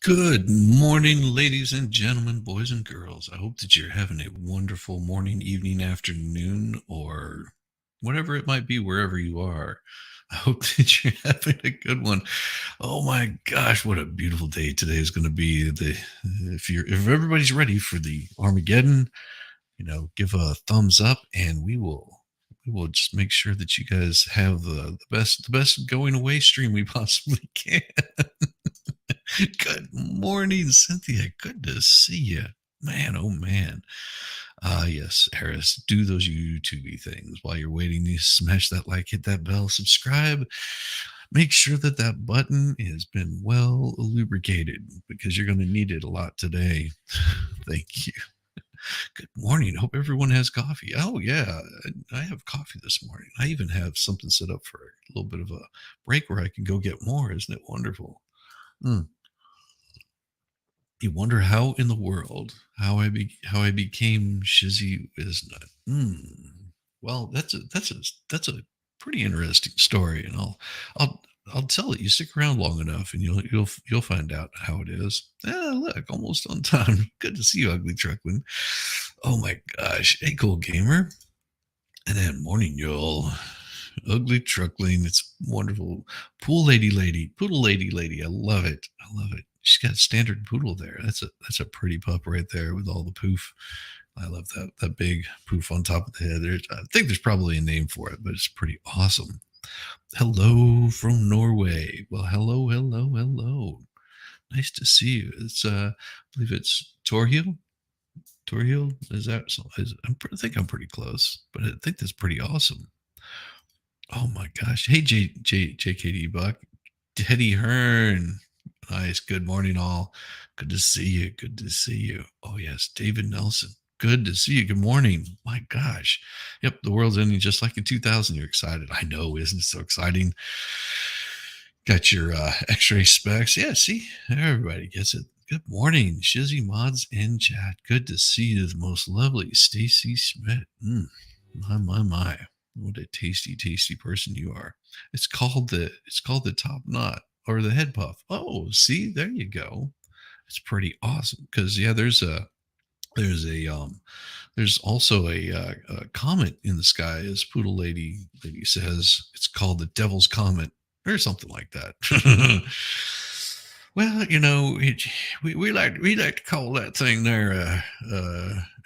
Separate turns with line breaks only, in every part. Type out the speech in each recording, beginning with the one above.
Good morning, ladies and gentlemen, boys and girls. I hope that you're having a wonderful morning, evening, afternoon, or whatever it might be, wherever you are. I hope that you're having a good one. Oh my gosh, what a beautiful day today is going to be. If everybody's ready for the Armageddon, give a thumbs up, and we will just make sure that you guys have the best going away stream we possibly can. Good morning, Cynthia. Good to see you. Man, oh man. Yes, Harris, do those YouTube things while you're waiting. You smash that like, hit that bell, subscribe. Make sure that that button has been well lubricated because you're going to need it a lot today. Thank you. Good morning. Hope everyone has coffee. Oh, yeah, I have coffee this morning. I even have something set up for a little bit of a break where I can go get more. Isn't it wonderful? Mm. You wonder how in the world how I became Shizzy Wisnut. Well, that's a pretty interesting story, and I'll tell it. You stick around long enough, and you'll find out how it is. Look, almost on time. Good to see you, Ugly Truckling. Oh my gosh, hey, cool gamer, and then morning, y'all. Ugly Truckling. It's wonderful. Poodle lady. I love it. I love it. She's got a standard poodle there. That's a pretty pup right there with all the poof. I love that big poof on top of the head. I think there's probably a name for it, but it's pretty awesome. Hello from Norway. Well, hello. Nice to see you. I believe it's Torhill. Torhill, is that? I think I'm pretty close, but I think that's pretty awesome. Oh my gosh. Hey, JKD Buck. Teddy Hearn. Nice. Good morning, all. Good to see you. Good to see you. Oh, yes. David Nelson. Good to see you. Good morning. My gosh. Yep. The world's ending just like in 2000. You're excited. I know. Isn't it so exciting? Got your x-ray specs. Yeah. See, everybody gets it. Good morning, Shizzy Mods in chat. Good to see you. The most lovely Stacy Schmidt. My. What a tasty person you are. It's called the top knot or the head puff. Oh, see, there you go. It's pretty awesome because yeah, there's also a comet in the sky, as Poodle Lady says. It's called the Devil's Comet or something like that. Well, we like to call that thing there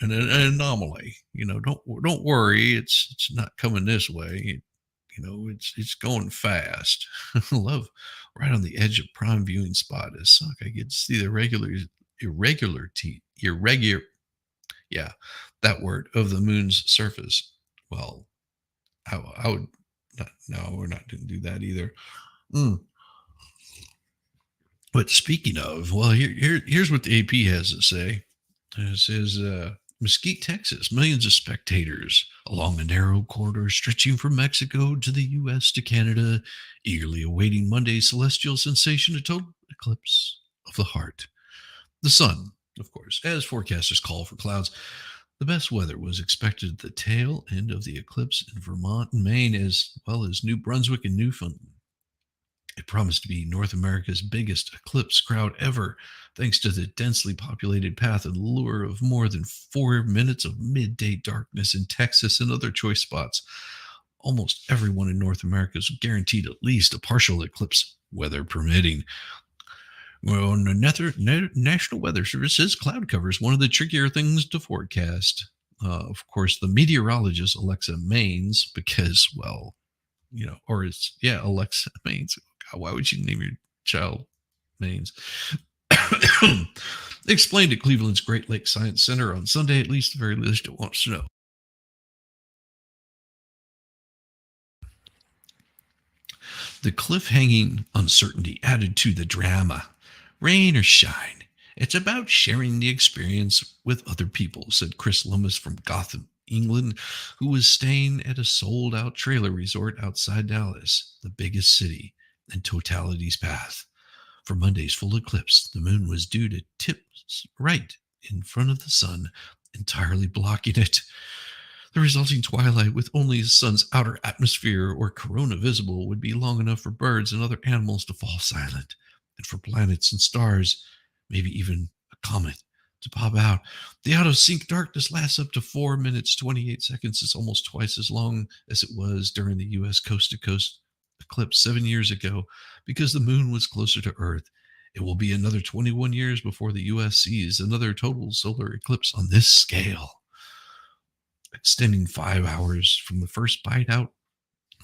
an anomaly. Don't worry, it's not coming this way. It's going fast. Love right on the edge of prime viewing spot is suck. I get to see the irregular, yeah, that word of the moon's surface. Well, I would not. No, we're not going to do that either. Mm. But speaking of, well, here's what the AP has to say. It says, Mesquite, Texas, millions of spectators along a narrow corridor stretching from Mexico to the U.S. to Canada, eagerly awaiting Monday's celestial sensation, a total eclipse of the heart. The sun, of course, as forecasters call for clouds. The best weather was expected at the tail end of the eclipse in Vermont and Maine, as well as New Brunswick and Newfoundland. It promised to be North America's biggest eclipse crowd ever, thanks to the densely populated path and lure of more than 4 minutes of midday darkness in Texas and other choice spots. Almost everyone in North America is guaranteed at least a partial eclipse, weather permitting. Well, the National Weather Service says cloud cover is one of the trickier things to forecast. Of course, the meteorologist Alexa Maines, because, well, Alexa Maines. God, why would you name your child Maines? Explained at Cleveland's Great Lakes Science Center on Sunday, at least the very least it wants to know. The cliff-hanging uncertainty added to the drama. Rain or shine, it's about sharing the experience with other people, said Chris Lummis from Gotham, England, who was staying at a sold-out trailer resort outside Dallas, the biggest city in totality's path. For Monday's full eclipse, the moon was due to tip right in front of the sun, entirely blocking it. The resulting twilight, with only the sun's outer atmosphere or corona visible, would be long enough for birds and other animals to fall silent, and for planets and stars maybe even a comet to pop out. The out of sync darkness lasts up to 4 minutes, 28 seconds. It's almost twice as long as it was during the US coast to coast eclipse 7 years ago because the moon was closer to Earth. It will be another 21 years before the US sees another total solar eclipse on this scale, extending 5 hours from the first bite out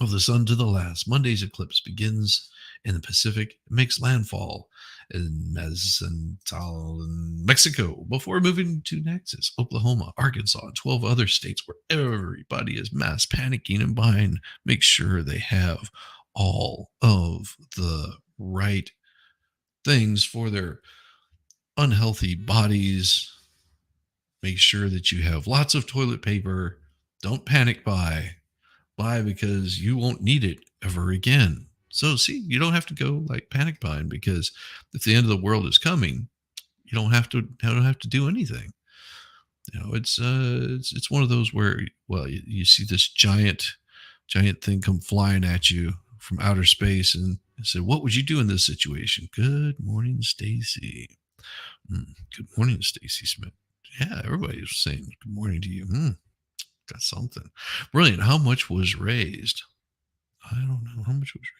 of the sun to the last. Monday's eclipse begins in the Pacific and makes landfall in Mesental in Mexico before moving to Texas, Oklahoma, Arkansas, and 12 other states where everybody is mass panicking and buying. Make sure they have all of the right things for their unhealthy bodies. Make sure that you have lots of toilet paper. Don't panic buy because you won't need it ever again. So see, you don't have to go like panic buying because if the end of the world is coming, you don't have to do anything. It's one of those where you see this giant thing come flying at you from outer space and said, "What would you do in this situation?" Good morning, Stacy. Good morning, Stacy Smith. Yeah, everybody was saying good morning to you. Got something brilliant. How much was raised? I don't know how much was raised.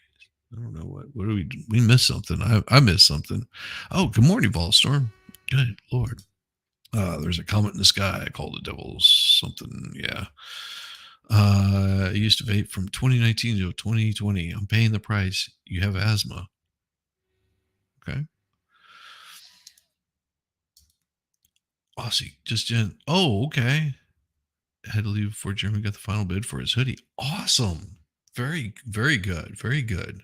I don't know what do we missed something. I missed something. Oh, good morning, Volstorm. Good Lord. There's a comet in the sky called the Devil's something. Yeah. I used to vape from 2019 to 2020. I'm paying the price. You have asthma. Okay. Aussie, just in. Oh, okay. Had to leave before Jeremy got the final bid for his hoodie. Awesome. Very, very good. Very good.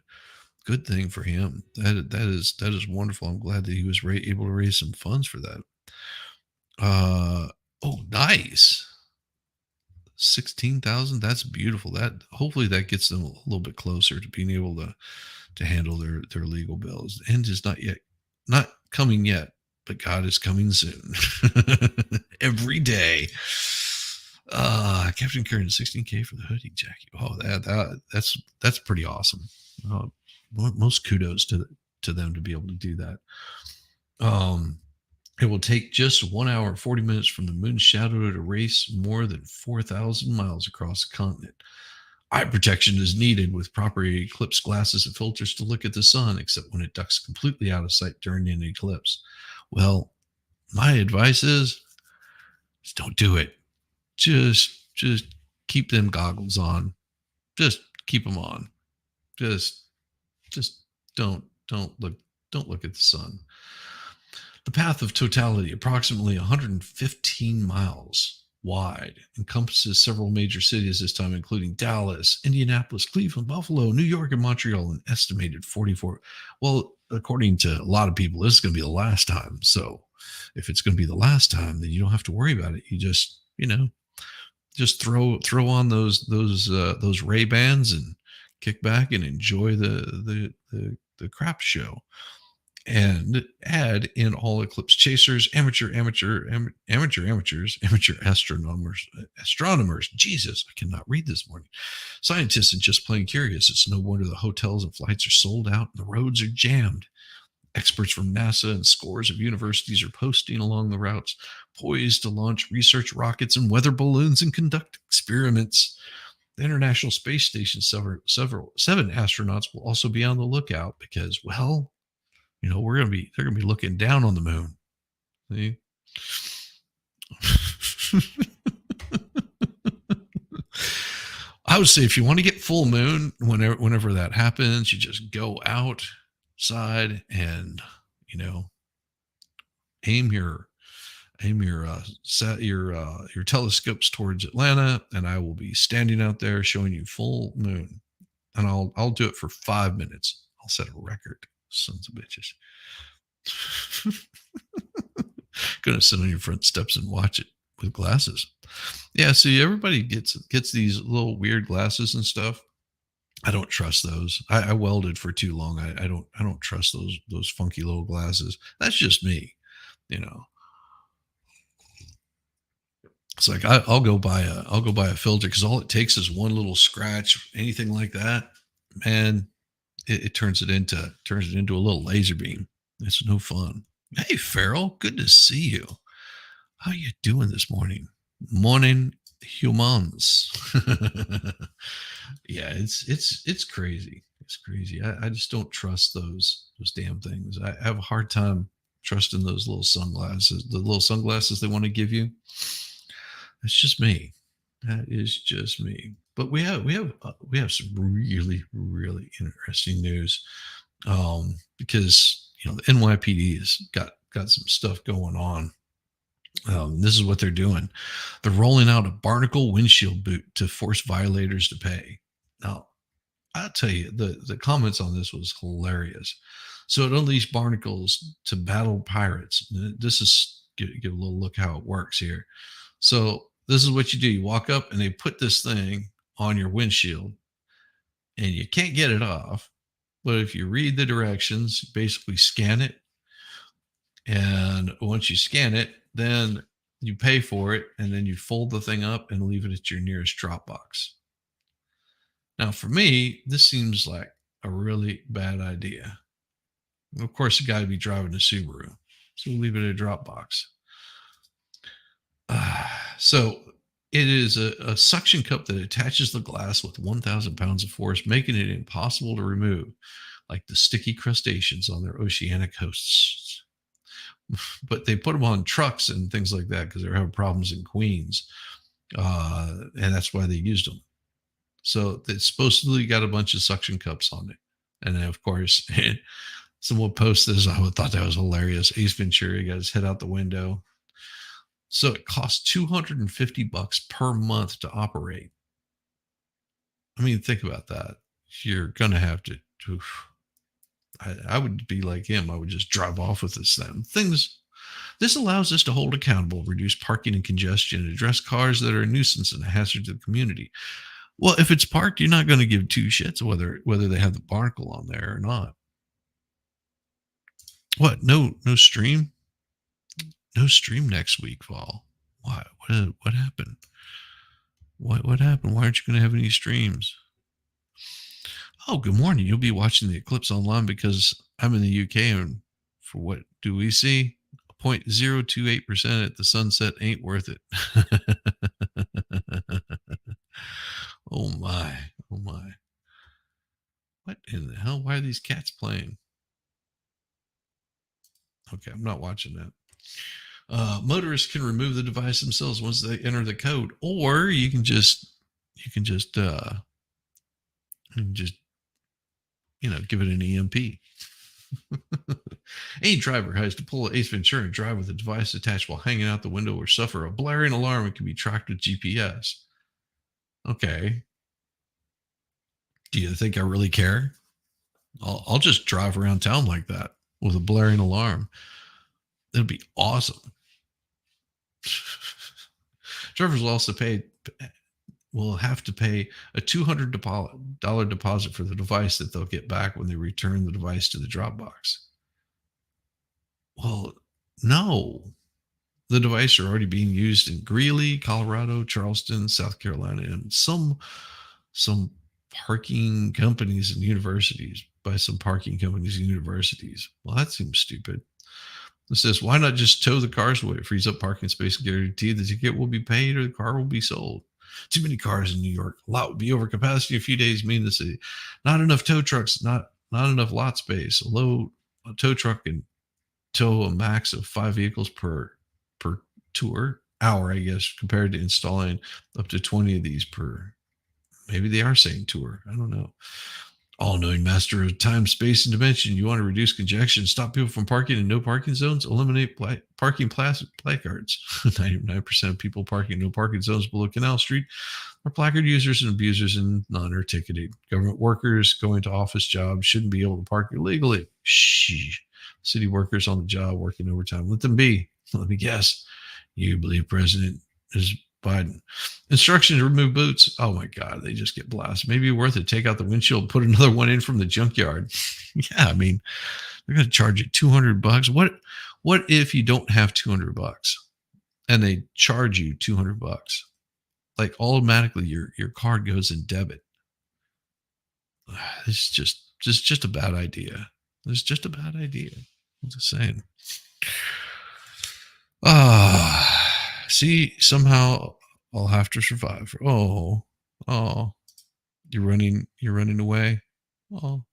Good thing for him. That is wonderful. I'm glad that he was able to raise some funds for that. Oh, nice. 16,000. That's beautiful. That hopefully that gets them a little bit closer to being able to handle their legal bills. The end is not coming yet, but God is coming soon. Every day. Captain Curran, 16K for the hoodie, Jackie. Oh, that's pretty awesome. Uh, most kudos to them to be able to do that. It will take just 1 hour, 40 minutes from the moon's shadow to race more than 4,000 miles across the continent. Eye protection is needed with proper eclipse glasses and filters to look at the sun, except when it ducks completely out of sight during an eclipse. Well, my advice is don't do it. Just keep them goggles on. Just keep them on. Just don't look at the sun. The path of totality, approximately 115 miles wide, encompasses several major cities this time, including Dallas, Indianapolis, Cleveland, Buffalo, New York, and Montreal, an estimated 44. Well, according to a lot of people, this is going to be the last time. So if it's going to be the last time, then you don't have to worry about it. You just throw on those Ray Bans and kick back and enjoy the crap show, and add in all eclipse chasers, amateur astronomers. Jesus, I cannot read this morning. Scientists and just plain curious. It's no wonder the hotels and flights are sold out and the roads are jammed. Experts from NASA and scores of universities are posting along the routes, poised to launch research rockets and weather balloons and conduct experiments. The International Space Station, seven astronauts will also be on the lookout because, well, they're gonna be looking down on the moon. See? I would say if you want to get full moon, whenever that happens, you just go outside and aim your your telescopes towards Atlanta, and I will be standing out there showing you full moon, and I'll do it for 5 minutes. I'll set a record, sons of bitches. Gonna sit on your front steps and watch it with glasses. Yeah, see, everybody gets these little weird glasses and stuff. I don't trust those. I welded for too long. I don't trust those funky little glasses. That's just me, you know. It's like I'll go buy a filter because all it takes is one little scratch, anything like that, man. It turns it into a little laser beam. It's no fun. Hey, Farrell. Good to see you. How you doing this morning? Morning, humans. Yeah, it's crazy. It's crazy. I just don't trust those damn things. I have a hard time trusting those little sunglasses. The little sunglasses they want to give you. It's just me. That is just me. But we have some really interesting news. Because the NYPD has got some stuff going on. This is what they're doing. They're rolling out a barnacle windshield boot to force violators to pay. Now, I'll tell you, the comments on this was hilarious. So it unleashed barnacles to battle pirates. This is give a little look how it works here. So this is what you do. You walk up and they put this thing on your windshield and you can't get it off. But if you read the directions, basically scan it. And once you scan it, then you pay for it. And then you fold the thing up and leave it at your nearest drop box. Now, for me, this seems like a really bad idea. Of course, you got to be driving a Subaru. So we'll leave it at a drop box. So it is a suction cup that attaches the glass with 1,000 pounds of force, making it impossible to remove, like the sticky crustaceans on their oceanic hosts. But they put them on trucks and things like that because they're having problems in Queens. And that's why they used them. So it's supposedly got a bunch of suction cups on it. And then, of course, someone posted this. I thought that was hilarious. Ace Ventura got his head out the window. So it costs $250 per month to operate. I mean, think about that. You're gonna have to. Oof. I would be like him. I would just drive off with this thing. Things. This allows us to hold accountable, reduce parking and congestion, and address cars that are a nuisance and a hazard to the community. Well, if it's parked, you're not going to give two shits whether they have the barnacle on there or not. What? No stream? No stream next week, Val. Why? What happened? What happened? Why aren't you going to have any streams? Oh, good morning. You'll be watching the eclipse online because I'm in the UK, and for what do we see? 0.028% at the sunset ain't worth it. Oh my. Oh my. What in the hell? Why are these cats playing? Okay, I'm not watching that. Motorists can remove the device themselves once they enter the code, or you can just give it an EMP. Any driver has to pull an Ace Ventura and drive with a device attached while hanging out the window or suffer a blaring alarm and can be tracked with GPS. Okay. Do you think I really care? I'll just drive around town like that with a blaring alarm. It'll be awesome. Drivers will have to pay a $200 deposit for the device that they'll get back when they return the device to the Dropbox. Well, no. The device are already being used in Greeley, Colorado, Charleston, South Carolina, and some parking companies and universities by some parking companies and universities. Well, that seems stupid. It says, why not just tow the cars away? It frees up parking space and guarantee the ticket will be paid or the car will be sold. Too many cars in New York. A lot would be over capacity. A few days mean the city. Not enough tow trucks, not enough lot space. A tow truck can tow a max of 5 vehicles per tour hour, I guess, compared to installing up to 20 of these per. Maybe they are saying tour. I don't know. All-knowing master of time, space, and dimension. You want to reduce congestion, stop people from parking in no parking zones, eliminate parking placards. 99% of people parking in no parking zones below Canal Street are placard users and abusers, and none are ticketed. Government workers going to office jobs shouldn't be able to park illegally. Shh. City workers on the job working overtime. Let them be. Let me guess. You believe President is Biden. Instructions to remove boots. Oh my God, they just get blasted. Maybe worth it. Take out the windshield, put another one in from the junkyard. Yeah, I mean, they're going to charge you $200. What if you don't have $200 and they charge you $200? Like automatically, your card goes in debit. It's just a bad idea. It's just a bad idea. I'm just saying. See, somehow I'll have to survive. Oh, you're running away. Oh,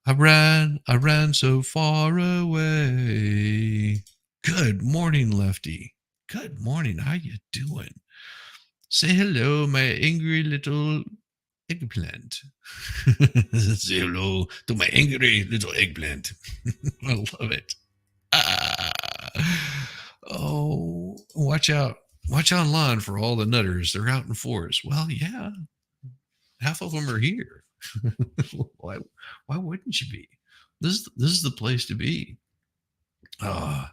I ran so far away. Good morning, Lefty. Good morning. How you doing? Say hello, my angry little eggplant. Say hello to my angry little eggplant. I love it. Ah. Oh, watch out. Watch online for all the nutters. They're out in force. Well, yeah, half of them are here. why, why wouldn't you be? This is the place to be. Uh,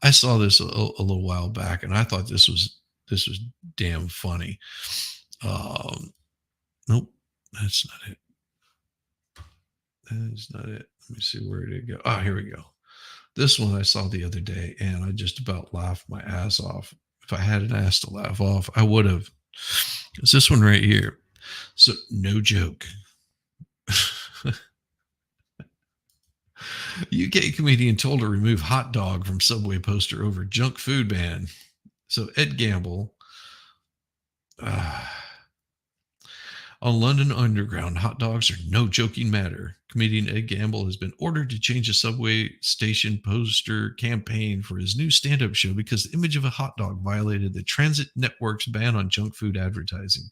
I saw this a little while back, and I thought this was damn funny. Um, nope, that's not it. That is not it. Let me see where did it go. Ah, here we go. This one I saw the other day, and I just about laughed my ass off. If I had an ass to laugh off, I would have. It's this one right here. So, no joke. UK comedian told to remove hot dog from subway poster over junk food ban. So, Ed Gamble, uh, on London Underground, hot dogs are no joking matter. Comedian Ed Gamble has been ordered to change a subway station poster campaign for his new stand up show because the image of a hot dog violated the transit network's ban on junk food advertising.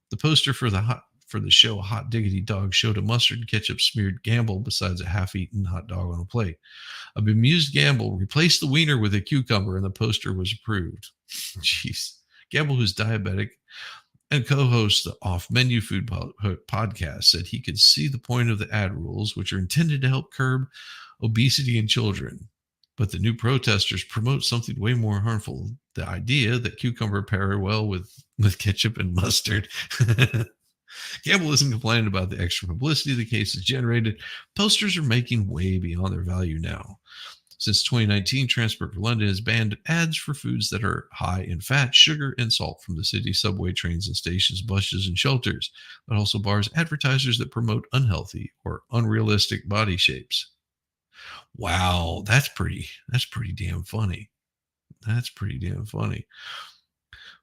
The poster for the show Hot Diggity Dog showed a mustard and ketchup smeared Gamble besides a half eaten hot dog on a plate. A bemused Gamble replaced the wiener with a cucumber and the poster was approved. Jeez. Gamble, who's diabetic, and co-host the off-menu food podcast, said he could see the point of the ad rules, which are intended to help curb obesity in children. But the new protesters promote something way more harmful: the idea that cucumber pair well with ketchup and mustard. Campbell isn't complaining about the extra publicity the case has generated. Posters are making way beyond their value now. Since 2019, Transport for London has banned ads for foods that are high in fat, sugar, and salt from the city's subway trains and stations, buses, and shelters. It also bars advertisers that promote unhealthy or unrealistic body shapes. Wow, that's pretty damn funny. That's pretty damn funny.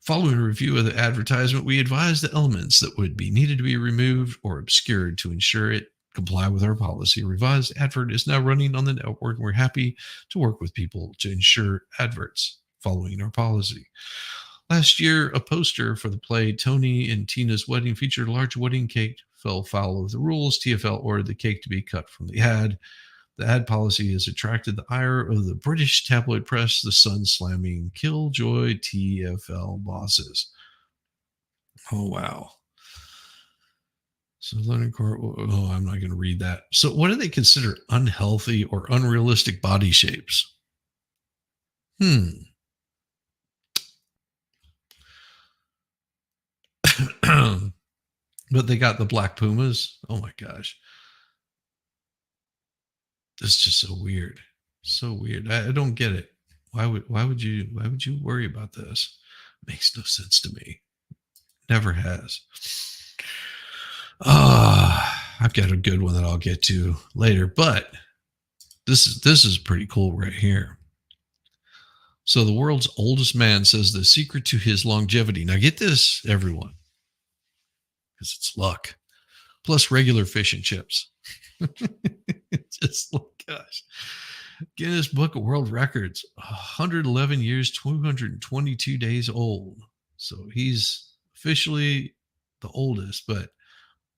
Following a review of the advertisement, we advised the elements that would be needed to be removed or obscured to ensure it comply with our policy. A revised advert is now running on the network, and we're happy to work with people to ensure adverts following our policy. Last year, a poster for the play Tony and Tina's Wedding featured a large wedding cake fell foul of the rules. TFL ordered the cake to be cut from the ad. The ad policy has attracted the ire of the British tabloid press, the Sun slamming Killjoy TFL bosses. Oh, wow. So London Court, oh, I'm not going to read that. So what do they consider unhealthy or unrealistic body shapes? But they got the black pumas. Oh my gosh. That's just so weird. So weird. I don't get it. Why would you worry about this? Makes no sense to me. Never has. I've got a good one that I'll get to later, but this is pretty cool right here. So the world's oldest man says the secret to his longevity. Now get this, everyone, because it's luck plus regular fish and chips. Just look, gosh. Guinness Book of World Records, 111 years, 222 days old. So he's officially the oldest, but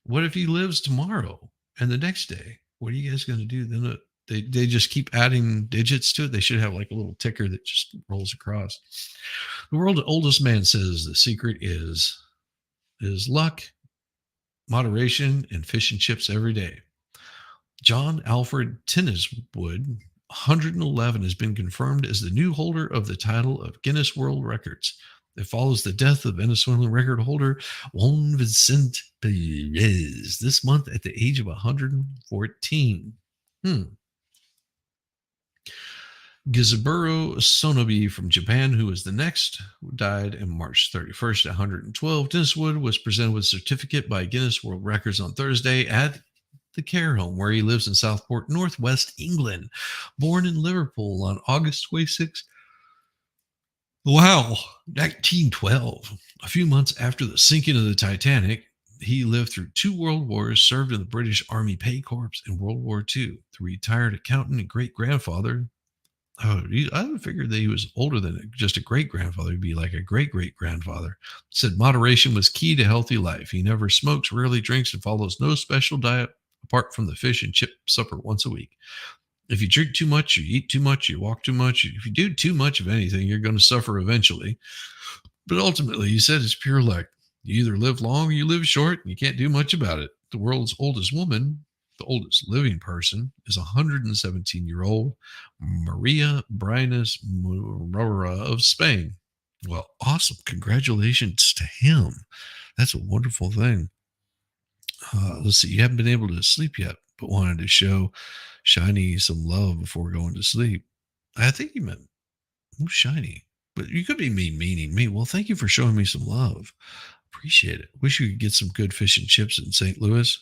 what if he lives tomorrow and the next day? What are you guys going to do? Then they just keep adding digits to it. They should have like a little ticker that just rolls across. The world's oldest man says the secret is luck, moderation, and fish and chips every day. John Alfred Tinniswood, 111, has been confirmed as the new holder of the title of Guinness World Records. It follows the death of Venezuelan record holder Juan Vicente Perez this month at the age of 114. Gizaburo Sonobe from Japan, who was the next, died on March 31st at 112. Tinniswood was presented with a certificate by Guinness World Records on Thursday at the care home where he lives in Southport, Northwest England. Born in Liverpool on August 26, Wow. 1912. A few months after the sinking of the Titanic, he lived through two world wars, served in the British Army Pay Corps in World War II. The retired accountant and great grandfather. Oh, I would figure that he was older than just a great grandfather. He'd be like a great great grandfather. Said moderation was key to healthy life. He never smokes, rarely drinks, and follows no special diet apart from the fish and chip supper once a week. If you drink too much, you eat too much, you walk too much. If you do too much of anything, you're going to suffer eventually. But ultimately, he said it's pure luck. You either live long or you live short, and you can't do much about it. The world's oldest woman, the oldest living person, is 117-year-old Maria Brines Morora of Spain. Well, awesome. Congratulations to him. That's a wonderful thing. Let's see. You haven't been able to sleep yet, but wanted to show Shiny some love before going to sleep. I think you meant who's Shiny, but you could be meaning me. Well, thank you for showing me some love. Appreciate it. Wish you could get some good fish and chips in St. Louis.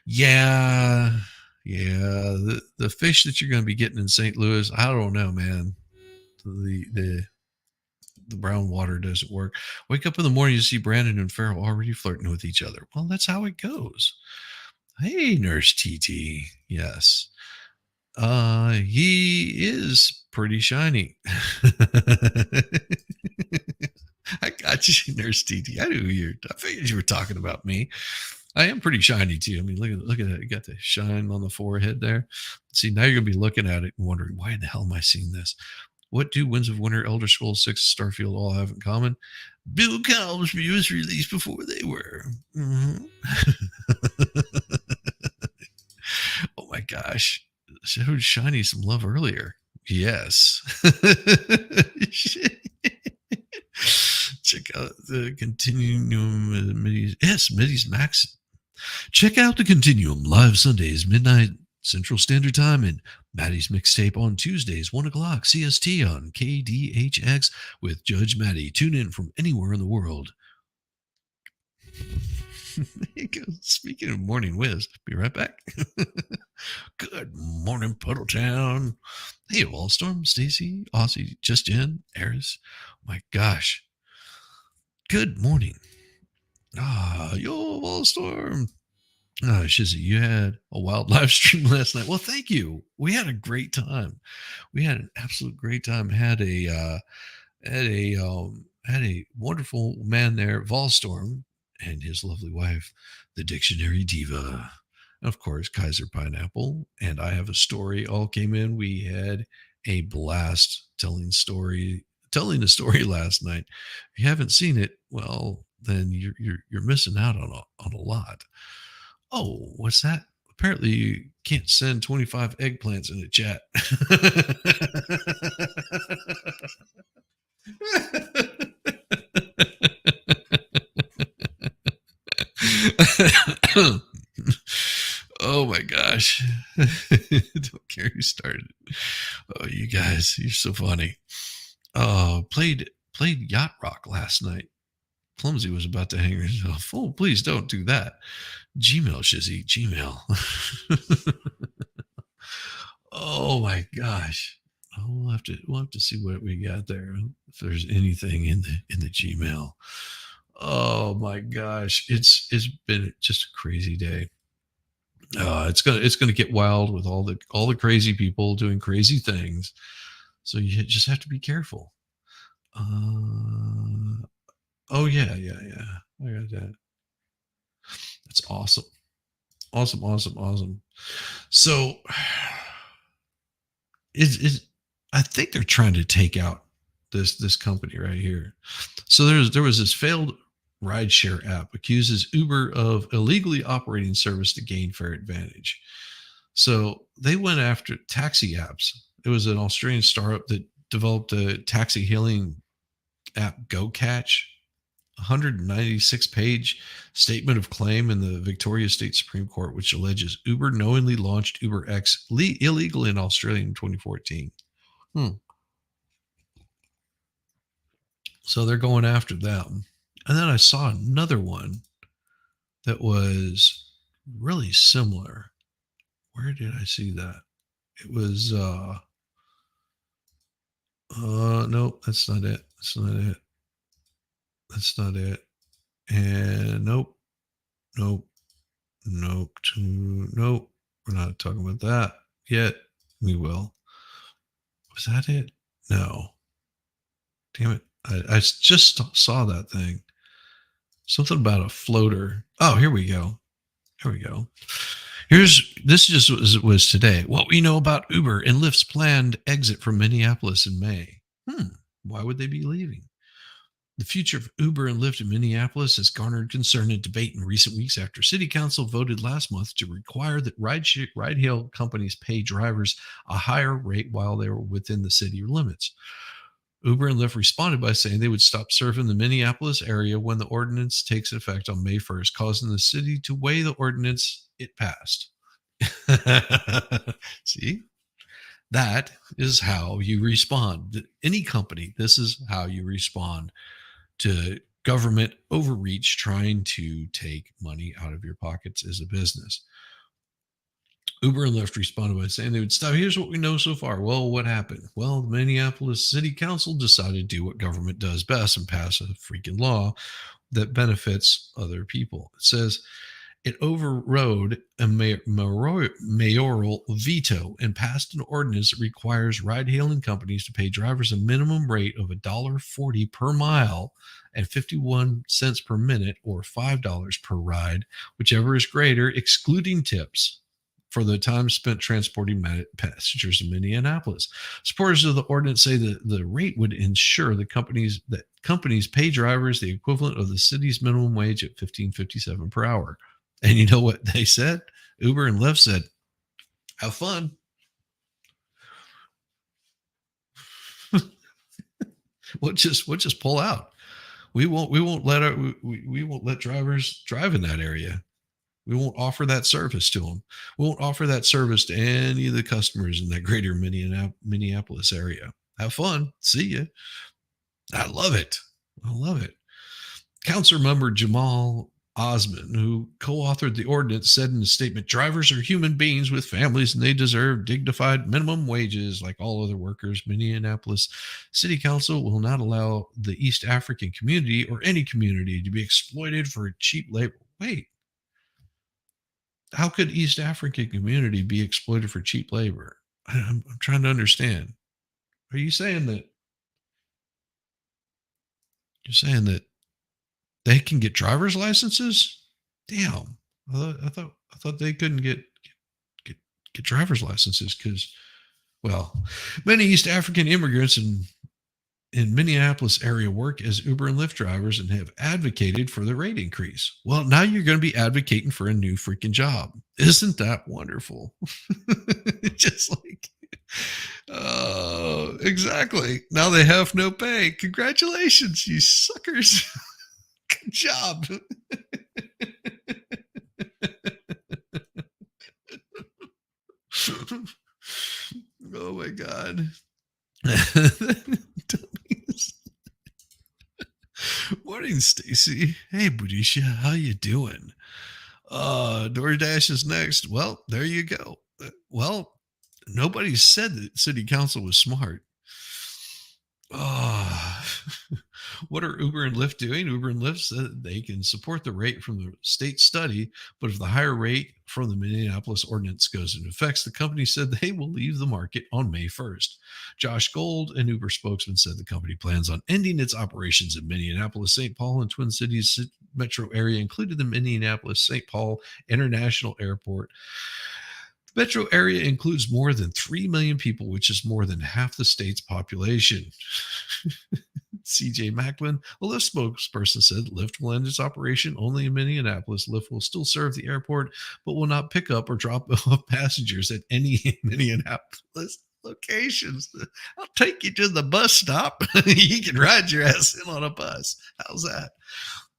Yeah, yeah. The fish that you're going to be getting in St. Louis, I don't know, man. The brown water doesn't work. Wake up in the morning, you see Brandon and Farrell already flirting with each other. Well, that's how it goes. Hey, Nurse TT. Yes. He is pretty shiny. I got you, Nurse TT. I knew I figured you were talking about me. I am pretty shiny too. I mean, look at that. You got the shine on the forehead there. See, now you're gonna be looking at it and wondering, why the hell am I seeing this? What do Winds of Winter, Elder Scrolls 6, Starfield all have in common? Bill Cosby was released before they were. Mhm. Oh my gosh. Showed Shiny some love earlier. Yes. Check out the Continuum. Yes, Middies Max. Check out the Continuum live Sundays, midnight Central Standard Time, and Maddie's Mixtape on Tuesdays, 1 o'clock CST on KDHX with Judge Maddie. Tune in from anywhere in the world. Speaking of Morning Whiz, be right back. Good morning, Puddletown. Hey, Wallstorm, Stacy, Aussie, Just Jen, Eris. My gosh. Good morning. Yo, Wallstorm. Shizzy, you had a wild live stream last night. Well, thank you. We had a great time. We had an absolute great time. Had a wonderful man there, Volstorm, and his lovely wife, the Dictionary Diva. Of course, Kaiser Pineapple. And I have a story all came in. We had a blast telling the story last night. If you haven't seen it, well, then you're missing out on a lot. Oh, what's that? Apparently you can't send 25 eggplants in the chat. Oh my gosh. Don't care who started. Oh, you guys, you're so funny. Played yacht rock last night. Clumsy was about to hang herself. Oh, please don't do that. Gmail, Shizzy, Gmail. Oh my gosh. Oh, we'll have to see what we got there. If there's anything in the Gmail. Oh my gosh. It's been just a crazy day. It's gonna get wild with all the crazy people doing crazy things. So you just have to be careful. Oh yeah. I got that. That's awesome. Awesome. So is I think they're trying to take out this company right here. So there was this failed rideshare app accuses Uber of illegally operating service to gain fair advantage. So they went after taxi apps. It was an Australian startup that developed a taxi hailing app, GoCatch. 196-page statement of claim in the Victoria State Supreme Court, which alleges Uber knowingly launched UberX illegally in Australia in 2014. So they're going after them. And then I saw another one that was really similar. Where did I see that? It was nope, that's not it. That's not it. That's not it. And nope, nope, nope, nope. We're not talking about that yet. We will. Was that it? No. Damn it. I just saw that thing. Something about a floater. Oh, here we go. Here we go. Here's this just was today. What we know about Uber and Lyft's planned exit from Minneapolis in May. Why would they be leaving? The future of Uber and Lyft in Minneapolis has garnered concern and debate in recent weeks after City Council voted last month to require that ride-hail companies pay drivers a higher rate while they were within the city limits. Uber and Lyft responded by saying they would stop serving the Minneapolis area when the ordinance takes effect on May 1st, causing the city to weigh the ordinance it passed. See? That is how you respond. Any company, this is how you respond to government overreach trying to take money out of your pockets as a business. Uber and Lyft responded by saying they would stop. Here's what we know so far. Well, what happened? Well, the Minneapolis City Council decided to do what government does best and pass a freaking law that benefits other people. It says it overrode a mayoral veto and passed an ordinance that requires ride-hailing companies to pay drivers a minimum rate of $1.40 per mile and 51 cents per minute, or $5 per ride, whichever is greater, excluding tips, for the time spent transporting passengers in Minneapolis. Supporters of the ordinance say that the rate would ensure that companies pay drivers the equivalent of the city's minimum wage at $15.57 per hour. And you know what they said? Uber and Lyft said, "Have fun." We'll just pull out. We won't let drivers drive in that area. We won't offer that service to them. We won't offer that service to any of the customers in that greater Minneapolis area. Have fun. See ya. I love it. I love it. Council member Jamal Osman, who co-authored the ordinance, said in a statement, drivers are human beings with families and they deserve dignified minimum wages like all other workers. Minneapolis City Council will not allow the East African community or any community to be exploited for cheap labor. Wait, how could East African community be exploited for cheap labor? I'm trying to understand. Are you saying that they can get driver's licenses? Damn. I thought they couldn't get driver's licenses because, well, many East African immigrants in Minneapolis area work as Uber and Lyft drivers and have advocated for the rate increase. Well, now you're going to be advocating for a new freaking job. Isn't that wonderful? Just like, oh, exactly. Now they have no pay. Congratulations, you suckers. Good job. Oh my God. Morning, Stacy. Hey, Budisha, how you doing? DoorDash is next. Well, there you go. Well, nobody said that city council was smart. Oh, what are Uber and Lyft doing? Uber and Lyft said they can support the rate from the state study, but if the higher rate from the Minneapolis ordinance goes into effect, the company said they will leave the market on May 1st. Josh Gold, an Uber spokesman, said the company plans on ending its operations in Minneapolis, St. Paul, and Twin Cities metro area, including the Minneapolis St. Paul International Airport. The metro area includes more than 3 million people, which is more than half the state's population. CJ Macklin, a Lyft spokesperson, said Lyft will end its operation only in Minneapolis. Lyft will still serve the airport, but will not pick up or drop off passengers at any Minneapolis locations. I'll take you to the bus stop. You can ride your ass in on a bus. How's that?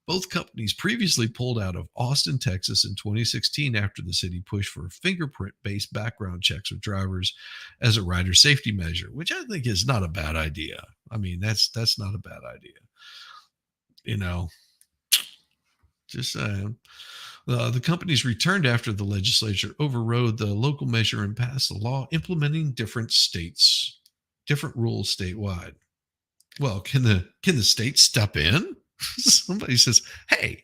Both companies previously pulled out of Austin, Texas in 2016 after the city pushed for fingerprint-based background checks of drivers as a rider safety measure, which I think is not a bad idea. I mean, that's not a bad idea. You know, just saying. The companies returned after the legislature overrode the local measure and passed a law implementing different rules statewide. Well, can the state step in? Somebody says, "Hey,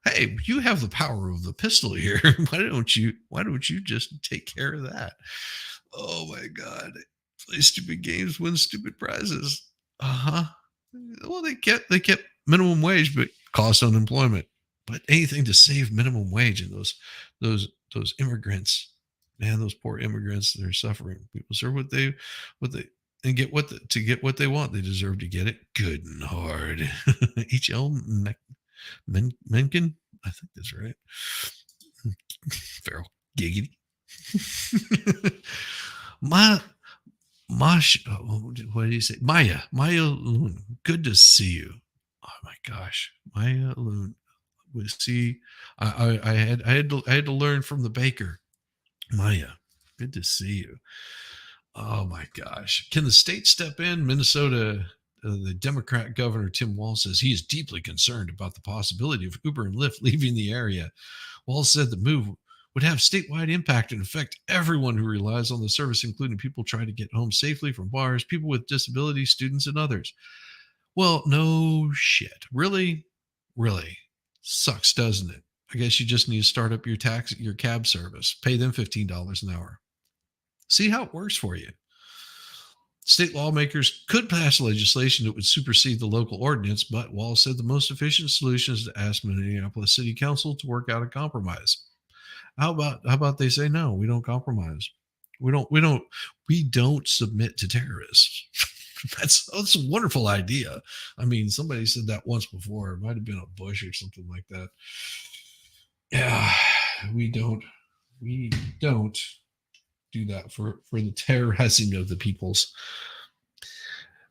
hey, you have the power of the pistol here. Why don't you just take care of that?" Oh my god. Play stupid games, win stupid prizes. Uh-huh. Well, they kept minimum wage but cost unemployment. But anything to save minimum wage and those immigrants, man, those poor immigrants that are suffering. People deserve what they and get to get what they want. They deserve to get it good and hard. H.L. Mencken, I think that's right. Feral giggity. My Mosh, what did he say? Maya Loon. Good to see you. Oh my gosh, Maya Loon. We see. I had to learn from the baker. Maya, good to see you. Oh my gosh, can the state step in? Minnesota, the Democrat governor Tim Walz says he is deeply concerned about the possibility of Uber and Lyft leaving the area. Walz said the move would have statewide impact and affect everyone who relies on the service, including people trying to get home safely from bars, people with disabilities, students, and others. Well, no shit. Really? Really? Sucks, doesn't it? I guess you just need to start up your cab service. Pay them $15 an hour. See how it works for you. State lawmakers could pass legislation that would supersede the local ordinance, but Wallace said the most efficient solution is to ask Minneapolis City Council to work out a compromise. How about they say no, we don't compromise. We don't submit to terrorists. That's a wonderful idea. I mean, somebody said that once before. It might have been a Bush or something like that. Yeah, we don't we don't do that for the terrorizing of the peoples.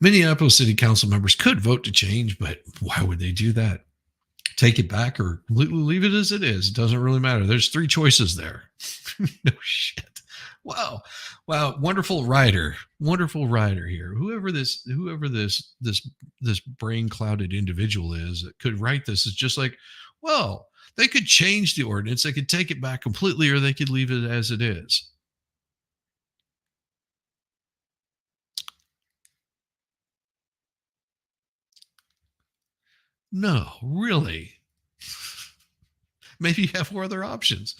Minneapolis City Council members could vote to change, but why would they do that? Take it back or completely leave it as it is. It doesn't really matter. There's three choices there. No shit. Wow. Wow. Wonderful writer here. Whoever this brain clouded individual is that could write this is just like, well, they could change the ordinance. They could take it back completely or they could leave it as it is. No, really. Maybe you have four other options.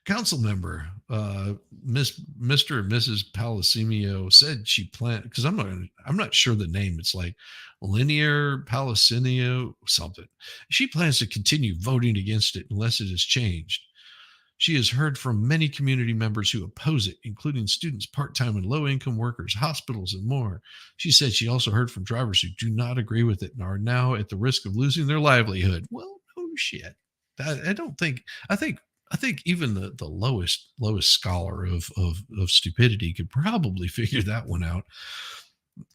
Council member Mr. and Mrs. Palasimio said she planned because I'm not sure the name. It's like Linear Palacinio something. She plans to continue voting against it unless it is changed. She has heard from many community members who oppose it, including students, part-time and low-income workers, hospitals, and more. She said she also heard from drivers who do not agree with it and are now at the risk of losing their livelihood. Well, no shit. I don't think. I think even the lowest scholar of stupidity could probably figure that one out.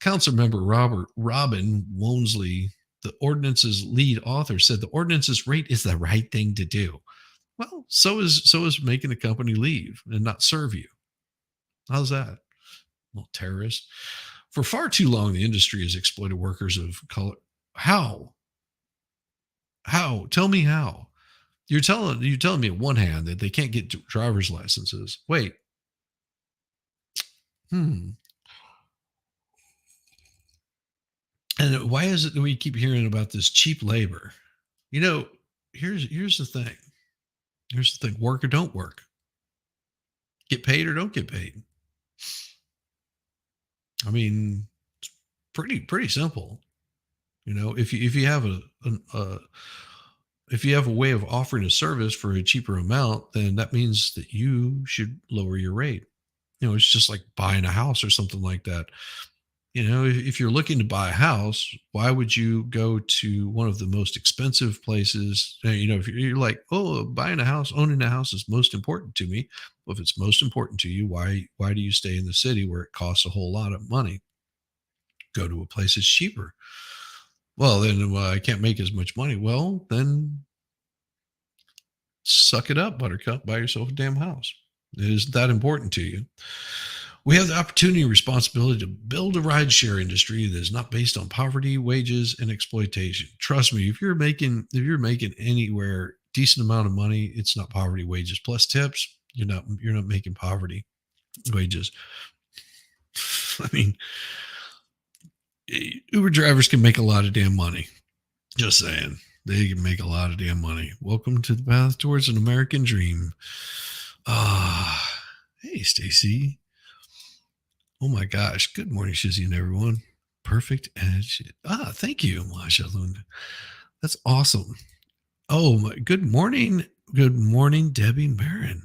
Council member Robin Wonesley, the ordinance's lead author, said the ordinance's rate is the right thing to do. Well, so is making a company leave and not serve you. How's that? Well, terrorist. For far too long, the industry has exploited workers of color. How? How? Tell me how. You're telling me on one hand that they can't get driver's licenses. Wait. Hmm. And why is it that we keep hearing about this cheap labor? You know, here's the thing. Here's the thing. Work or don't work. Get paid or don't get paid. I mean, it's pretty simple. If you have if you have a way of offering a service for a cheaper amount, then that means that you should lower your rate. It's just like buying a house or something like that. If you're looking to buy a house, why would you go to one of the most expensive places? If you're like, oh, buying a house, owning a house is most important to me. Well, if it's most important to you, why do you stay in the city where it costs a whole lot of money? Go to a place that's cheaper. Well, then I can't make as much money. Well, then suck it up, Buttercup. Buy yourself a damn house. It is that important to you. We have the opportunity and responsibility to build a rideshare industry that is not based on poverty, wages, and exploitation. Trust me, if you're making anywhere decent amount of money, it's not poverty, wages plus tips. You're not making poverty wages. I mean, Uber drivers can make a lot of damn money. Just saying. They can make a lot of damn money. Welcome to the path towards an American dream. Ah, hey, Stacy. Oh my gosh. Good morning, Shizzy and everyone. Perfect edge. Thank you, Masha Lund. That's awesome. Oh my good morning. Good morning, Debbie Marin.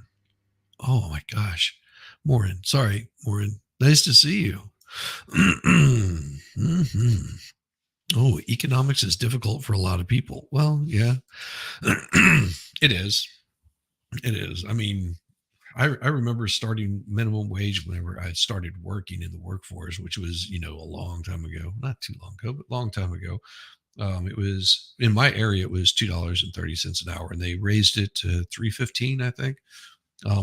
Oh my gosh. Morin. Sorry, Morin. Nice to see you. Mhm. Oh, economics is difficult for a lot of people. Well, yeah, it is. It is. I mean, I remember starting minimum wage whenever I started working in the workforce, which was, a long time ago, not too long ago, but long time ago. It was in my area, it was $2.30 an hour, and they raised it to 3.15, I think.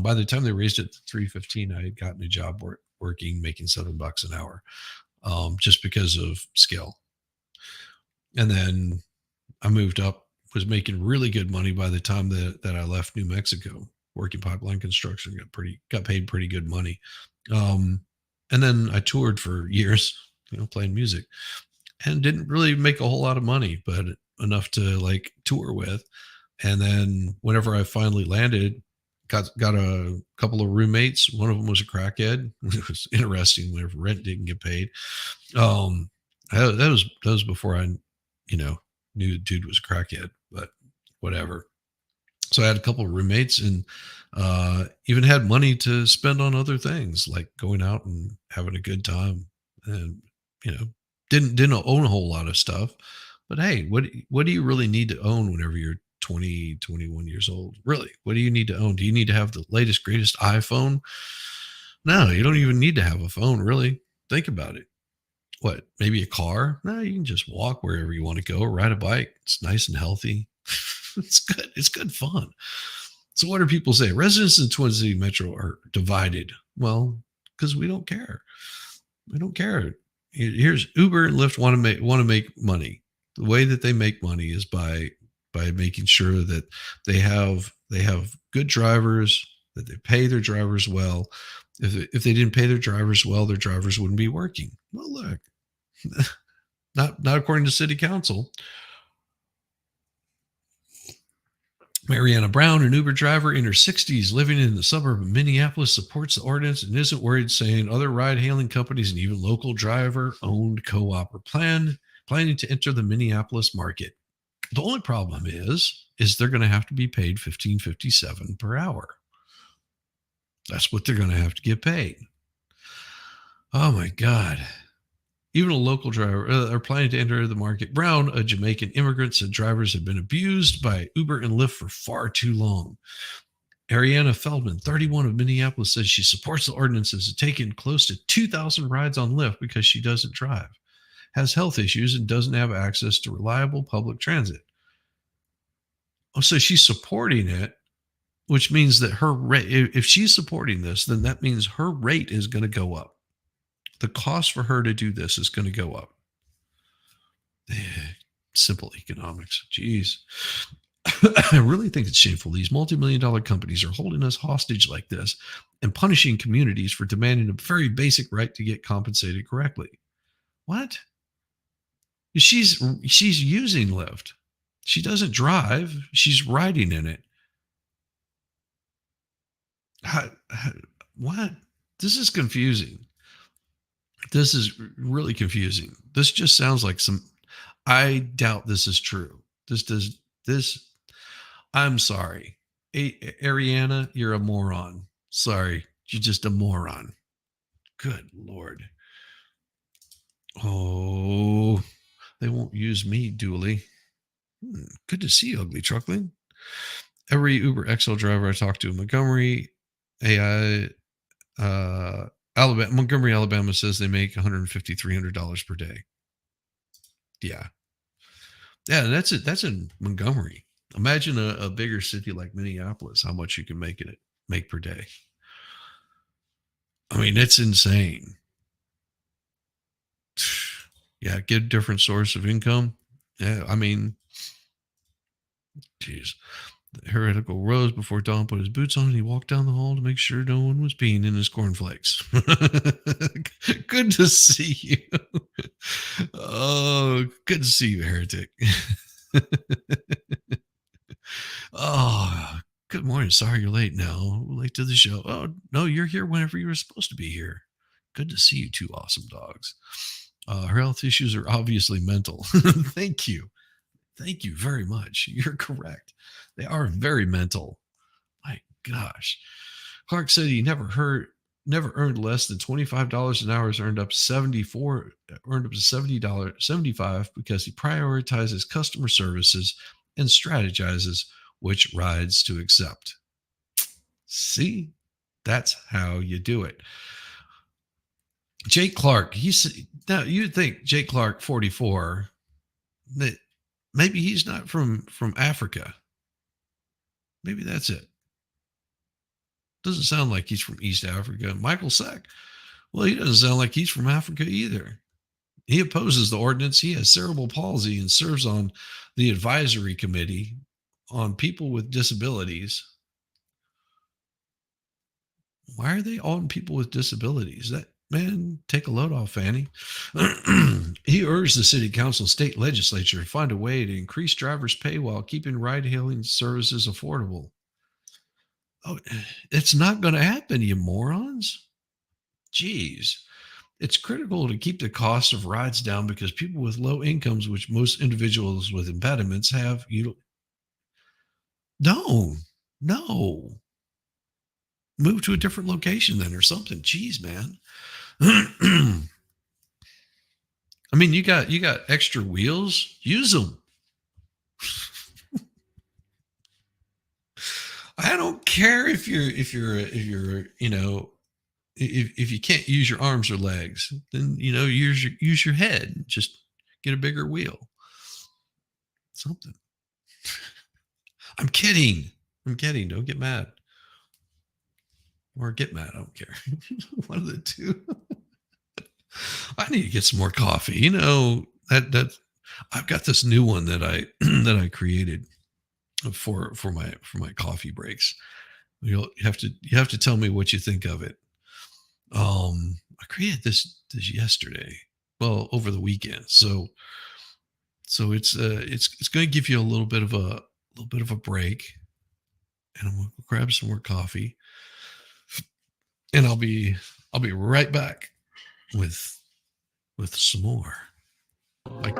By the time they raised it to 3.15, I had gotten a job working, making $7 an hour, just because of skill. And then I moved up, was making really good money by the time that I left New Mexico, working pipeline construction, got paid pretty good money. And then I toured for years, playing music, and didn't really make a whole lot of money, but enough to like tour with. And then whenever I finally landed, got a couple of roommates. One of them was a crackhead. It was interesting whenever rent didn't get paid. Um, that was before I, you know, knew the dude was a crackhead, but whatever. So I had a couple of roommates and even had money to spend on other things like going out and having a good time. And, you know, didn't own a whole lot of stuff. But hey, what do you really need to own whenever you're 20, 21 years old? Really, what do you need to own? Do you need to have the latest, greatest iPhone? No, you don't even need to have a phone, really. Think about it. What, maybe a car? No, you can just walk wherever you want to go or ride a bike. It's nice and healthy. It's good. It's good fun. So what do people say? Residents in Twin City Metro are divided. Well, because we don't care. We don't care. Here's Uber and Lyft want to make money. The way that they make money is by making sure that they have good drivers, that they pay their drivers well. If they didn't pay their drivers well, their drivers wouldn't be working. Well, look, not according to city council. Mariana Brown, an Uber driver in her 60s living in the suburb of Minneapolis, supports the ordinance and isn't worried, saying other ride hailing companies and even local driver owned co op are planning to enter the Minneapolis market. The only problem is they're going to have to be paid $15.57 per hour. That's what they're going to have to get paid. Oh my God. Even a local driver are planning to enter the market. Brown, a Jamaican immigrant, said drivers have been abused by Uber and Lyft for far too long. Ariana Feldman, 31 of Minneapolis, says she supports the ordinances and taken close to 2,000 rides on Lyft because she doesn't drive, has health issues, and doesn't have access to reliable public transit. Oh, so she's supporting it, which means that her rate, if she's supporting this, then that means her rate is going to go up. The cost for her to do this is going to go up. Simple economics. Jeez. I really think it's shameful. These multi-million dollar companies are holding us hostage like this and punishing communities for demanding a very basic right to get compensated correctly. What? She's using Lyft. She doesn't drive. She's riding in it. What? This is confusing. This is really confusing. This just sounds like some. I doubt this is true. This. I'm sorry, Ariana. You're a moron. Sorry, you're just a moron. Good Lord. Oh, they won't use me, Dooley. Good to see you, ugly truckling. Every Uber XL driver I talked to in Montgomery, AI, Alabama, Montgomery, Alabama says they make $150, $300 per day. Yeah. Yeah, that's it. That's in Montgomery. Imagine a bigger city like Minneapolis, how much you can make per day. I mean, it's insane. Yeah, get a different source of income. Yeah, I mean, geez. The heretical rose before Don put his boots on and he walked down the hall to make sure no one was peeing in his cornflakes. Good to see you. Oh, good to see you, heretic. Oh, good morning. Sorry you're late now. Late to the show. Oh, no, you're here whenever you were supposed to be here. Good to see you, two awesome dogs. Her health issues are obviously mental. Thank you. Thank you very much. You're correct. They are very mental. My gosh. Clark said he never earned less than $25 an hour, has earned up to $70, 75 because he prioritizes customer services and strategizes which rides to accept. See? That's how you do it. Jake Clark, now you'd think Jake Clark 44 that maybe he's not from Africa. Maybe that's it. Doesn't sound like he's from East Africa. Michael Sack, well, he doesn't sound like he's from Africa either. He opposes the ordinance. He has cerebral palsy and serves on the advisory committee on people with disabilities. Why are they on people with disabilities? That man, take a load off, Fanny. He urged the city council and state legislature to find a way to increase drivers' pay while keeping ride hailing services affordable. Oh, it's not going to happen, you morons. Jeez. It's critical to keep the cost of rides down because people with low incomes, which most individuals with impediments have, no, no, move to a different location then or something. Jeez, man. I mean, you got extra wheels, use them. I don't care if you're if you can't use your arms or legs, then use your head. Just get a bigger wheel. Something. I'm kidding. I'm kidding. Don't get mad. Or get mad. I don't care. One of the two. I need to get some more coffee. That I've got this new one that I that I created for my coffee breaks. You have to tell me what you think of it. I created this yesterday. Well, over the weekend. So it's going to give you a little bit of a break, and I'm going to grab some more coffee, and I'll be right back with some more. Like,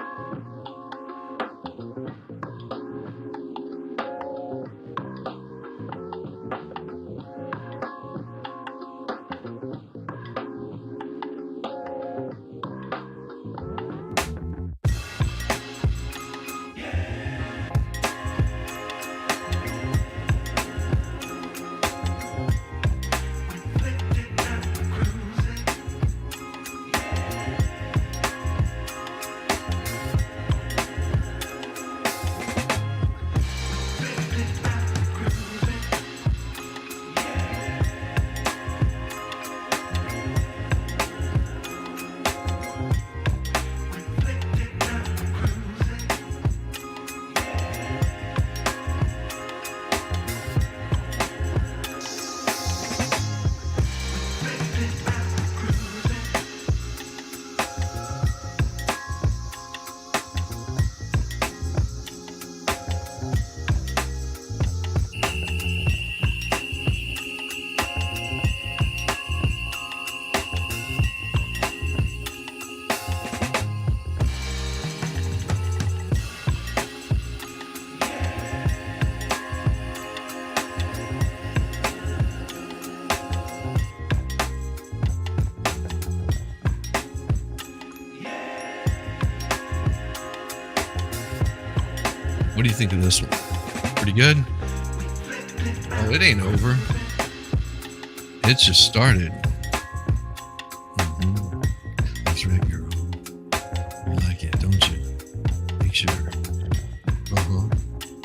what do you think of this one? Pretty good? Oh, it ain't over. It's just started. That's right, girl. You like it, don't you? Make sure. Uh-huh.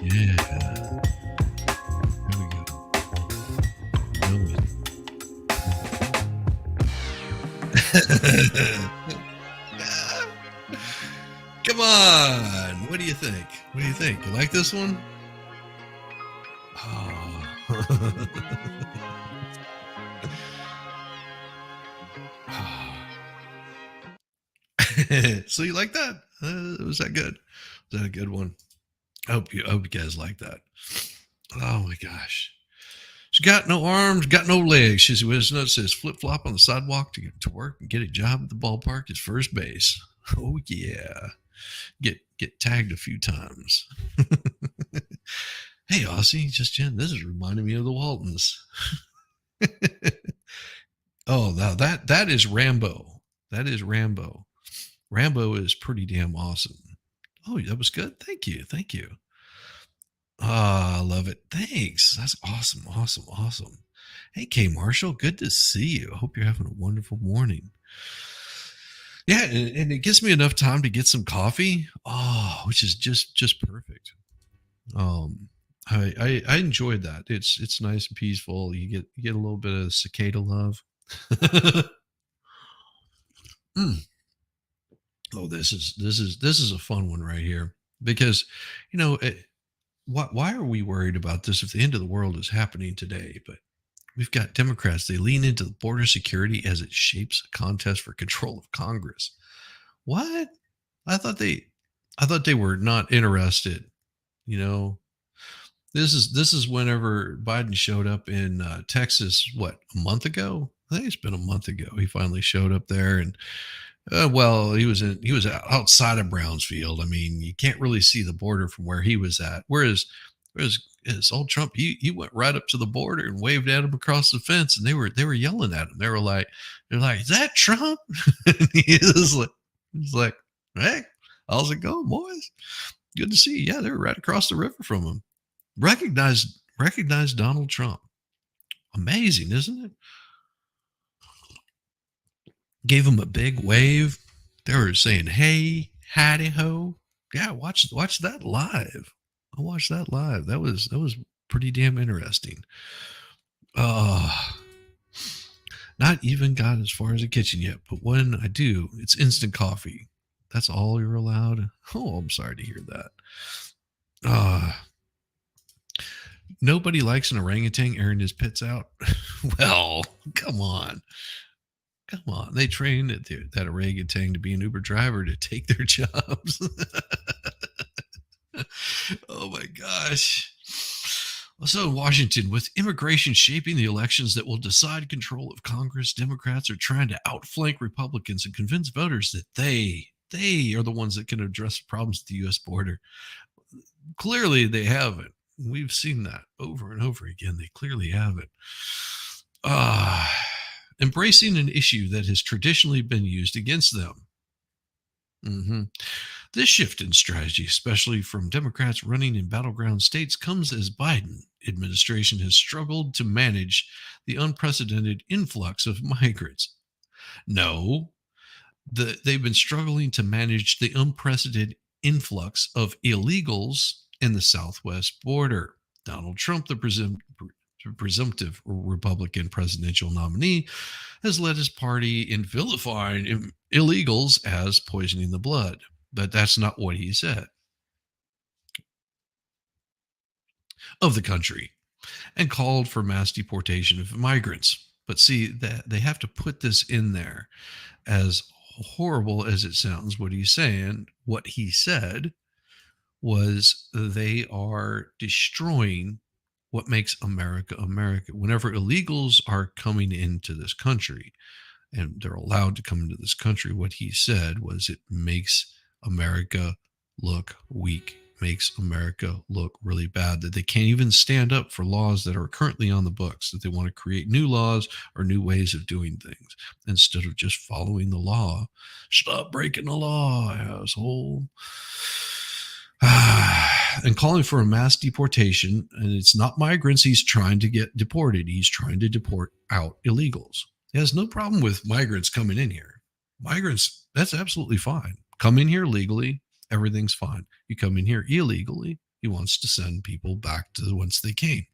Yeah. There we go. Know it. Come on. What do you think? What do you think? You like this one? Oh. So you like that? Was that good? Was that a good one? I hope you guys like that. Oh my gosh. She's got no arms, got no legs. She's with us, says flip flop on the sidewalk to get to work and get a job at the ballpark as first base. Oh yeah. Get tagged a few times. Hey Aussie, just Jen, this is reminding me of the Waltons. Oh, now that is Rambo. That is Rambo. Rambo is pretty damn awesome. Oh, that was good. Thank you. Thank you. Ah, I love it. Thanks. That's awesome. Awesome. Awesome. Hey, Kay Marshall, good to see you. I hope you're having a wonderful morning. Yeah, and it gives me enough time to get some coffee. Oh, which is just perfect. Um, I enjoyed that. It's nice and peaceful. You get a little bit of cicada love. Mm. Oh, this is a fun one right here because you know why are we worried about this if the end of the world is happening today? But we've got Democrats. They lean into the border security as it shapes a contest for control of Congress. What? I thought they, I thought they were not interested. You know, this is whenever Biden showed up in Texas. What, a month ago? I think it's been a month ago. He finally showed up there, and well, he was outside of Brownsfield. I mean, you can't really see the border from where he was at. Whereas old Trump, he went right up to the border and waved at him across the fence, and they were yelling at him. They're like, "Is that Trump?" And he's like, "Hey, how's it going, boys? Good to see you." Yeah, they were right across the river from him. Recognized Donald Trump. Amazing, isn't it? Gave him a big wave. They were saying, "Hey, howdy ho." Yeah, watch that live. I watched that live. That was pretty damn interesting. Uh Not even got as far as the kitchen yet, but when I do, it's instant coffee. That's all you're allowed. Oh, I'm sorry to hear that. Uh Nobody likes an orangutan airing his pits out. Well, come on. Come on. They trained that orangutan to be an Uber driver to take their jobs. Oh my gosh. Also in Washington, with immigration shaping the elections that will decide control of Congress, Democrats are trying to outflank Republicans and convince voters that they are the ones that can address the problems at the US border. Clearly they haven't. We've seen that over and over again. They clearly haven't. Ah, embracing an issue that has traditionally been used against them. hmm This shift in strategy, especially from Democrats running in battleground states, comes as Biden administration has struggled to manage the unprecedented influx of migrants. No, they've been struggling to manage the unprecedented influx of illegals in the southwest border. Donald Trump, the presumptive Republican presidential nominee, has led his party in vilifying illegals as poisoning the blood. But that's not what he said of the country, and called for mass deportation of migrants. But see, that they have to put this in there. As horrible as it sounds, what he said was they are destroying what makes America America. Whenever illegals are coming into this country, and they're allowed to come into this country, what he said was it makes America look weak, makes America look really bad, that they can't even stand up for laws that are currently on the books, that they want to create new laws or new ways of doing things instead of just following the law. Stop breaking the law, asshole. And calling for a mass deportation. And it's not migrants he's trying to get deported. He's trying to deport out illegals. He has no problem with migrants coming in here. Migrants, that's absolutely fine. Come in here legally, everything's fine. You come in here illegally, he wants to send people back to whence they came.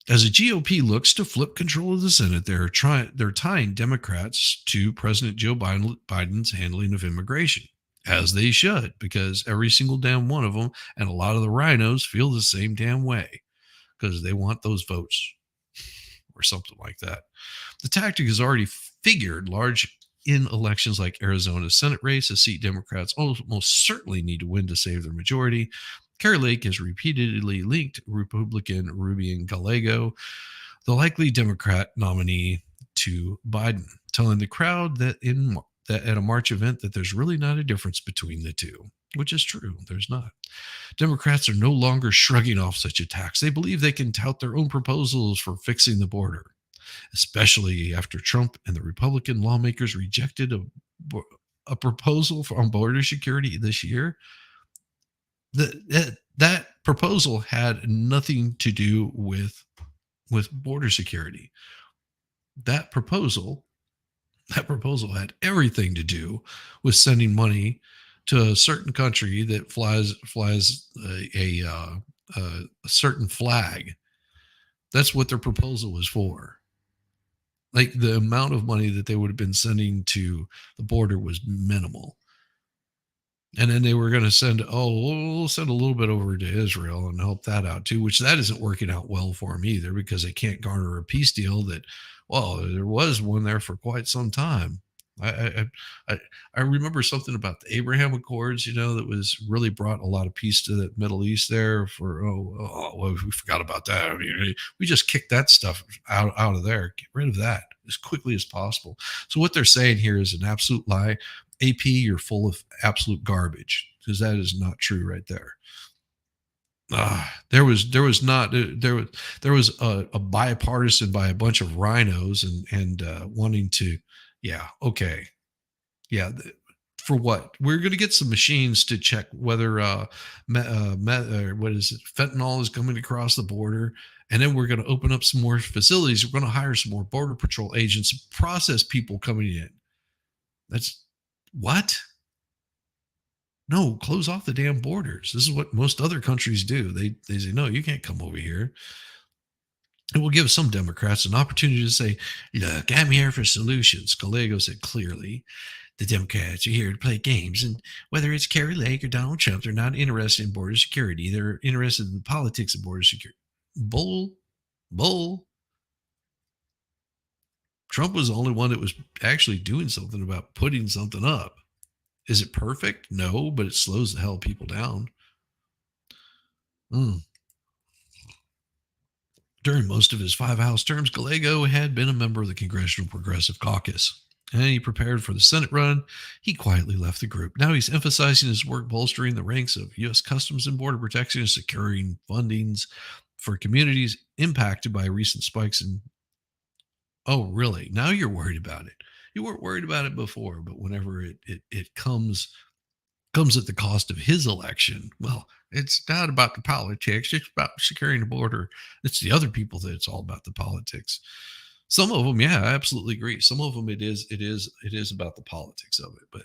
As the GOP looks to flip control of the Senate, they're tying Democrats to President Joe Biden's handling of immigration, as they should, because every single damn one of them and a lot of the rhinos feel the same damn way because they want those votes or something like that. The tactic has already figured large in elections like Arizona's Senate race, a seat Democrats almost certainly need to win to save their majority. Kari Lake has repeatedly linked Republican Ruben Gallego, the likely Democrat nominee, to Biden, telling the crowd that at a March event that there's really not a difference between the two, which is true. There's not. Democrats are no longer shrugging off such attacks. They believe they can tout their own proposals for fixing the border, especially after Trump and the Republican lawmakers rejected a proposal on border security this year. That proposal had nothing to do with border security. That proposal that proposal had everything to do with sending money to a certain country that flies a certain flag. That's what their proposal was for. Like the amount of money that they would have been sending to the border was minimal. And then they were going to send, we'll send a little bit over to Israel and help that out too, which that isn't working out well for them either, because they can't garner a peace deal that, well, there was one there for quite some time. I remember something about the Abraham Accords, that was really brought a lot of peace to the Middle East there well, we forgot about that. I mean, we just kicked that stuff out of there, get rid of that as quickly as possible. So what they're saying here is an absolute lie. AP, you're full of absolute garbage, because that is not true right there. There was a bipartisan by a bunch of rhinos and wanting to, yeah, okay, yeah. For what? We're going to get some machines to check whether what is it, fentanyl is coming across the border, and then we're going to open up some more facilities. We're going to hire some more border patrol agents to process people coming in. That's what? No, close off the damn borders. This is what most other countries do. They say, no, you can't come over here. It will give some Democrats an opportunity to say, look, I'm here for solutions. Gallego said clearly, the Democrats are here to play games. And whether it's Kari Lake or Donald Trump, they're not interested in border security. They're interested in the politics of border security. Bull. Trump was the only one that was actually doing something about putting something up. Is it perfect? No, but it slows the hell people down. During most of his 5 House terms, Gallego had been a member of the Congressional Progressive Caucus, and he prepared for the Senate run. He quietly left the group. Now he's emphasizing his work bolstering the ranks of U.S. Customs and Border Protection and securing fundings for communities impacted by recent spikes in. Oh, really? Now you're worried about it. You weren't worried about it before, but whenever it comes at the cost of his election. Well, it's not about the politics. It's about securing the border. It's the other people that it's all about the politics. Some of them, yeah, I absolutely agree. Some of them, it is about the politics of it. But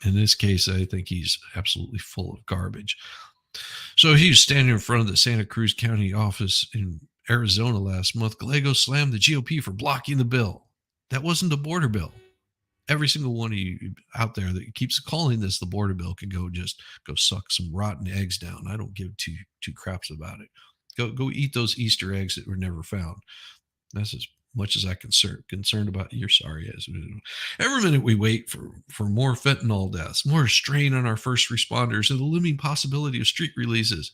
in this case, I think he's absolutely full of garbage. So he was standing in front of the Santa Cruz County office in Arizona last month. Gallego slammed the GOP for blocking the bill. That wasn't a border bill. Every single one of you out there that keeps calling this the border bill can go suck some rotten eggs down. I don't give two craps about it. Go eat those Easter eggs that were never found. That's as much as I concerned about your sorry ass. Every minute we wait for more fentanyl deaths, more strain on our first responders, and the looming possibility of street releases.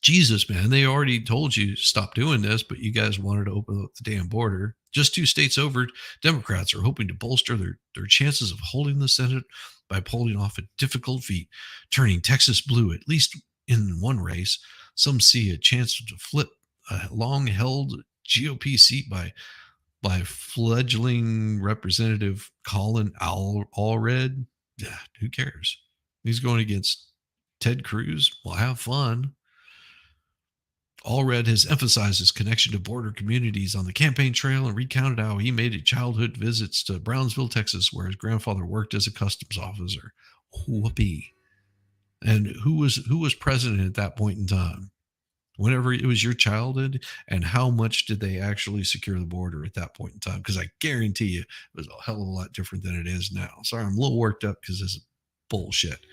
Jesus, man, they already told you stop doing this, but you guys wanted to open up the damn border. Just 2 states over, Democrats are hoping to bolster their chances of holding the Senate by pulling off a difficult feat, turning Texas blue, at least in one race. Some see a chance to flip a long-held GOP seat by fledgling Representative Colin Allred. Yeah, who cares? He's going against Ted Cruz. Well, have fun. Allred has emphasized his connection to border communities on the campaign trail and recounted how he made childhood visits to Brownsville, Texas, where his grandfather worked as a customs officer. Whoopee. And who was president at that point in time? Whenever it was your childhood, and how much did they actually secure the border at that point in time? Because I guarantee you it was a hell of a lot different than it is now. Sorry, I'm a little worked up because this is bullshit.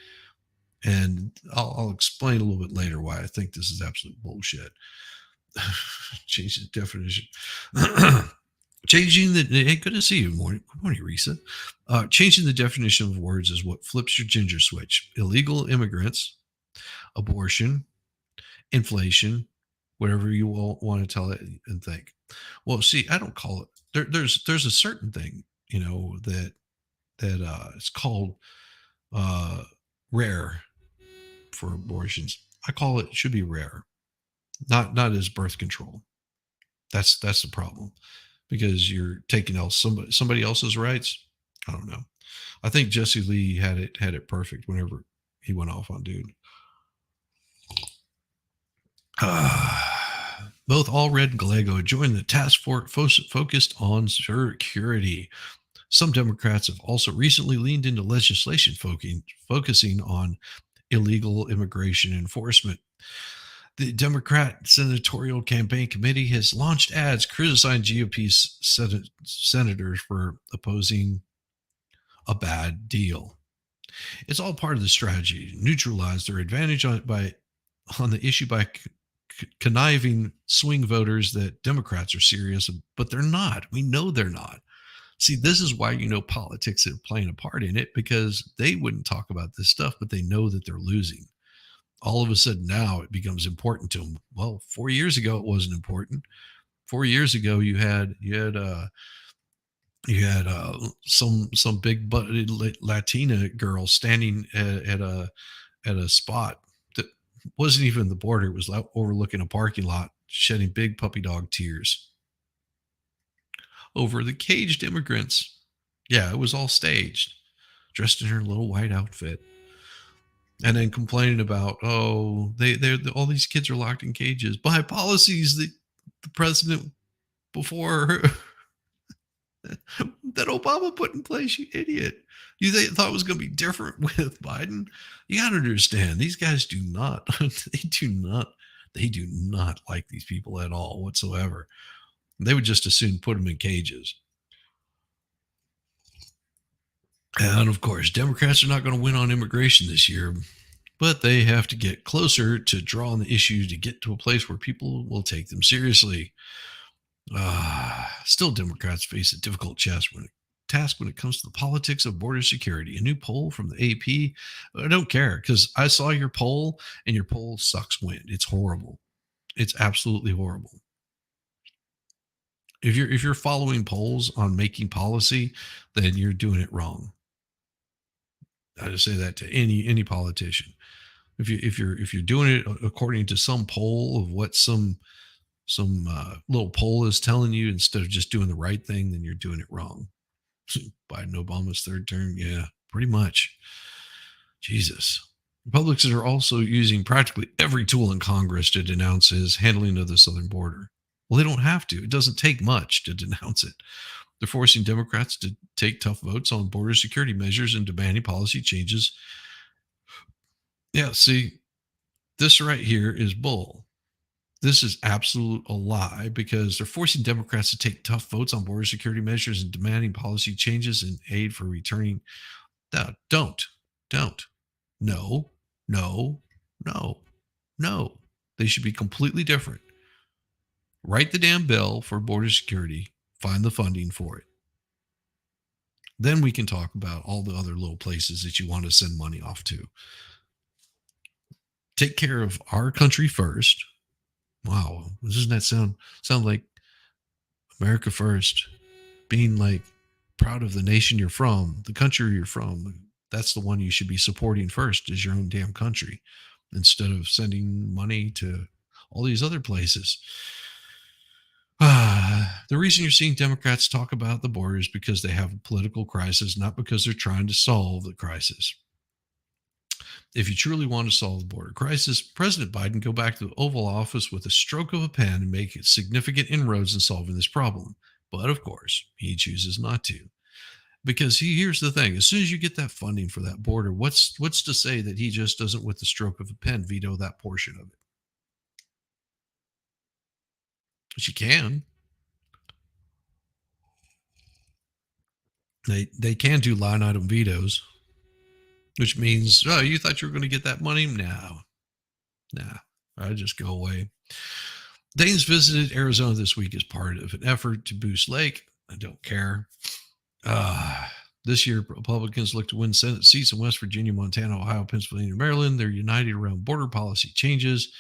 And I'll explain a little bit later why I think this is absolute bullshit. Change the definition. Changing the hey, good to see you. Good morning, Risa. Changing the definition of words is what flips your ginger switch. Illegal immigrants, abortion, inflation, whatever you all want to tell it and think. Well, see, I don't call it. There's a certain thing, that it's called uh, rare for abortions. I call it should be rare, not as birth control. That's the problem because you're taking somebody else's rights. I don't know. I think Jesse Lee had it perfect whenever he went off on dude. Both Allred and Gallego joined the task force focused on security. Some Democrats have also recently leaned into legislation focusing on illegal immigration enforcement. The Democrat Senatorial Campaign Committee has launched ads criticizing GOP senators for opposing a bad deal. It's all part of the strategy to neutralize their advantage on the issue by conniving swing voters that Democrats are serious, but they're not. We know they're not. See, this is why politics are playing a part in it because they wouldn't talk about this stuff, but they know that they're losing. All of a sudden now it becomes important to them. Well, 4 years ago it wasn't important. 4 years ago you had some big butted Latina girl standing at a spot that wasn't even the border. It was overlooking a parking lot, shedding big puppy dog tears over the caged immigrants. Yeah, it was all staged, dressed in her little white outfit, and then complaining about, oh, they all these kids are locked in cages by policies that the president before that Obama put in place. You idiot! Thought it was going to be different with Biden? You got to understand, these guys do not. They do not. They do not like these people at all whatsoever. They would just as soon put them in cages. And of course, Democrats are not going to win on immigration this year, but they have to get closer to draw on the issue to get to a place where people will take them seriously. Still, Democrats face a difficult task when it comes to the politics of border security. A new poll from the AP. I don't care because I saw your poll and your poll sucks wind. It's horrible. It's absolutely horrible. If you're following polls on making policy, then you're doing it wrong. I just say that to any politician. If you're doing it according to some poll of what some little poll is telling you instead of just doing the right thing, then you're doing it wrong. Biden Obama's third term, yeah, pretty much. Jesus. Republicans are also using practically every tool in Congress to denounce his handling of the southern border. Well, they don't have to. It doesn't take much to denounce it. They're forcing Democrats to take tough votes on border security measures and demanding policy changes. Yeah, see, this right here is bull. This is absolute a lie because they're forcing Democrats to take tough votes on border security measures and demanding policy changes in aid for returning. No, don't. No, no, no, no. They should be completely different. Write the damn bill for border security, find the funding for it. Then we can talk about all the other little places that you want to send money off to. Take care of our country first. Wow, doesn't that sound like America first? Being like proud of the nation you're from, the country you're from. That's the one you should be supporting first is your own damn country instead of sending money to all these other places. The reason you're seeing Democrats talk about the border is because they have a political crisis, not because they're trying to solve the crisis. If you truly want to solve the border crisis, President Biden go back to the Oval Office with a stroke of a pen and make significant inroads in solving this problem. But of course, he chooses not to. Because here's the thing: as soon as you get that funding for that border, what's to say that he just doesn't, with the stroke of a pen, veto that portion of it? But you can. They can do line item vetoes, which means, oh, you thought you were going to get that money? No, nah, I just go away. Danes visited Arizona this week as part of an effort to boost lake I don't care. Uh, this year, Republicans look to win Senate seats in West Virginia, Montana, Ohio, Pennsylvania, and Maryland. They're united around border policy changes.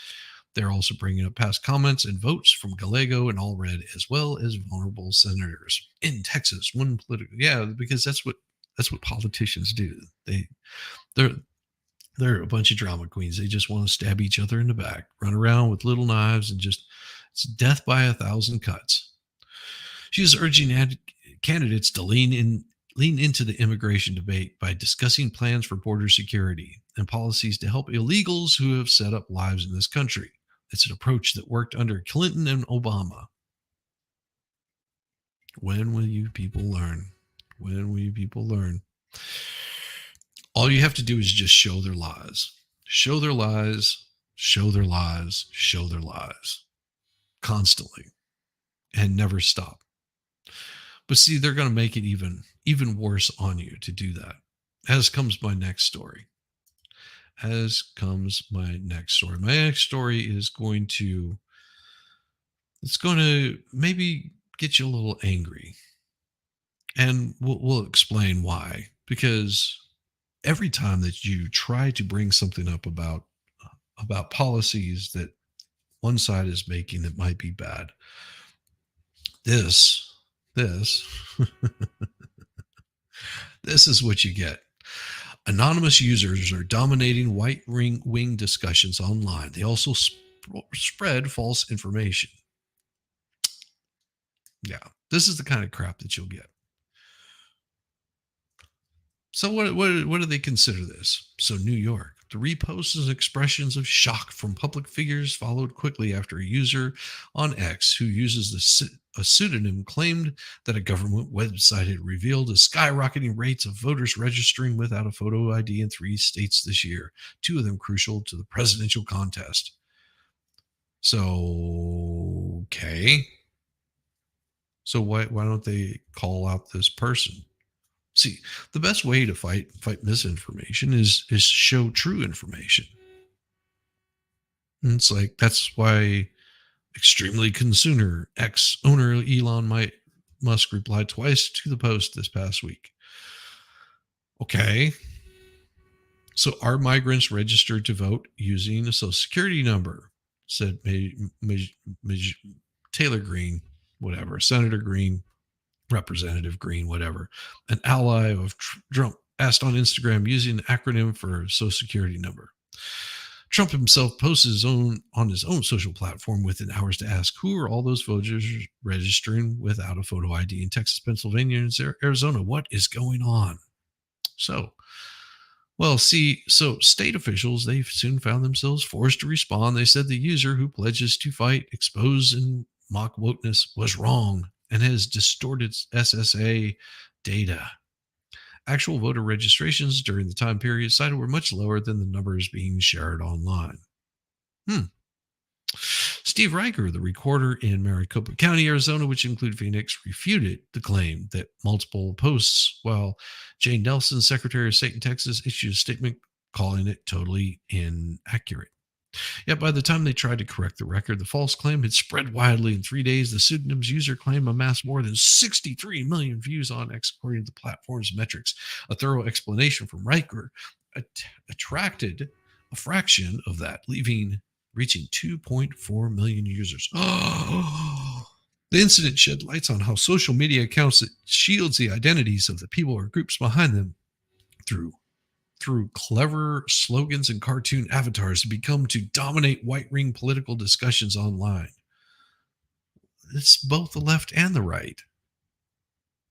They're also bringing up past comments and votes from Gallego and Allred, as well as vulnerable senators in Texas. One political, yeah, because that's what politicians do. They're they're a bunch of drama queens. They just want to stab each other in the back, run around with little knives, and just it's death by a thousand cuts. She is urging candidates to lean into the immigration debate by discussing plans for border security and policies to help illegals who have set up lives in this country. It's an approach that worked under Clinton and Obama. When will you people learn? When will you people learn? All you have to do is just show their lies. Show their lies, show their lies, show their lies constantly and never stop. But see, they're going to make it even worse on you to do that. As comes my next story. As comes my next story. My next story is going to it's going to maybe get you a little angry. And we'll explain why. Because every time that you try to bring something up about policies that one side is making that might be bad, this this is what you get. Anonymous users are dominating white ring wing discussions online. They also spread false information. Yeah, this is the kind of crap that you'll get. So what do they consider this? So New York, the reposts and expressions of shock from public figures followed quickly after a user on X who uses a pseudonym claimed that a government website had revealed the skyrocketing rates of voters registering without a photo ID in 3 states this year, two of them crucial to the presidential contest. So okay, so why don't they call out this person? See, the best way to fight misinformation is show true information. And it's like that's why extremely consumer ex owner Musk replied twice to the post this past week. Okay, so are migrants registered to vote using a social security number? Said Taylor Green, whatever, Senator Green, Representative Green, whatever, an ally of Trump, asked on Instagram using the acronym for Social Security number. Trump himself posted on his own social platform within hours to ask, who are all those voters registering without a photo ID in Texas, Pennsylvania, and Arizona? What is going on? So, so state officials, they soon found themselves forced to respond. They said the user who pledges to fight, expose, and mock wokeness was wrong and has distorted SSA data. Actual voter registrations during the time period cited were much lower than the numbers being shared online. Steve Riker, the recorder in Maricopa County, Arizona, which included Phoenix, refuted the claim that multiple posts, while Jane Nelson, Secretary of State in Texas, issued a statement calling it totally inaccurate. Yet by the time they tried to correct the record, the false claim had spread widely. In 3 days, the pseudonym's user claim amassed more than 63 million views on X, according to the platform's metrics. A thorough explanation from Riker attracted a fraction of that, reaching 2.4 million users. The incident shed lights on how social media accounts that shields the identities of the people or groups behind them through clever slogans and cartoon avatars to become to dominate white ring political discussions online. It's both the left and the right.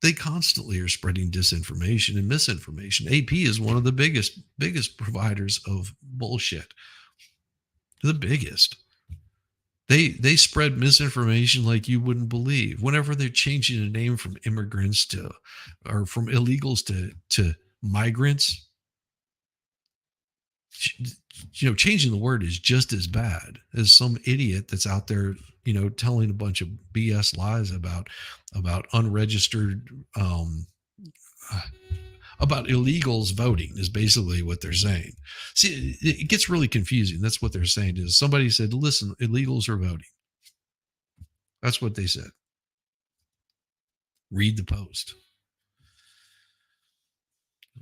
They constantly are spreading disinformation and misinformation. AP is one of the biggest providers of bullshit. The biggest. They spread misinformation like you wouldn't believe. Whenever they're changing a name from immigrants or from illegals to migrants, changing the word is just as bad as some idiot that's out there, telling a bunch of BS lies about unregistered, about illegals voting is basically what they're saying. See, it gets really confusing. That's what they're saying is somebody said, listen, illegals are voting. That's what they said. Read the post.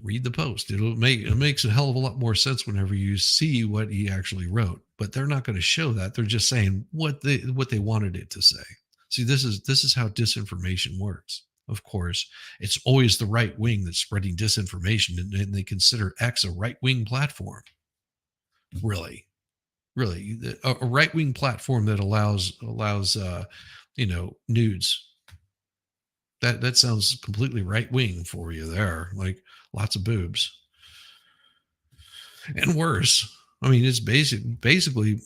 Read the post. It makes a hell of a lot more sense whenever you see what he actually wrote. But they're not going to show that. They're just saying what they wanted it to say. See, this is how disinformation works. Of course, it's always the right wing that's spreading disinformation, and they consider X a right wing platform. Really, really, a right wing platform that allows nudes. That sounds completely right wing for you there, like lots of boobs and worse. I mean, it's basically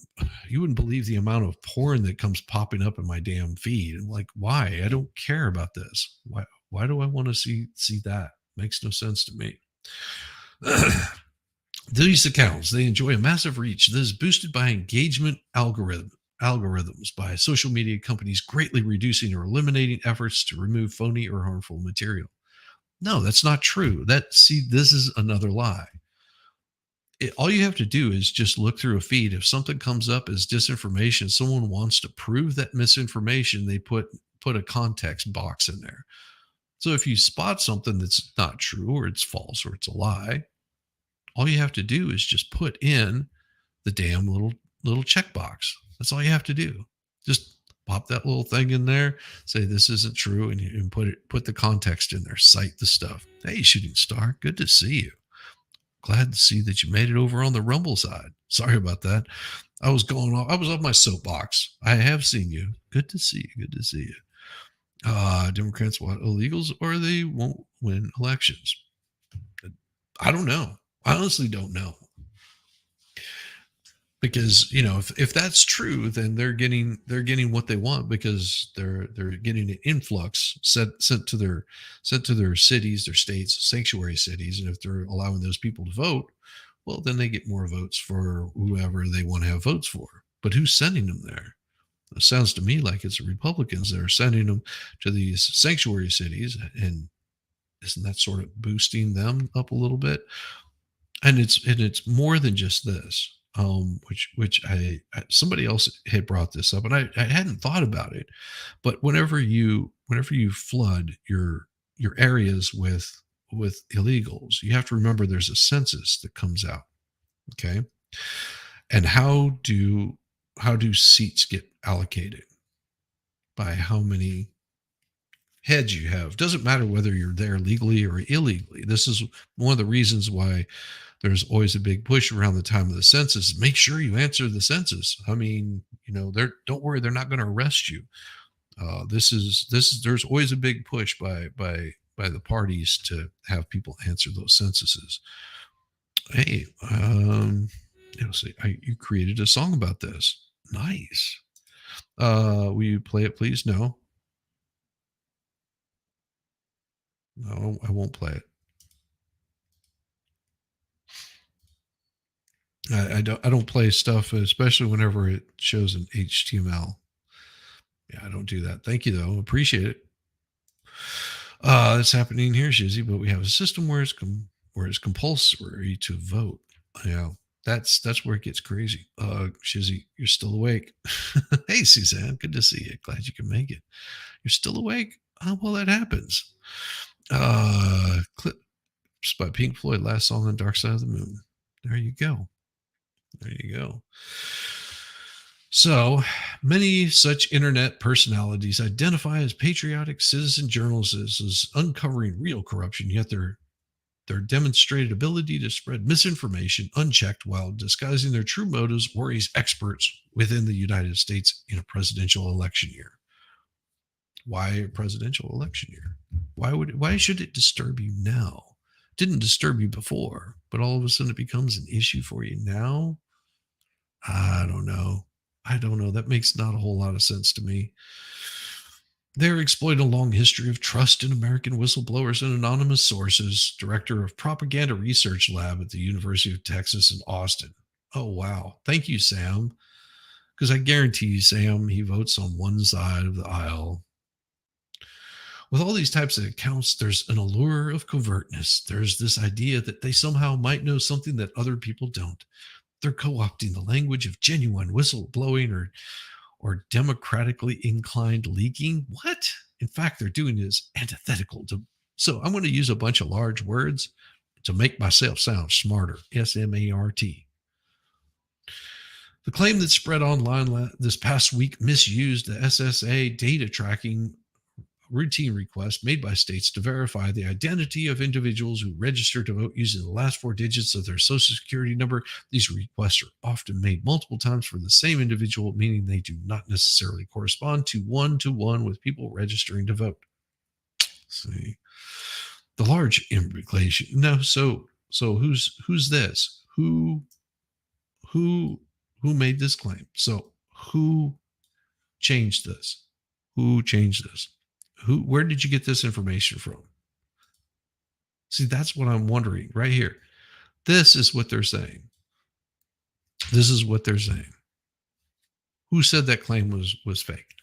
you wouldn't believe the amount of porn that comes popping up in my damn feed. I'm like, why? I don't care about this. Why do I want to see that? Makes no sense to me. These accounts, they enjoy a massive reach that is boosted by engagement algorithms by social media companies, greatly reducing or eliminating efforts to remove phony or harmful material. No, that's not true. This is another lie. All you have to do is just look through a feed. If something comes up as disinformation, someone wants to prove that misinformation, they put a context box in there. So if you spot something that's not true or it's false or it's a lie, all you have to do is just put in the damn little checkbox. That's all you have to do. Just pop that little thing in there, say this isn't true, and put the context in there. Cite the stuff. Hey, shooting star, good to see you. Glad to see that you made it over on the Rumble side. Sorry about that. I was off my soapbox. I have seen you. Good to see you. Good to see you. Democrats want illegals or they won't win elections. I don't know. I honestly don't know. Because if that's true, then they're getting what they want because they're getting an influx sent to their cities, their states, sanctuary cities, and if they're allowing those people to vote, well, then they get more votes for whoever they want to have votes for. But who's sending them there? It sounds to me like it's the Republicans that are sending them to these sanctuary cities, and isn't that sort of boosting them up a little bit? And it's more than just this, which somebody else had brought this up, and I hadn't thought about it, but whenever you flood your areas with illegals, you have to remember there's a census that comes out. Okay. And how do seats get allocated? By how many heads you have. Doesn't matter whether you're there legally or illegally. This is one of the reasons why there's always a big push around the time of the census. Make sure you answer the census. I mean, don't worry, they're not going to arrest you. This is there's always a big push by the parties to have people answer those censuses. Hey, see, you created a song about this. Nice. Will you play it, please? No, no, I won't play it. I don't play stuff, especially whenever it shows in HTML. Yeah, I don't do that. Thank you though. Appreciate it. That's happening here, Shizzy, but we have a system where it's compulsory to vote. Yeah, that's where it gets crazy. Shizzy, you're still awake. Hey, Suzanne, good to see you. Glad you can make it. You're still awake? Oh, well, that happens. Clips by Pink Floyd, last song on Dark Side of the Moon. There you go. There you go. So many such internet personalities identify as patriotic citizen journalists as uncovering real corruption, yet their demonstrated ability to spread misinformation unchecked while disguising their true motives worries experts within the United States in a presidential election year. Why a presidential election year? Why should it disturb you now? Didn't disturb you before, but all of a sudden it becomes an issue for you now? I don't know. I don't know. That makes not a whole lot of sense to me. They're exploiting a long history of trust in American whistleblowers and anonymous sources, director of Propaganda Research Lab at the University of Texas in Austin. Oh, wow. Thank you, Sam. Because I guarantee you, Sam, he votes on one side of the aisle. With all these types of accounts, there's an allure of covertness. There's this idea that they somehow might know something that other people don't. They're co-opting the language of genuine whistleblowing or democratically inclined leaking. What? In fact, they're doing is antithetical to. So I'm going to use a bunch of large words to make myself sound smarter. SMART. The claim that spread online this past week misused the SSA data tracking routine request made by states to verify the identity of individuals who register to vote using the last four digits of their social security number. These requests are often made multiple times for the same individual, meaning they do not necessarily correspond to one with people registering to vote. See, the large implication. No, so who's this? Who who made this claim? So who changed this? Who changed this? Where did you get this information from? See, that's what I'm wondering right here. This is what they're saying. This is what they're saying. Who said that claim was fake?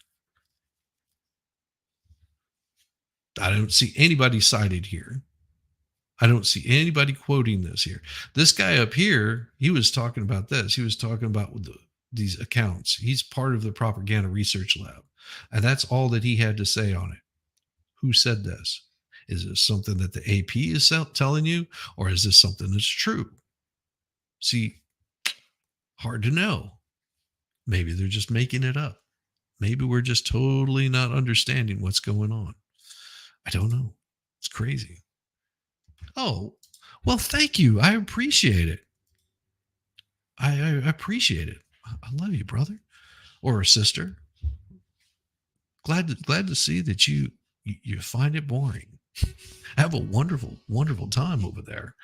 I don't see anybody cited here. I don't see anybody quoting this here. This guy up here, he was talking about this. He was talking about these accounts. He's part of the propaganda research lab. And that's all that he had to say on it. Who said this? Is this something that the AP is telling you, or is this something that's true? See, hard to know. Maybe they're just making it up. Maybe we're just totally not understanding what's going on. I don't know. It's crazy. Oh, well, thank you. I appreciate it. I appreciate it. I love you, brother or sister. Glad to see that you find it boring. Have a wonderful time over there.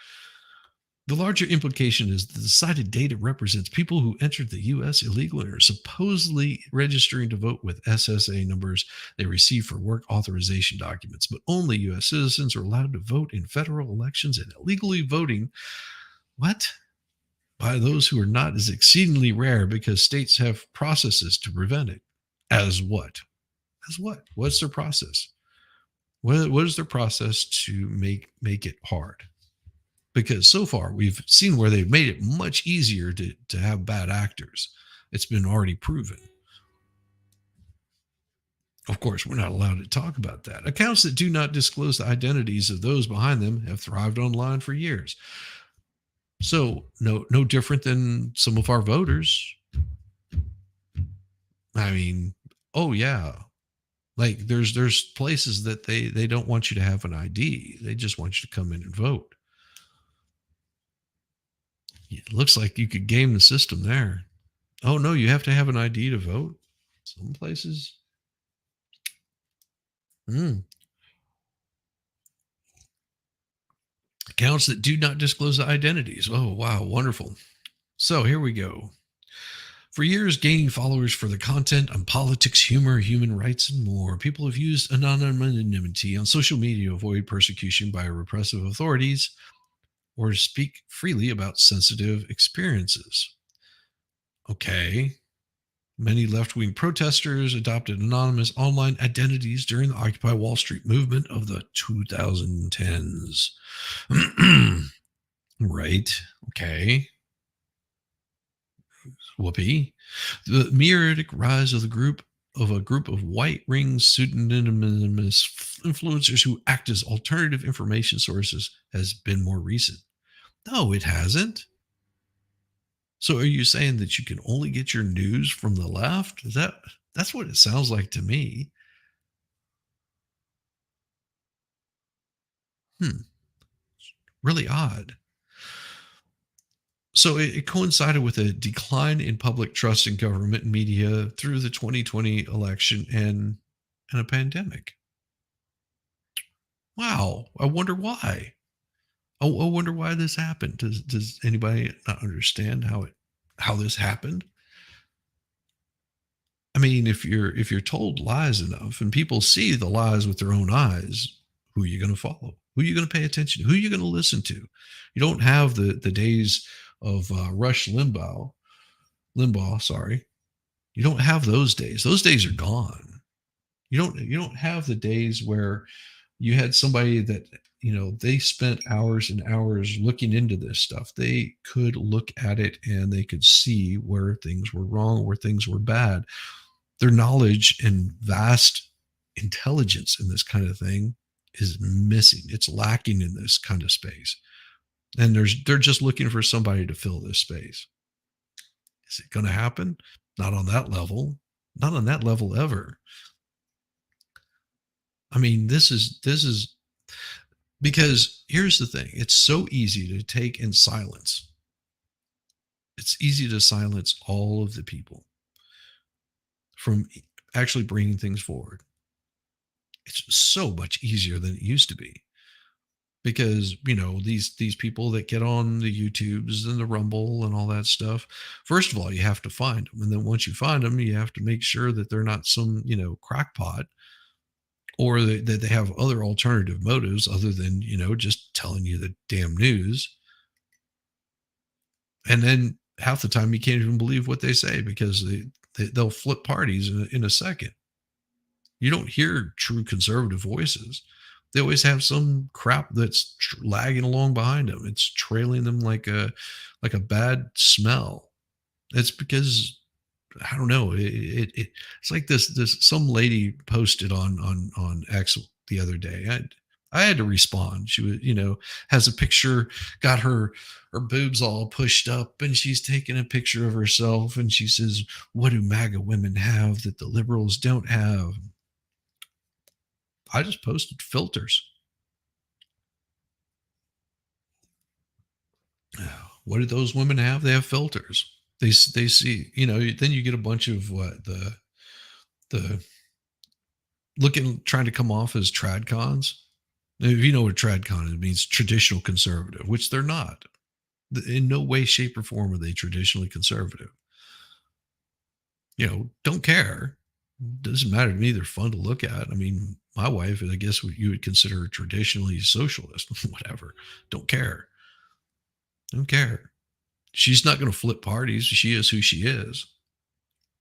The larger implication is the cited data represents people who entered the U.S. illegally or supposedly registering to vote with SSA numbers they received for work authorization documents, but only U.S. citizens are allowed to vote in federal elections, and illegally voting, what? By those who are not is exceedingly rare because states have processes to prevent it. As what? As what? What's their process? What is their process to make it hard? Because so far we've seen where they've made it much easier to have bad actors. It's been already proven. Of course, we're not allowed to talk about that. Accounts that do not disclose the identities of those behind them have thrived online for years. So no different than some of our voters. I mean, oh yeah. Like there's places that they don't want you to have an ID. They just want you to come in and vote. It looks like you could game the system there. Oh no, you have to have an ID to vote. Some places. Accounts that do not disclose the identities. Oh wow, wonderful. So here we go. For years, gaining followers for the content on politics, humor, human rights, and more, people have used anonymity on social media to avoid persecution by repressive authorities or to speak freely about sensitive experiences. Okay. Many left wing protesters adopted anonymous online identities during the Occupy Wall Street movement of the 2010s. Right. Okay. Whoopee. The meteoric rise of a group of white ring pseudonymous influencers who act as alternative information sources has been more recent. No, it hasn't. So are you saying that you can only get your news from the left? That's what it sounds like to me. Really odd. So it coincided with a decline in public trust in government and media through the 2020 election and a pandemic. Wow. I wonder why. I wonder why this happened. Does anybody not understand how this happened? I mean, if you're told lies enough and people see the lies with their own eyes, who are you going to follow? Who are you going to pay attention to? Who are you going to listen to? You don't have the days of Rush Limbaugh, sorry. You don't have those days. Those days are gone. You don't have the days where you had somebody that they spent hours and hours looking into this stuff. They could look at it and they could see where things were wrong, where things were bad. Their knowledge and vast intelligence in this kind of thing is missing. It's lacking in this kind of space. And they're just looking for somebody to fill this space. Is it going to happen? Not on that level. Not on that level ever. I mean, this is because here's the thing. It's so easy to take in silence. It's easy to silence all of the people from actually bringing things forward. It's so much easier than it used to be because these people that get on the YouTubes and the Rumble and all that stuff. First of all, you have to find them, and then once you find them, you have to make sure that they're not some crackpot, or that they have other alternative motives other than just telling you the damn news. And then half the time you can't even believe what they say because they'll flip parties in a second. You don't hear true conservative voices. They always have some crap that's lagging along behind them. It's trailing them like a bad smell. It's because I don't know. It's like this. Some lady posted on X the other day. I had to respond. She was, has a picture, got her boobs all pushed up, and she's taking a picture of herself, and she says, "What do MAGA women have that the liberals don't have?" I just posted filters. What do those women have? They have filters. They see, then you get a bunch of what the looking trying to come off as trad cons. If you know what trad con is, it means traditional conservative, which they're not. In no way, shape, or form are they traditionally conservative. Don't care. Doesn't matter to me. They're fun to look at. I mean, my wife, I guess what you would consider traditionally socialist, whatever. Don't care. Don't care. She's not going to flip parties. She is who she is.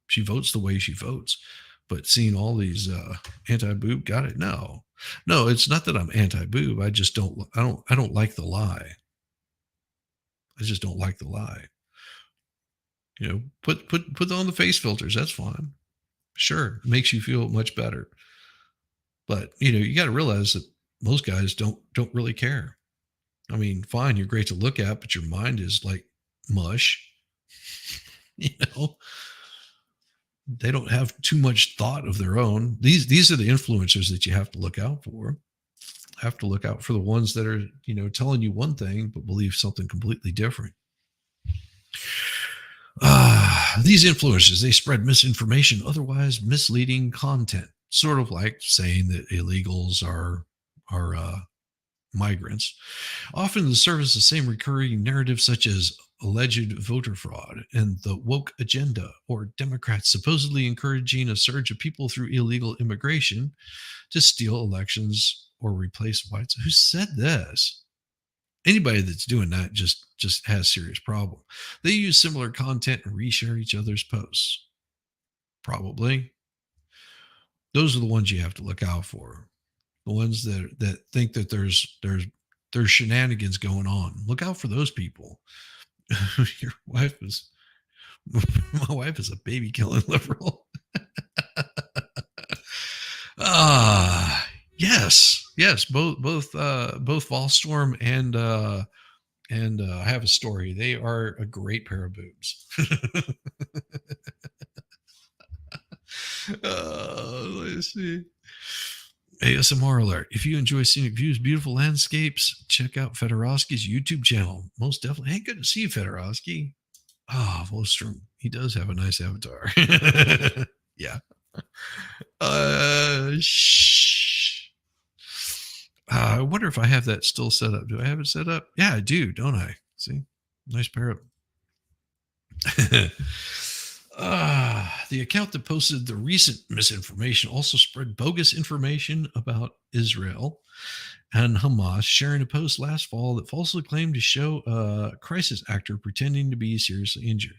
She votes the way she votes. But seeing all these anti-boob, got it? No, it's not that I'm anti-boob. I don't like the lie. I just don't like the lie. Put on the face filters. That's fine. Sure, it makes you feel much better. But you got to realize that most guys don't really care. I mean, fine, you're great to look at, but your mind is like mush. you know, they don't have too much thought of their own. These are the influencers that you have to look out for. Have to look out for the ones that are telling you one thing but believe something completely different. These influencers, they spread misinformation, otherwise misleading content, sort of like saying that illegals are migrants. Often the service the same recurring narrative, such as alleged voter fraud and the woke agenda, or Democrats supposedly encouraging a surge of people through illegal immigration to steal elections or replace whites. Who said this? Anybody that's doing that just has serious problem. They use similar content and reshare each other's posts. Probably. Those are the ones you have to look out for. The ones that think that there's shenanigans going on. Look out for those people. Your wife is my wife is a baby killing liberal. Yes, both Volstorm and I have a story. They are a great pair of boobs. Let's see. ASMR alert. If you enjoy scenic views, beautiful landscapes, check out Fedorowski's YouTube channel. Most definitely. Hey, good to see you, Fedorowski. Volstrom. He does have a nice avatar. Yeah. Shh. I wonder if I have that still set up. Do I have it set up? Yeah, I do, don't I? See? Nice pair of. The account that posted the recent misinformation also spread bogus information about Israel and Hamas, sharing a post last fall that falsely claimed to show a crisis actor pretending to be seriously injured.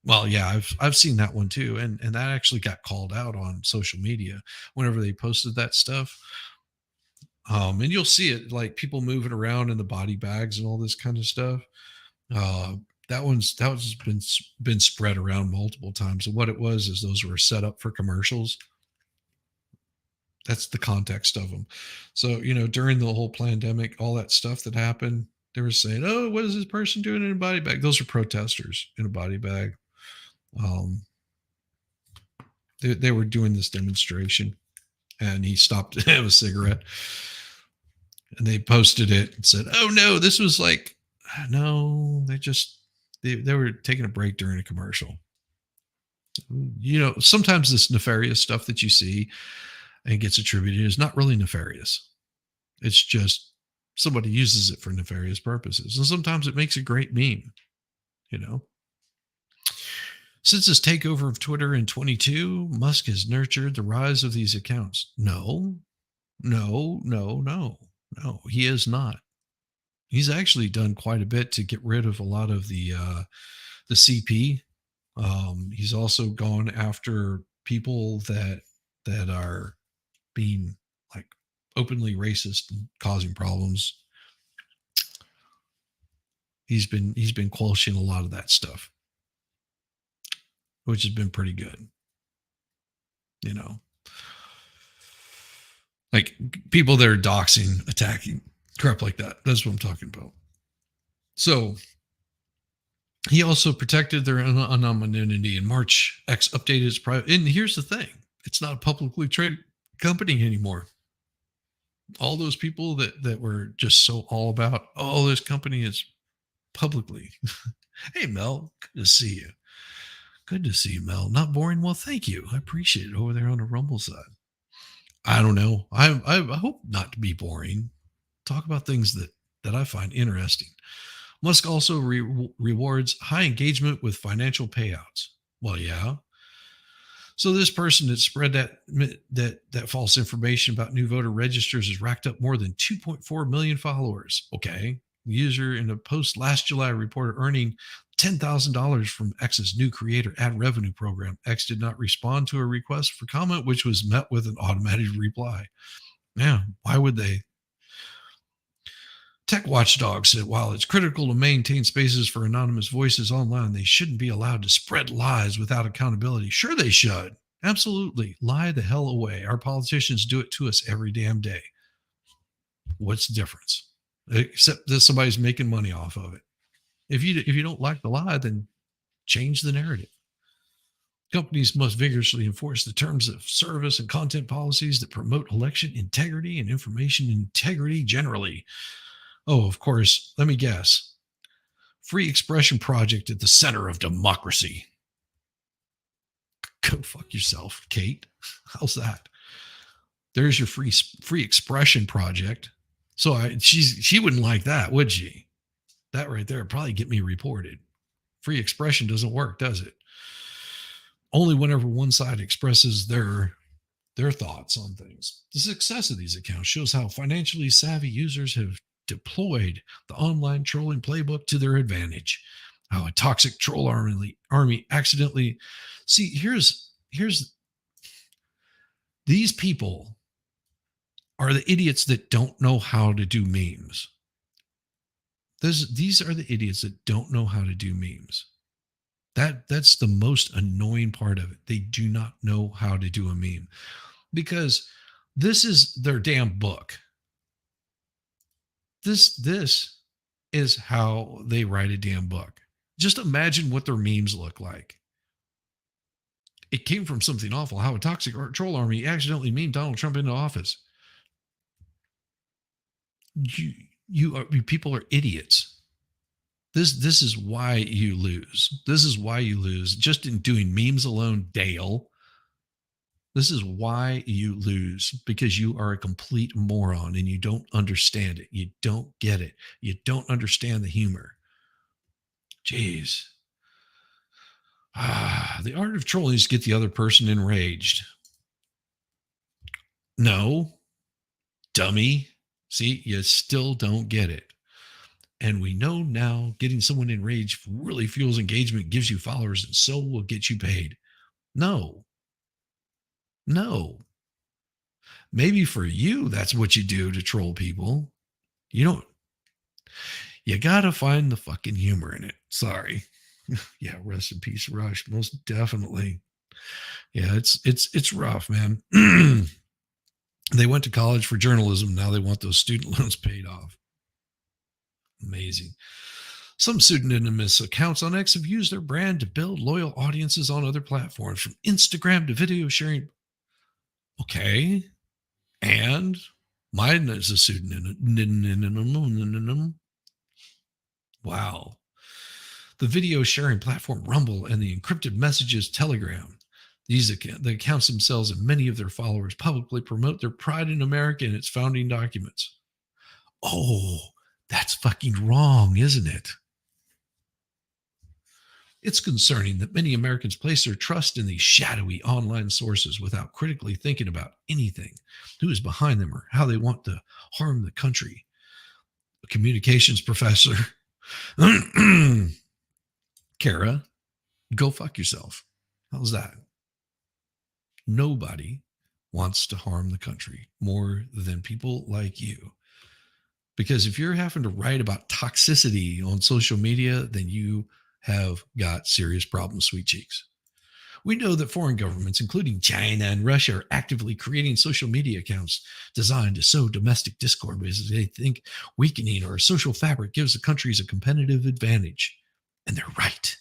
Well, yeah, I've seen that one too, and that actually got called out on social media whenever they posted that stuff. And you'll see it like people moving around in the body bags and all this kind of stuff. Uh, that was been spread around multiple times. And what it was is those were set up for commercials. That's the context of them. So, during the whole pandemic, all that stuff that happened, they were saying, "Oh, what is this person doing in a body bag?" Those are protesters in a body bag. Um, they were doing this demonstration, and he stopped to have a cigarette, and they posted it and said, "Oh no, this was like, no, they were taking a break during a commercial." Sometimes this nefarious stuff that you see and gets attributed is not really nefarious. It's just somebody uses it for nefarious purposes. And sometimes it makes a great meme, you know. Since his takeover of Twitter in 22, Musk has nurtured the rise of these accounts. No, no, no, no, no, he is not. He's actually done quite a bit to get rid of a lot of the CP. He's also gone after people that are being like openly racist and causing problems. He's been quashing a lot of that stuff, which has been pretty good. You know, like people that are doxing, attacking, crap like that. That's what I'm talking about. So he also protected their anonymity in March. X updated its private. And here's the thing: it's not a publicly traded company anymore. All those people that were just so all about, oh, this company is publicly. Hey, Mel, good to see you. Good to see you, Mel. Not boring? Well, thank you. I appreciate it over there on the Rumble side. I don't know. I hope not to be boring. Talk about things that I find interesting. Musk also rewards high engagement with financial payouts. Well, yeah. So this person that spread that false information about new voter registers has racked up more than 2.4 million followers. Okay. The user in a post last July reported earning $10,000 from X's new creator ad revenue program. X did not respond to a request for comment, which was met with an automated reply. Yeah, why would they? Tech Watchdog said while it's critical to maintain spaces for anonymous voices online, they shouldn't be allowed to spread lies without accountability. Sure, they should. Absolutely. Lie the hell away. Our politicians do it to us every damn day. What's the difference? Except that somebody's making money off of it. If you don't like the lie, then change the narrative. Companies must vigorously enforce the terms of service and content policies that promote election integrity and information integrity generally. Oh, of course. Let me guess. Free expression project at the center of democracy. Go fuck yourself, Kate. How's that? There's your free expression project. So she wouldn't like that, would she? That right there would probably get me reported. Free expression doesn't work, does it? Only whenever one side expresses their thoughts on things. The success of these accounts shows how financially savvy users have deployed the online trolling playbook to their advantage. How a toxic troll army accidentally see here's these people are the idiots that don't know how to do memes. These are the idiots that don't know how to do memes. That's the most annoying part of it. They do not know how to do a meme because this is their damn book. This is how they write a damn book. Just imagine what their memes look like. It came from something awful. How a toxic troll army accidentally memed Donald Trump into office. You people are idiots. This is why you lose. This is why you lose. Just in doing memes alone, Dale. This is why you lose because you are a complete moron and you don't understand it. You don't get it. You don't understand the humor. Jeez. The art of trolling is to get the other person enraged. No, dummy. See, you still don't get it. And we know now getting someone enraged really fuels engagement, gives you followers, and so will get you paid. No, no. Maybe for you, that's what you do to troll people. You don't, you got to find the fucking humor in it. Sorry. Yeah, rest in peace, Rush. Most definitely. Yeah, it's rough, man. They went to college for journalism. Now they want those student loans paid off. Amazing. Some pseudonymous accounts on X have used their brand to build loyal audiences on other platforms, from Instagram to video sharing. Okay. And mine is a pseudonym. Wow. The video sharing platform Rumble and the encrypted messages Telegram. The accounts themselves and many of their followers publicly promote their pride in America and its founding documents. Oh, that's fucking wrong, isn't it? It's concerning that many Americans place their trust in these shadowy online sources without critically thinking about anything, who is behind them, or how they want to harm the country. A communications professor, Kara, go fuck yourself. How's that? Nobody wants to harm the country more than people like you. Because if you're having to write about toxicity on social media, then you have got serious problems, sweet cheeks. We know that foreign governments, including China and Russia, are actively creating social media accounts designed to sow domestic discord because they think weakening our social fabric gives the countries a competitive advantage. And they're right.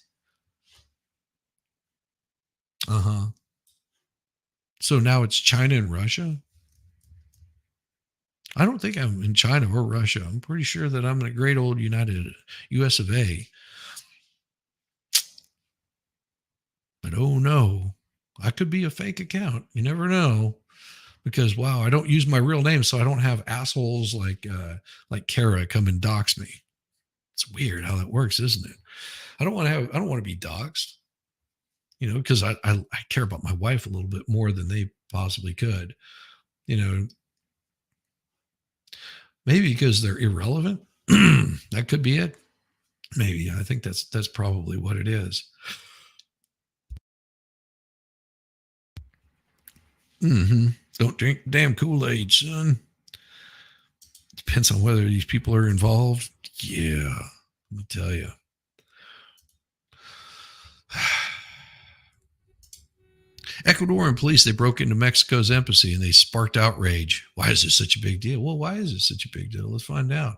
Uh-huh. So now it's China and Russia? I don't think I'm in China or Russia. I'm pretty sure that I'm in a great old United US of A. But oh no, I could be a fake account. You never know. Because wow, I don't use my real name, so I don't have assholes like Kara come and dox me. It's weird how that works, isn't it? I don't want to be doxed, because I care about my wife a little bit more than they possibly could. Maybe because they're irrelevant. That could be it. Maybe. I think that's probably what it is. Mm-hmm. Don't drink damn Kool-Aid, son. Depends on whether these people are involved. Yeah, let me tell you. Ecuadorian police, they broke into Mexico's embassy and they sparked outrage. Why is this such a big deal? Well, why is it such a big deal? Let's find out.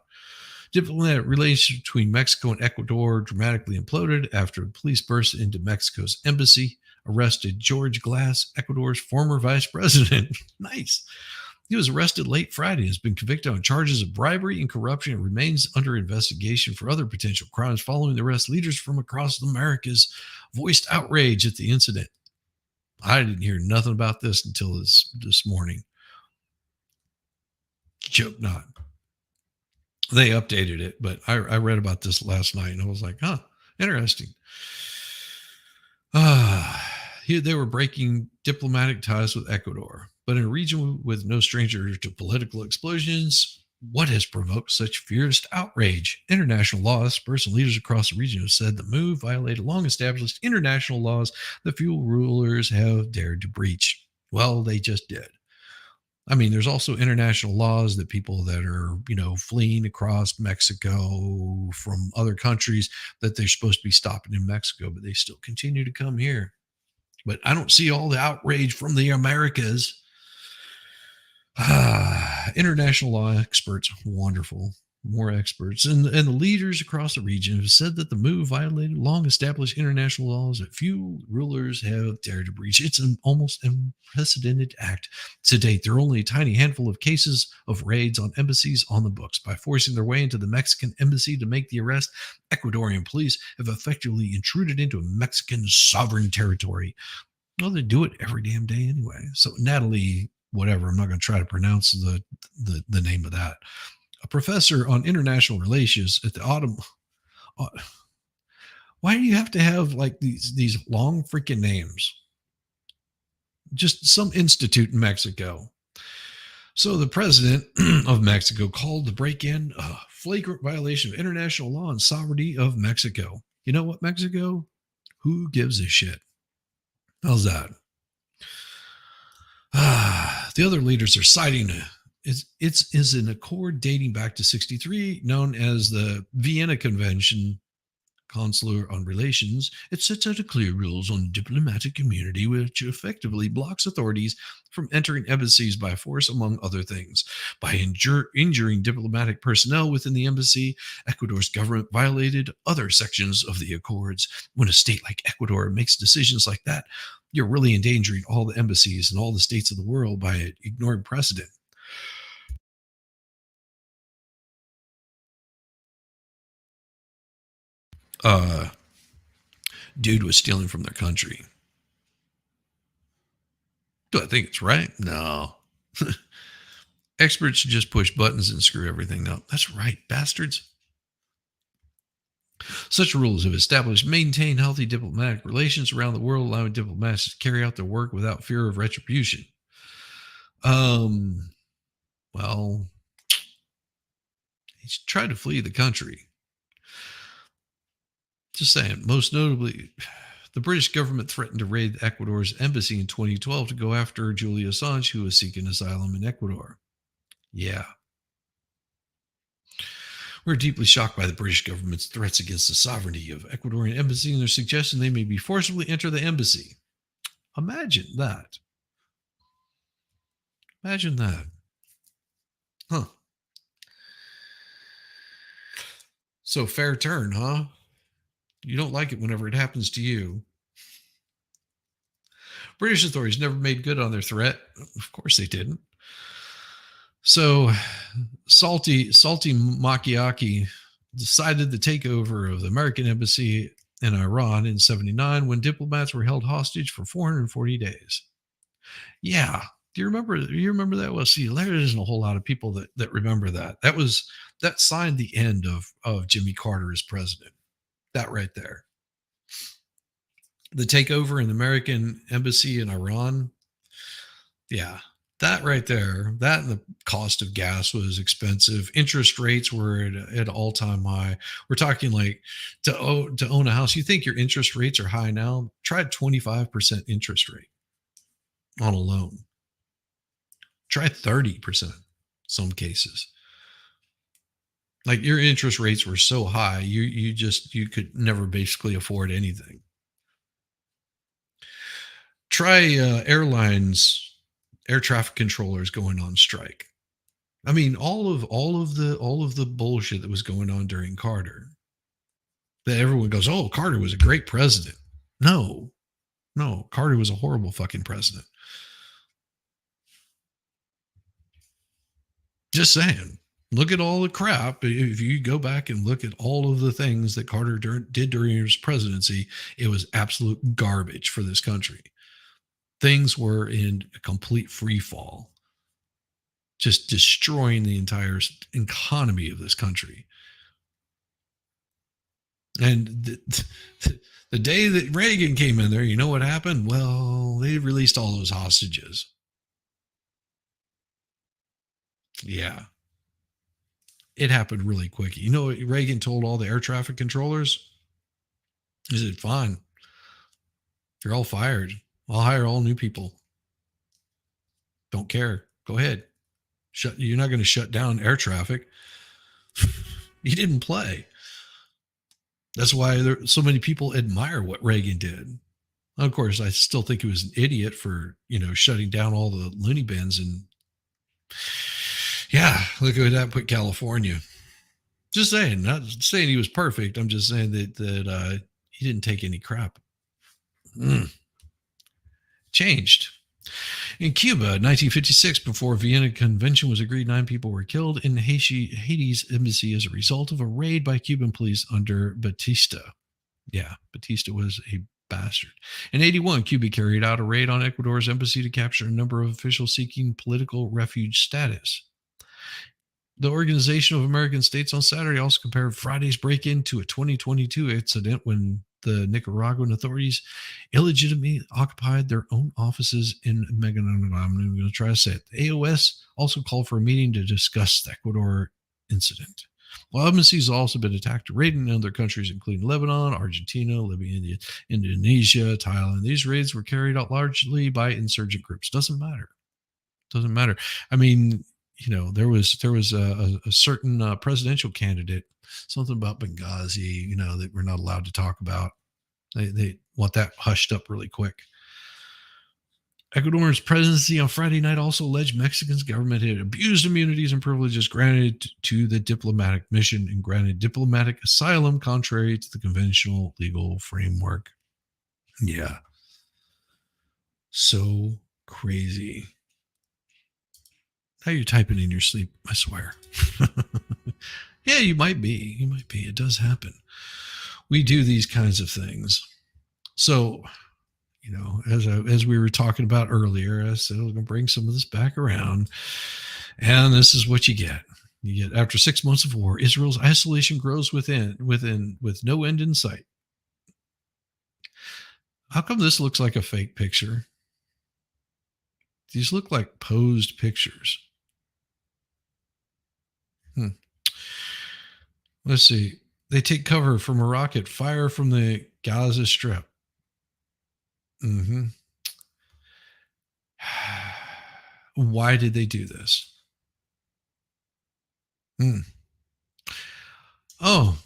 Diplomatic relations between Mexico and Ecuador dramatically imploded after police burst into Mexico's embassy, arrested George Glass, Ecuador's former vice president. Nice. He was arrested late Friday and has been convicted on charges of bribery and corruption and remains under investigation for other potential crimes. Following the arrest, leaders from across the Americas voiced outrage at the incident. I didn't hear nothing about this until this morning. Joke not. They updated it, but I read about this last night and I was like, huh, interesting. They were breaking diplomatic ties with Ecuador, but in a region with no stranger to political explosions, what has provoked such fierce outrage? International law experts and leaders across the region have said the move violated long-established international laws the few rulers have dared to breach. Well, they just did. I mean, there's also international laws that people that are, fleeing across Mexico from other countries that they're supposed to be stopping in Mexico, but they still continue to come here. But I don't see all the outrage from the Americas. International law experts, wonderful. More experts and the leaders across the region have said that the move violated long-established international laws that few rulers have dared to breach. It's an almost unprecedented act. To date, there are only a tiny handful of cases of raids on embassies on the books. By forcing their way into the Mexican embassy to make the arrest, Ecuadorian police have effectively intruded into Mexican sovereign territory. Well, they do it every damn day anyway. So Natalie, whatever, I'm not going to try to pronounce the name of that. A professor on international relations at the autumn. Why do you have to have like these long freaking names? Just some institute in Mexico. So the president of Mexico called the break-in a flagrant violation of international law and sovereignty of Mexico. You know what, Mexico? Who gives a shit? How's that? The other leaders are citing it's an accord dating back to 1963, known as the Vienna Convention, consular on relations, it sets out a clear rules on diplomatic immunity, which effectively blocks authorities from entering embassies by force, among other things. By injuring diplomatic personnel within the embassy, Ecuador's government violated other sections of the accords. When a state like Ecuador makes decisions like that, you're really endangering all the embassies and all the states of the world by ignoring precedent. Uh, Dude was stealing from their country. Do I think it's right? No. Experts should just push buttons and screw everything up. That's right, bastards. Such rules have established maintain healthy diplomatic relations around the world, allowing diplomats to carry out their work without fear of retribution. Um, well, he's tried to flee the country. Just saying. Most notably, the British government threatened to raid Ecuador's embassy in 2012 to go after Julian Assange, who was seeking asylum in Ecuador. Yeah. We're deeply shocked by the British government's threats against the sovereignty of Ecuadorian embassy and their suggestion they may be forcibly enter the embassy. Imagine that. Imagine that. Huh. So fair turn, huh? You don't like it whenever it happens to you. British authorities never made good on their threat. Of course they didn't. So salty Makiaki decided the takeover of the American embassy in Iran in 79 when diplomats were held hostage for 440 days. Yeah. Do you remember that? Well, see, there isn't a whole lot of people that remember that. That signed the end of Jimmy Carter as president. That right there. The takeover in the American embassy in Iran. Yeah. That right there, that and the cost of gas was expensive. Interest rates were at all-time high. We're talking like to own a house. You think your interest rates are high now? Try 25% interest rate on a loan. Try 30% some cases. Like your interest rates were so high, you could never basically afford anything. Try airlines, air traffic controllers going on strike. I mean, all of the bullshit that was going on during Carter. That everyone goes, "Oh, Carter was a great president." No, no, Carter was a horrible fucking president. Just saying. Look at all the crap. If you go back and look at all of the things that Carter did during his presidency, it was absolute garbage for this country. Things were in a complete free fall, just destroying the entire economy of this country. And the day that Reagan came in there, you know what happened? Well, they released all those hostages. Yeah, it happened really quick. You know what Reagan told all the air traffic controllers? He said, "Fine, you're all fired. I'll hire all new people. Don't care. Go ahead. You're not going to shut down air traffic." He didn't play. That's why so many people admire what Reagan did. Of course, I still think he was an idiot for shutting down all the loony bins, and yeah, look at that put California. Just saying, not saying he was perfect. I'm just saying that he didn't take any crap. Changed. In Cuba, 1956, before Vienna Convention was agreed, 9 people were killed in Haiti's embassy as a result of a raid by Cuban police under Batista. Yeah, Batista was a bastard. In 81, Cuba carried out a raid on Ecuador's embassy to capture a number of officials seeking political refuge status. The Organization of American States on Saturday also compared Friday's break-in to a 2022 incident when the Nicaraguan authorities illegitimately occupied their own offices in Meganon. I'm going to try to say it. The AOS also called for a meeting to discuss the Ecuador incident. While embassies have also been attacked or raided in other countries, including Lebanon, Argentina, Libya, Indonesia, Thailand. These raids were carried out largely by insurgent groups. Doesn't matter. I mean, there was a certain presidential candidate, something about Benghazi, that we're not allowed to talk about. They want that hushed up really quick. Ecuador's presidency on Friday night also alleged Mexico's government had abused immunities and privileges granted to the diplomatic mission and granted diplomatic asylum contrary to the conventional legal framework. Yeah. So crazy. How you typing in your sleep, I swear. Yeah, you might be. You might be. It does happen. We do these kinds of things. So, as we were talking about earlier, I said I was going to bring some of this back around. And this is what you get. You get, after 6 months of war, Israel's isolation grows with no end in sight. How come this looks like a fake picture? These look like posed pictures. Let's see. They take cover from a rocket fire from the Gaza Strip. Mm-hmm. Why did they do this? Hmm. Oh,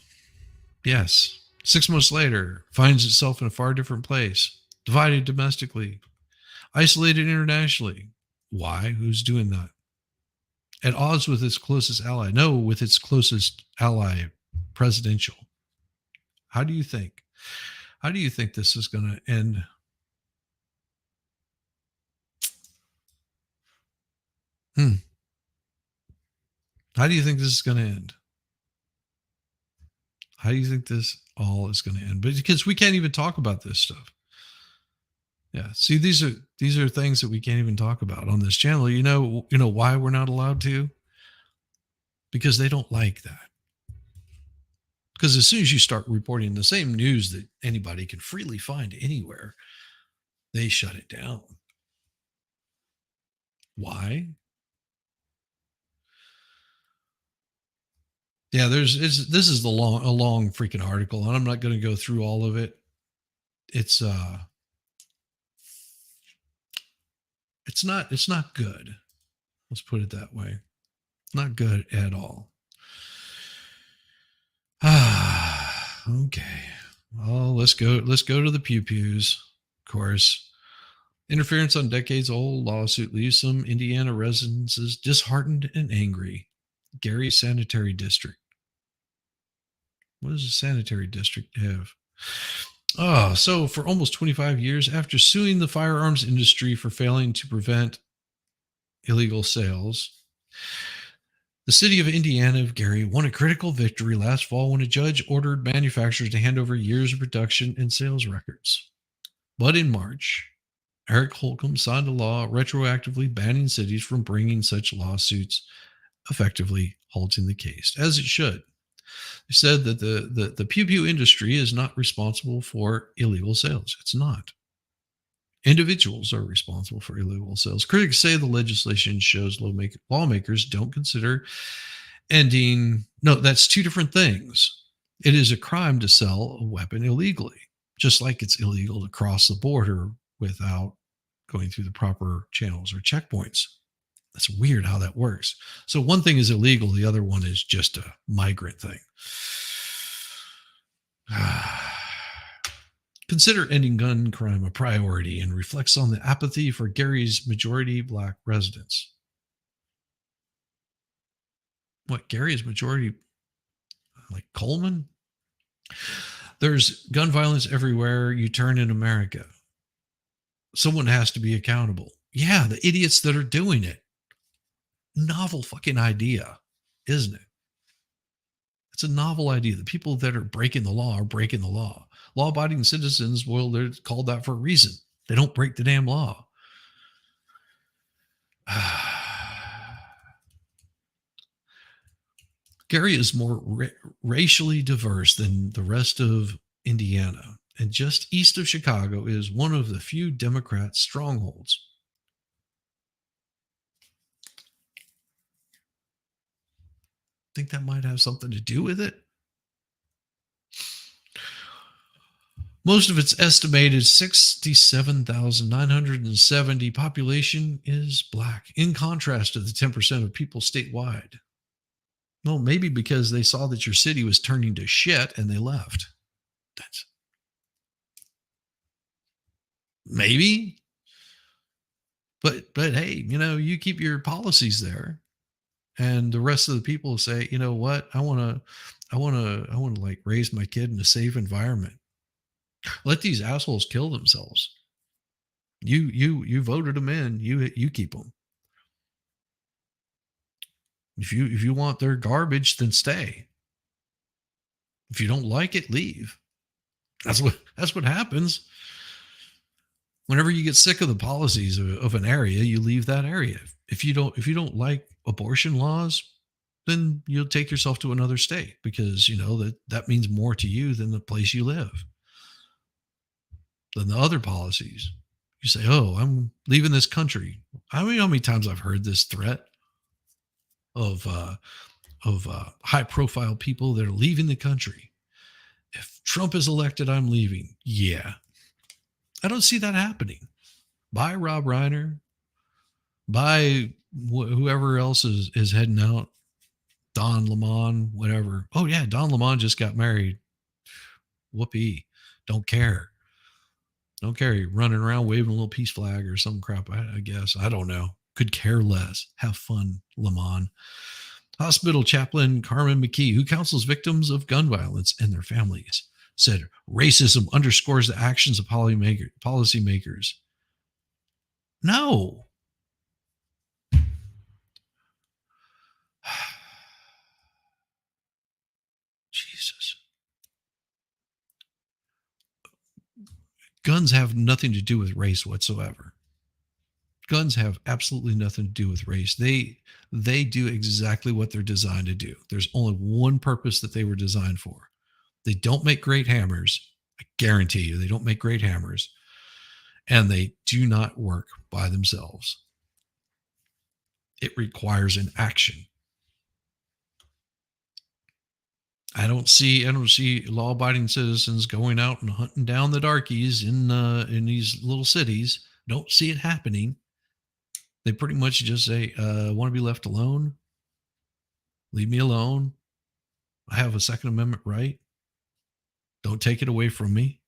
yes. 6 months later, finds itself in a far different place, divided domestically, isolated internationally. Why? Who's doing that? At odds with its closest ally. No, with its closest ally, presidential. How do you think? How do you think this is going to end? Hmm. How do you think this is going to end? How do you think this all is going to end? But because we can't even talk about this stuff. Yeah. See, these are things that we can't even talk about on this channel. You know why we're not allowed to? Because they don't like that. Because as soon as you start reporting the same news that anybody can freely find anywhere, they shut it down. Why? Yeah, this is a long freaking article, and I'm not going to go through all of it. It's it's not good. Let's put it that way. Not good at all. Ah, okay. Well, let's go to the pew pews. Of course. Interference on decades old lawsuit leaves some Indiana residents disheartened and angry. Gary Sanitary District. What does a sanitary district have? Oh, so for almost 25 years, after suing the firearms industry for failing to prevent illegal sales, the city of Indiana of Gary won a critical victory last fall when a judge ordered manufacturers to hand over years of production and sales records. But in March, Eric Holcomb signed a law retroactively banning cities from bringing such lawsuits, effectively halting the case, as it should. They said that the pew pew industry is not responsible for illegal sales. It's not. Individuals are responsible for illegal sales. Critics say the legislation shows lawmakers don't consider ending. No, that's two different things. It is a crime to sell a weapon illegally, just like it's illegal to cross the border without going through the proper channels or checkpoints. That's weird how that works. So one thing is illegal, the other one is just a migrant thing. Consider ending gun crime a priority and reflects on the apathy for Gary's majority black residents. What, Gary's majority, like Coleman? There's gun violence everywhere you turn in America. Someone has to be accountable. Yeah, the idiots that are doing it. Novel fucking idea, isn't it? It's a novel idea. The people that are breaking the law are breaking the law. Law abiding citizens, well, they're called that for a reason. They don't break the damn law. Gary is more racially diverse than the rest of Indiana, and just east of Chicago is one of the few Democrat strongholds. Think that might have something to do with it? Most of its estimated 67,970 population is black, in contrast to the 10% of people statewide. Well, maybe because they saw that your city was turning to shit and they left. That's maybe, but hey, you keep your policies there and the rest of the people say, you know what, I want to like raise my kid in a safe environment. Let these assholes kill themselves. You voted them in. You keep them. If you want their garbage, then stay. If you don't like it, leave. That's what happens. Whenever you get sick of the policies of an area, you leave that area. If you don't like abortion laws, then you'll take yourself to another state because you know that means more to you than the place you live, than the other policies. You say, "Oh, I'm leaving this country." I mean, how many times I've heard this threat of high profile people that are leaving the country. If Trump is elected, I'm leaving. Yeah, I don't see that happening. Bye, Rob Reiner. Bye, whoever else is heading out. Don Lemon, whatever. Oh yeah, Don Lemon just got married. Whoopee. Don't care. Don't care. You're running around waving a little peace flag or some crap. I guess. I don't know. Could care less. Have fun, Lemon. Hospital chaplain Carmen McKee, who counsels victims of gun violence and their families, said racism underscores the actions of policymakers. No. Jesus. Guns have nothing to do with race whatsoever. Guns have absolutely nothing to do with race. They do exactly what they're designed to do. There's only one purpose that they were designed for. They don't make great hammers. I guarantee you, they don't make great hammers. And they do not work by themselves. It requires an action. I don't see law-abiding citizens going out and hunting down the darkies in these little cities. Don't see it happening. They pretty much just say, "Want to be left alone? Leave me alone. I have a Second Amendment right. Don't take it away from me."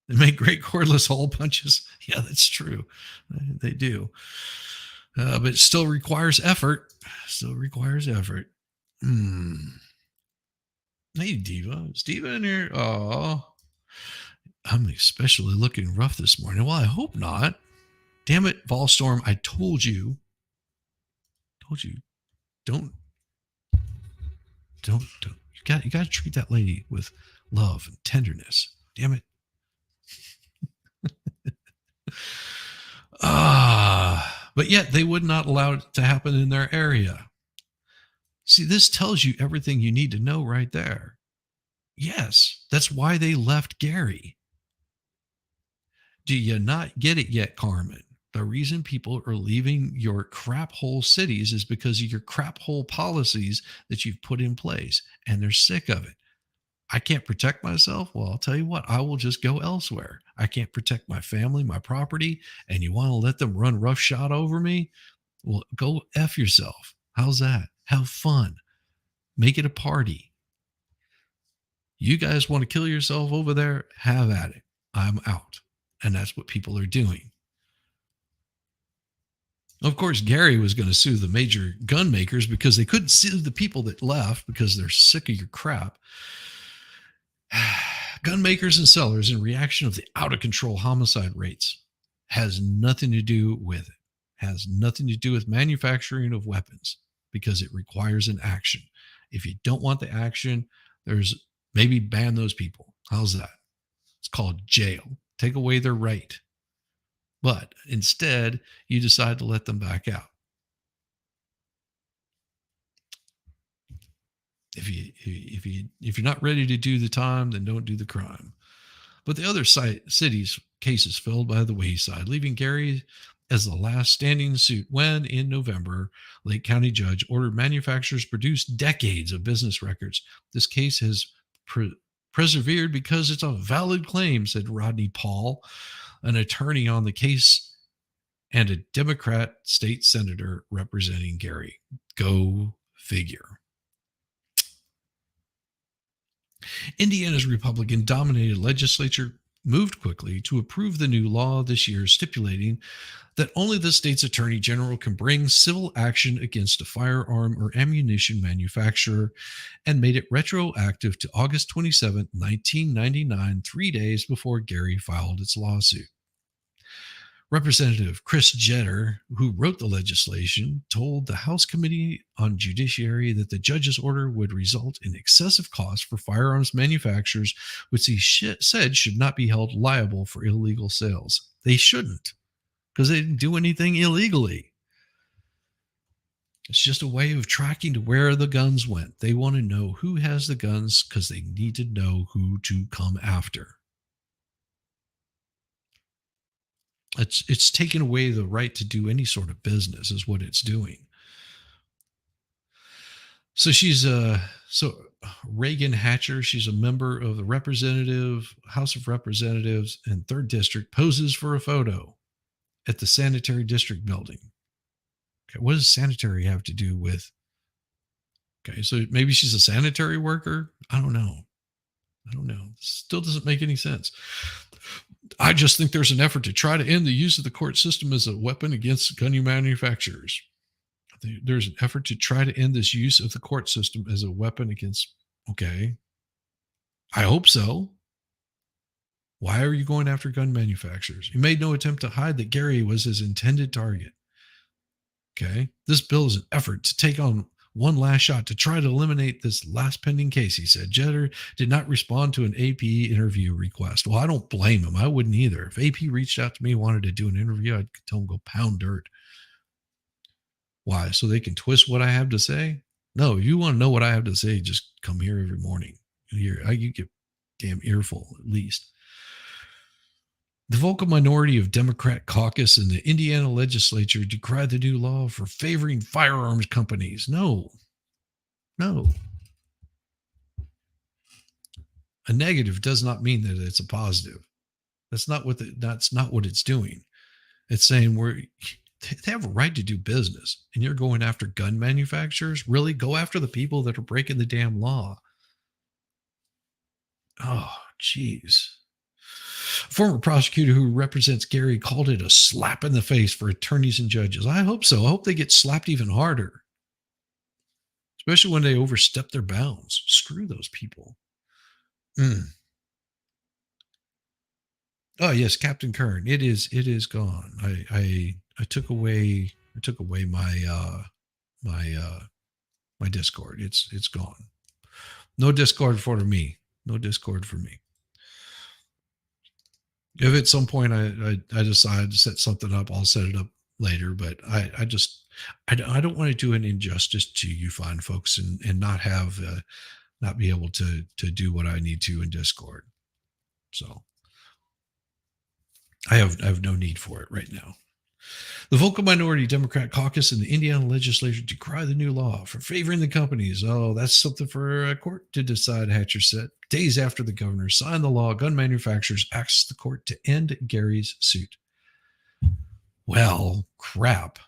They make great cordless hole punches. Yeah, that's true. They do. But it still requires effort. Still requires effort. Hey, Diva. Is Diva in here? Oh, I'm especially looking rough this morning. Well, I hope not. Damn it, Volstorm. I told you. Don't, don't. You got to treat that lady with love and tenderness. Damn it. But yet they would not allow it to happen in their area. See, this tells you everything you need to know right there. Yes, that's why they left Gary. Do you not get it yet, Carmen? The reason people are leaving your crap hole cities is because of your crap hole policies that you've put in place, and they're sick of it. I can't protect myself. Well, I'll tell you what, I will just go elsewhere. I can't protect my family, my property, and you want to let them run roughshod over me? Well, go F yourself. How's that? Have fun. Make it a party. You guys want to kill yourself over there? Have at it. I'm out. And that's what people are doing. Of course, Gary was going to sue the major gun makers because they couldn't sue the people that left because they're sick of your crap. Gun makers and sellers, in reaction of the out of control homicide rates, has nothing to do with it. Has nothing to do with manufacturing of weapons because it requires an action. If you don't want the action, there's maybe ban those people. How's that? It's called jail. Take away their right. But instead, you decide to let them back out. If you're not ready to do the time, then don't do the crime. But the other cities' cases fell by the wayside, leaving Gary as the last standing suit when, in November, Lake County judge ordered manufacturers produce decades of business records. This case has persevered because it's a valid claim, said Rodney Paul, an attorney on the case and a Democrat state senator representing Gary. Go figure. Indiana's Republican dominated legislature moved quickly to approve the new law this year, stipulating that only the state's attorney general can bring civil action against a firearm or ammunition manufacturer, and made it retroactive to August 27, 1999, 3 days before Gary filed its lawsuit. Representative Chris Jeter, who wrote the legislation, told the House Committee on Judiciary that the judge's order would result in excessive costs for firearms manufacturers, which he said should not be held liable for illegal sales. They shouldn't, because they didn't do anything illegally. It's just a way of tracking to where the guns went. They want to know who has the guns because they need to know who to come after. It's taking away the right to do any sort of business is what it's doing. So Reagan Hatcher, she's a member of the House of Representatives and 3rd District, poses for a photo at the sanitary district building. Okay, what does sanitary have to do with? Okay, so maybe she's a sanitary worker. I don't know. Still doesn't make any sense. I just think there's an effort to try to end the use of the court system as a weapon against gun manufacturers. There's an effort to try to end this use of the court system as a weapon against. Okay. I hope so. Why are you going after gun manufacturers? You made no attempt to hide that Gary was his intended target. Okay. This bill is an effort to take on one last shot to try to eliminate this last pending case, he said. Jeter did not respond to an AP interview request. Well, I don't blame him. I wouldn't either. If AP reached out to me, wanted to do an interview, I'd tell him go pound dirt. Why? So they can twist what I have to say? No, if you want to know what I have to say, just come here every morning. You get damn earful at least. The vocal minority of Democrat caucus in the Indiana legislature decried the new law for favoring firearms companies. No. A negative does not mean that it's a positive. That's not what it's doing. It's saying they have a right to do business, and you're going after gun manufacturers. Really, go after the people that are breaking the damn law. Oh, geez. Former prosecutor who represents Gary called it a slap in the face for attorneys and judges. I hope so. I hope they get slapped even harder, especially when they overstep their bounds. Screw those people. Oh yes, Captain Kern. It is gone. I took away my Discord. It's gone. No Discord for me. No Discord for me. If at some point I decide to set something up, I'll set it up later. But I don't want to do an injustice to you fine folks and not have not be able to do what I need to in Discord. So I have no need for it right now. The vocal minority Democrat caucus in the Indiana legislature decry the new law for favoring the companies. Oh, that's something for a court to decide, Hatcher said. Days after the governor signed the law, gun manufacturers asked the court to end Gary's suit. Well, crap.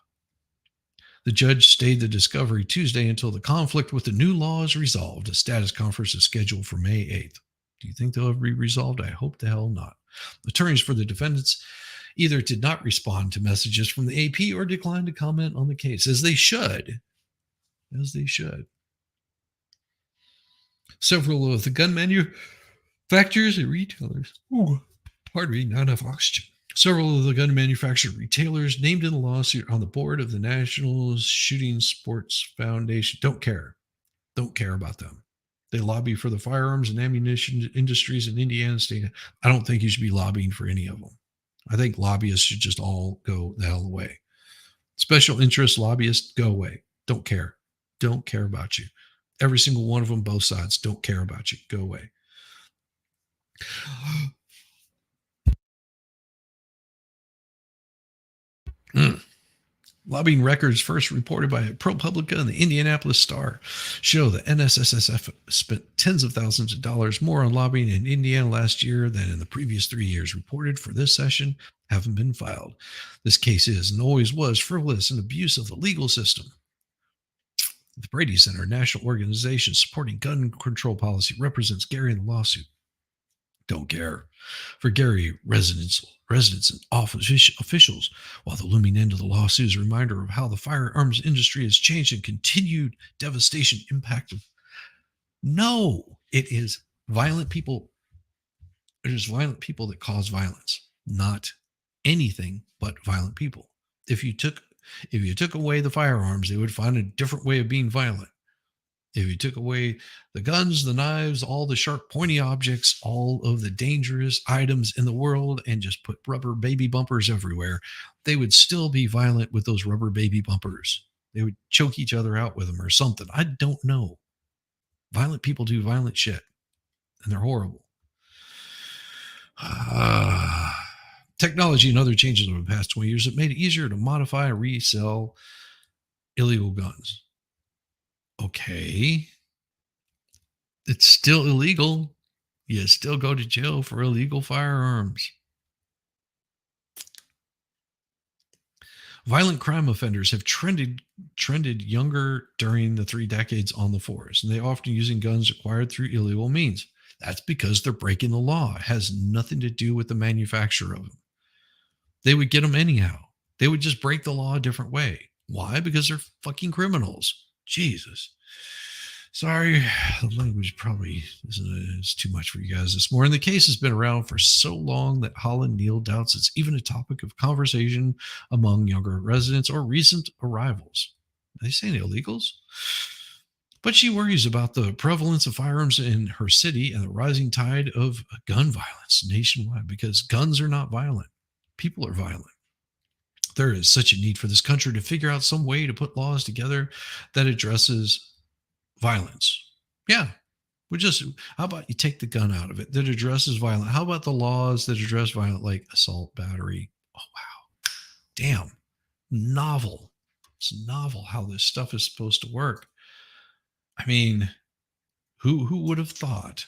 The judge stayed the discovery Tuesday until the conflict with the new law is resolved. A status conference is scheduled for May 8th. Do you think they'll ever be resolved? I hope the hell not. Attorneys for the defendants either did not respond to messages from the AP or declined to comment on the case, as they should. Several of the gun manufacturers and retailers, not enough oxygen. Several of the gun manufacturer retailers named in the lawsuit on the board of the National Shooting Sports Foundation don't care about them. They lobby for the firearms and ammunition industries in Indiana state. I don't think you should be lobbying for any of them. I think lobbyists should just all go the hell away. Special interest lobbyists, go away. Don't care about you. Every single one of them, both sides, don't care about you. Go away. Lobbying records first reported by ProPublica and the Indianapolis Star show that NSSF spent tens of thousands of dollars more on lobbying in Indiana last year than in the previous 3 years. Reported for this session haven't been filed. This case is and always was frivolous and abuse of the legal system. The Brady Center, a national organization supporting gun control policy, represents Gary in the lawsuit. Don't care. For Gary, residents and officials, while the looming end of the lawsuit is a reminder of how the firearms industry has changed and continued devastation impact. No, it is violent people. It is violent people that cause violence, not anything but violent people. If you took away the firearms, they would find a different way of being violent. If you took away the guns, the knives, all the sharp, pointy objects, all of the dangerous items in the world, and just put rubber baby bumpers everywhere, they would still be violent with those rubber baby bumpers. They would choke each other out with them or something. I don't know. Violent people do violent shit, and they're horrible. Technology and other changes over the past 20 years have made it easier to modify and resell illegal guns. Okay. It's still illegal. You still go to jail for illegal firearms. Violent crime offenders have trended younger during the 3 decades on the force, and they often using guns acquired through illegal means. That's because they're breaking the law. It has nothing to do with the manufacturer of them. They would get them anyhow. They would just break the law a different way. Why? Because they're fucking criminals. Jesus. Sorry, the language probably is too much for you guys this morning. The case has been around for so long that Holland Neal doubts it's even a topic of conversation among younger residents or recent arrivals. Are they saying illegals? But she worries about the prevalence of firearms in her city and the rising tide of gun violence nationwide, because guns are not violent. People are violent. There is such a need for this country to figure out some way to put laws together that addresses violence. Yeah. How about you take the gun out of it that addresses violence? How about the laws that address violence, like assault, battery? Oh, wow. Damn. Novel. It's novel how this stuff is supposed to work. I mean, who would have thought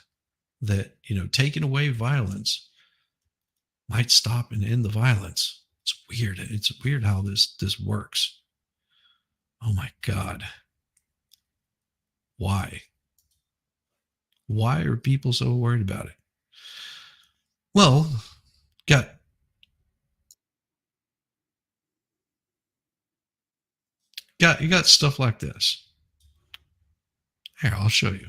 that, taking away violence might stop and end the violence? It's weird. It's weird how this works. Oh my God. Why? Why are people so worried about it? Well, you got stuff like this. Here, I'll show you.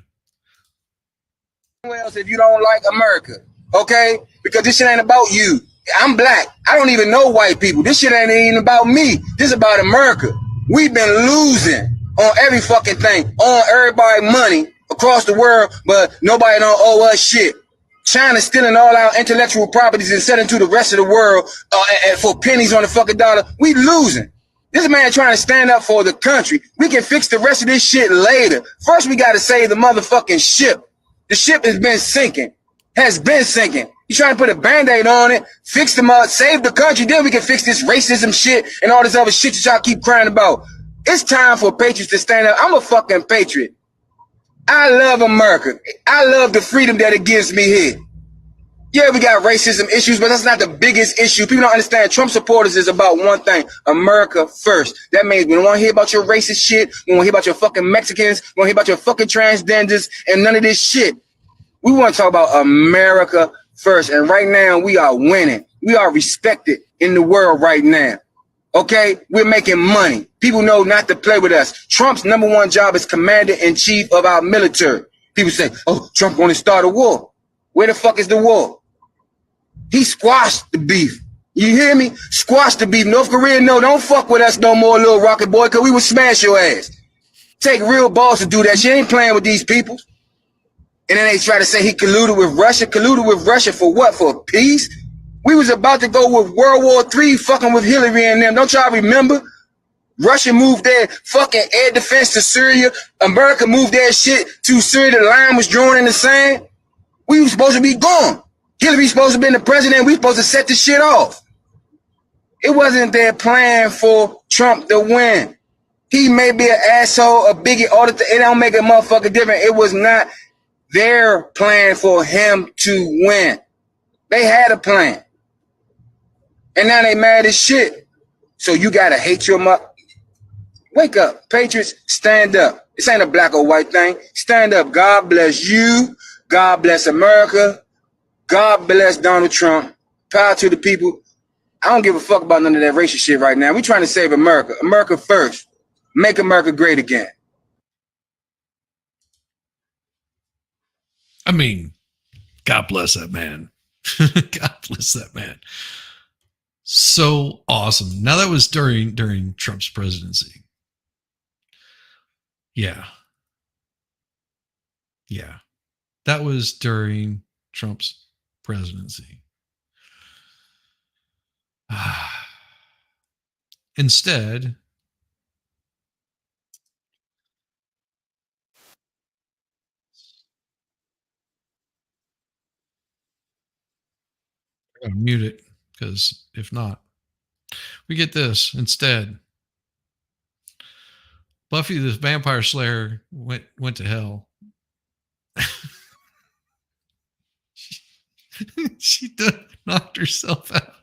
Well, if you don't like America, okay? Because this shit ain't about you. I'm black. I don't even know white people. This shit ain't even about me. This is about America. We've been losing on every fucking thing, on everybody money across the world, but nobody don't owe us shit. China stealing all our intellectual properties and selling to the rest of the world and for pennies on the fucking dollar. We losing. This man trying to stand up for the country. We can fix the rest of this shit later. First, we got to save the motherfucking ship. The ship has been sinking. You trying to put a band-aid on it, fix them up, save the country, then we can fix this racism shit and all this other shit that y'all keep crying about. It's time for patriots to stand up. I'm a fucking patriot. I love America. I love the freedom that it gives me here. Yeah, we got racism issues, but that's not the biggest issue. People don't understand. Trump supporters is about one thing: America first. That means we don't want to hear about your racist shit. We don't want to hear about your fucking Mexicans. We don't want to hear about your fucking transgenders and none of this shit. We want to talk about America first. And right now, we are winning. We are respected in the world right now. Okay? We're making money. People know not to play with us. Trump's number one job is commander-in-chief of our military. People say, oh, Trump want to start a war. Where the fuck is the war? He squashed the beef. You hear me? Squash the beef. North Korea, no, don't fuck with us no more, little rocket boy, because we will smash your ass. Take real balls to do that. She ain't playing with these people. And then they try to say he colluded with Russia. Colluded with Russia for what? For peace? We was about to go with World War III fucking with Hillary and them. Don't y'all remember? Russia moved their fucking air defense to Syria. America moved their shit to Syria. The line was drawn in the sand. We were supposed to be gone. Hillary's supposed to be the president. We supposed to set the shit off. It wasn't their plan for Trump to win. He may be an asshole, a bigot, all the it don't make a motherfucker different. It was not their plan for him to win. They had a plan. And now they mad as shit. So you gotta hate your mother. Wake up. Patriots, stand up. This ain't a black or white thing. Stand up. God bless you. God bless America. God bless Donald Trump. Power to the people. I don't give a fuck about none of that racial shit right now. We trying to save America. America first. Make America great again.
I mean, God bless that man. God bless that man. So awesome. Now that was during Trump's presidency. Yeah. Yeah. That was during Trump's presidency. Instead, I'm going to mute it because if not, we get this instead. Buffy the Vampire Slayer went to hell. she knocked herself out.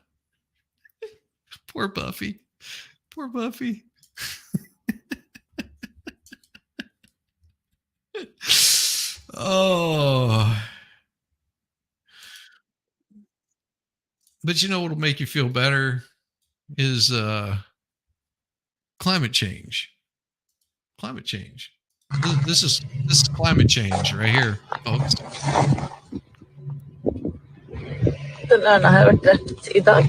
Poor Buffy. Poor Buffy. Oh. But you know what'll make you feel better is climate change. Climate change. This is climate change right here, folks.
Den ene har vært rett i dag,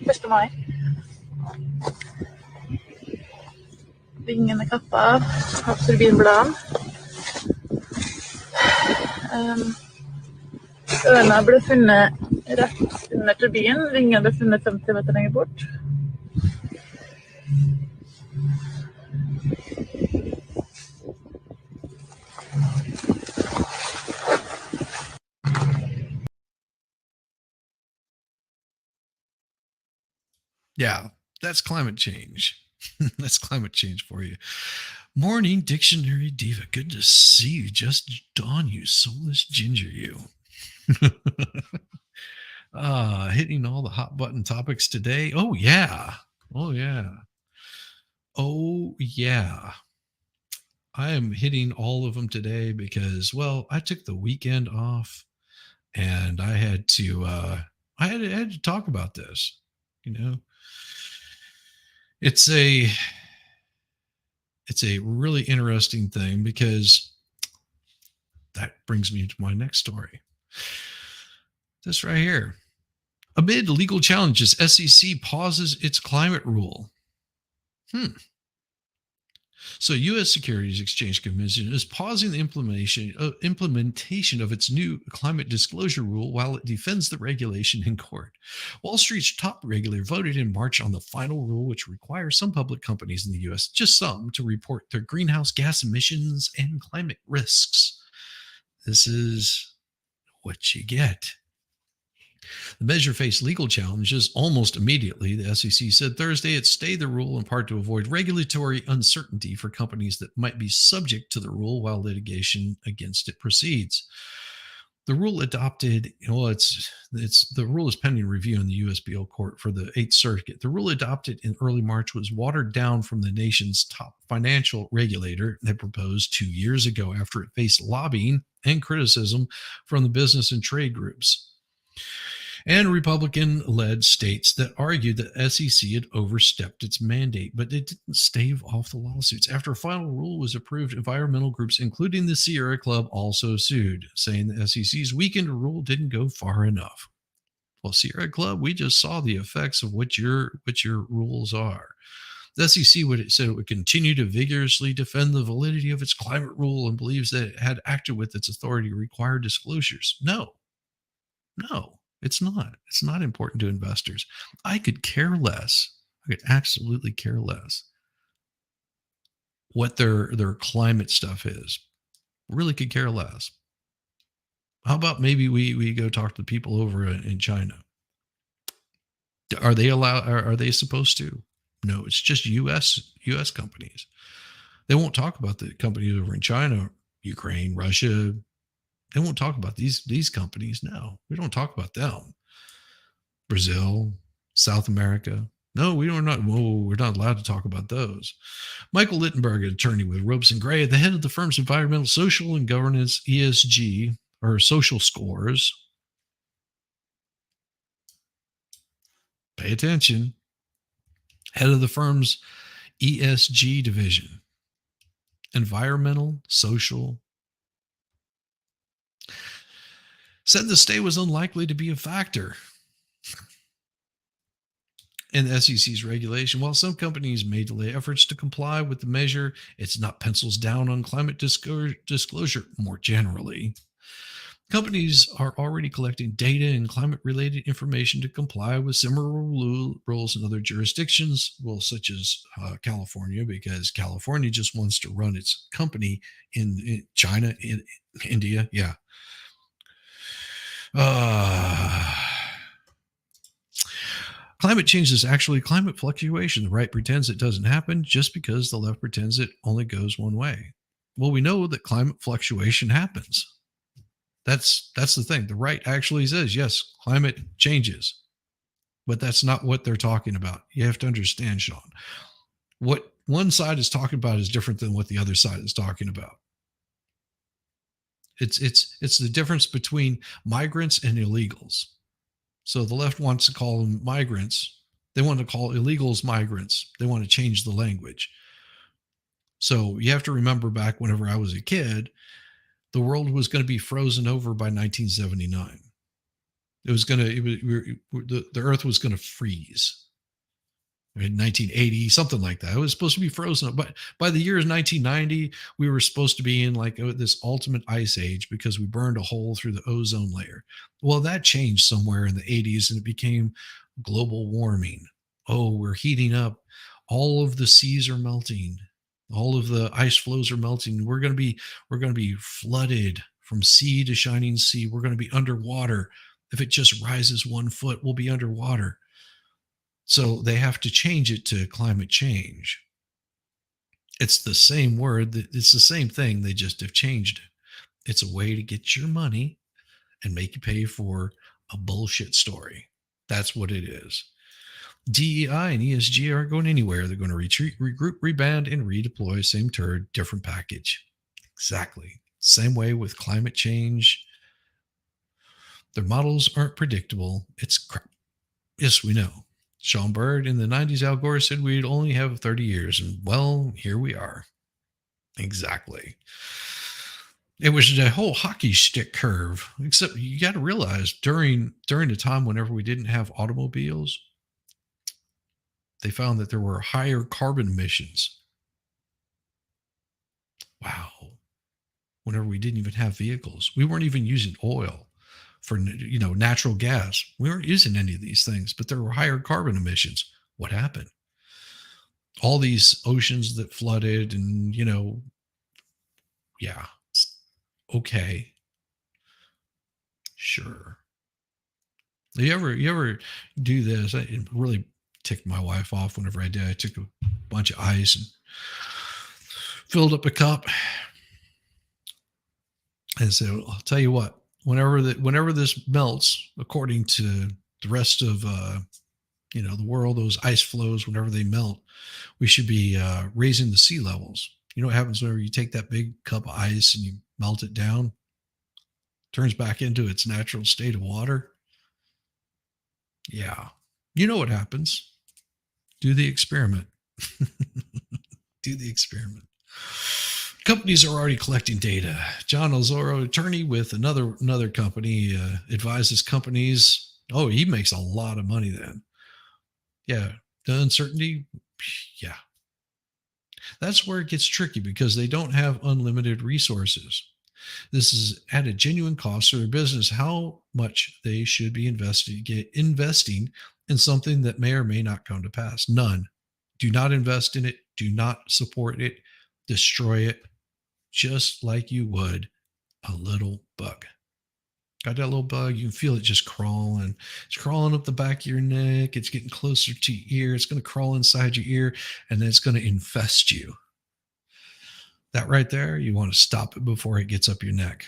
1. mai. Vingen er kappet av, av turbinbladene. Ørene ble funnet rett under turbinen, vingen ble funnet 50 meter lenger bort.
Yeah, that's climate change. That's climate change for you. Morning Dictionary Diva. Good to see you. Just dawn, you soulless ginger, you. Hitting all the hot button topics today. Oh, yeah. Oh, yeah. Oh, yeah. I am hitting all of them today because, well, I took the weekend off and I had to, I had to talk about this, you know. It's a really interesting thing because that brings me to my next story. This right here. Amid legal challenges, SEC pauses its climate rule. So U.S. Securities Exchange Commission is pausing the implementation of its new climate disclosure rule while it defends the regulation in court. Wall Street's top regulator voted in March on the final rule, which requires some public companies in the U.S., just some, to report their greenhouse gas emissions and climate risks. This is what you get. The measure faced legal challenges almost immediately. The SEC said Thursday it stayed the rule in part to avoid regulatory uncertainty for companies that might be subject to the rule while litigation against it proceeds. The rule adopted, the rule is pending review in the USPO court for the 8th Circuit. The rule adopted in early March was watered down from the nation's top financial regulator that proposed 2 years ago after it faced lobbying and criticism from the business and trade groups and Republican-led states that argued that SEC had overstepped its mandate, but it didn't stave off the lawsuits. After a final rule was approved, environmental groups, including the Sierra Club, also sued, saying the SEC's weakened rule didn't go far enough. Well, Sierra Club, we just saw the effects of what your rules are. The SEC said it would continue to vigorously defend the validity of its climate rule and believes that it had acted with its authority to require disclosures. No. It's not. It's not important to investors. I could care less. I could absolutely care less what their climate stuff is. Really could care less. How about maybe we go talk to the people over in China? Are they allowed? Are they supposed to? No, it's just US companies. They won't talk about the companies over in China, Ukraine, Russia. They won't talk about these companies. No, we don't talk about them. Brazil, South America. No, we don't. Not. Whoa, we're not allowed to talk about those. Michael Littenberg, an attorney with Ropes and Gray, at the head of the firm's environmental, social, and governance (ESG) or social scores. Pay attention. Head of the firm's ESG division, environmental, social, said the stay was unlikely to be a factor in the SEC's regulation. While some companies may delay efforts to comply with the measure, it's not pencils down on climate disclosure more generally. Companies are already collecting data and climate related information to comply with similar rules in other jurisdictions, well, such as California, because California just wants to run its company in China, in India. Yeah. Climate change is actually climate fluctuation. The right pretends it doesn't happen just because the left pretends it only goes one way. Well, we know that climate fluctuation happens. That's the thing. The right actually says, yes, climate changes. But that's not what they're talking about. You have to understand, Sean. What one side is talking about is different than what the other side is talking about. It's the difference between migrants and illegals. So the left wants to call them migrants. They want to call illegals migrants. They want to change the language. So you have to remember back whenever I was a kid, the world was going to be frozen over by 1979. The earth was going to freeze in 1980, something like that. It was supposed to be frozen. But by the year 1990, we were supposed to be in like this ultimate ice age because we burned a hole through the ozone layer. Well, that changed somewhere in the 80s and it became global warming. Oh, we're heating up. All of the seas are melting. All of the ice flows are melting. We're going to be flooded from sea to shining sea. We're going to be underwater. If it just rises 1 foot, we'll be underwater. So they have to change it to climate change. It's the same word. It's the same thing. They just have changed it. It's a way to get your money and make you pay for a bullshit story. That's what it is. DEI and ESG aren't going anywhere. They're going to retreat, regroup, reband, and redeploy. Same turd, different package. Exactly. Same way with climate change. Their models aren't predictable. It's crap. Yes, we know. Sean Bird in the 90s, Al Gore said we'd only have 30 years. And well, here we are. Exactly. It was a whole hockey stick curve, except you got to realize during the time whenever we didn't have automobiles, they found that there were higher carbon emissions. Wow. Whenever we didn't even have vehicles, we weren't even using oil for, natural gas. We weren't using any of these things, but there were higher carbon emissions. What happened? All these oceans that flooded and, yeah. Okay. Sure. You ever do this? It really ticked my wife off whenever I did. I took a bunch of ice and filled up a cup and said, I'll tell you what, whenever this melts, according to the rest of the world, those ice flows, whenever they melt, we should be raising the sea levels. You know what happens whenever you take that big cup of ice and you melt it down? Turns back into its natural state of water. Yeah. You know what happens. Do the experiment. Do the experiment. Companies are already collecting data. John Ozoro, attorney with another company, advises companies. Oh, he makes a lot of money then. Yeah. The uncertainty. Yeah. That's where it gets tricky because they don't have unlimited resources. This is at a genuine cost to their business how much they should be investing in something that may or may not come to pass. None. Do not invest in it. Do not support it. Destroy it just like you would a little bug. Got that little bug. You can feel it just crawling. It's crawling up the back of your neck. It's getting closer to your ear. It's going to crawl inside your ear, and then it's going to infest you. That right there, you want to stop it before it gets up your neck.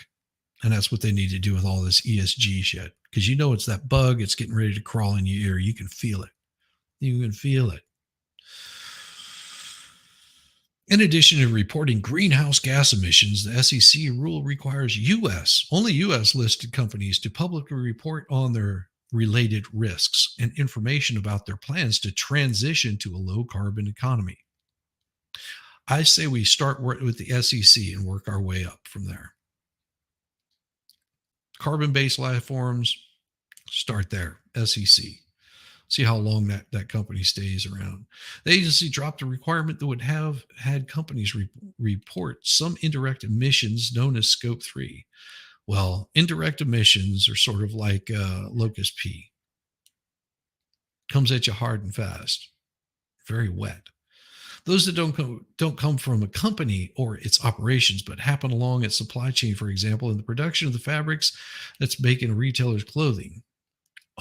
And that's what they need to do with all this ESG shit. Because you know it's that bug. It's getting ready to crawl in your ear. You can feel it. You can feel it. In addition to reporting greenhouse gas emissions, the SEC rule requires only US listed companies to publicly report on their related risks and information about their plans to transition to a low carbon economy. I say we start with the SEC and work our way up from there. Carbon based life forms, start there, SEC. See how long that company stays around. The agency dropped a requirement that would have had companies report some indirect emissions known as Scope 3. Well, indirect emissions are sort of like locust pea. Comes at you hard and fast, very wet. Those that don't come from a company or its operations, but happen along its supply chain, for example, in the production of the fabrics that's making retailers' clothing.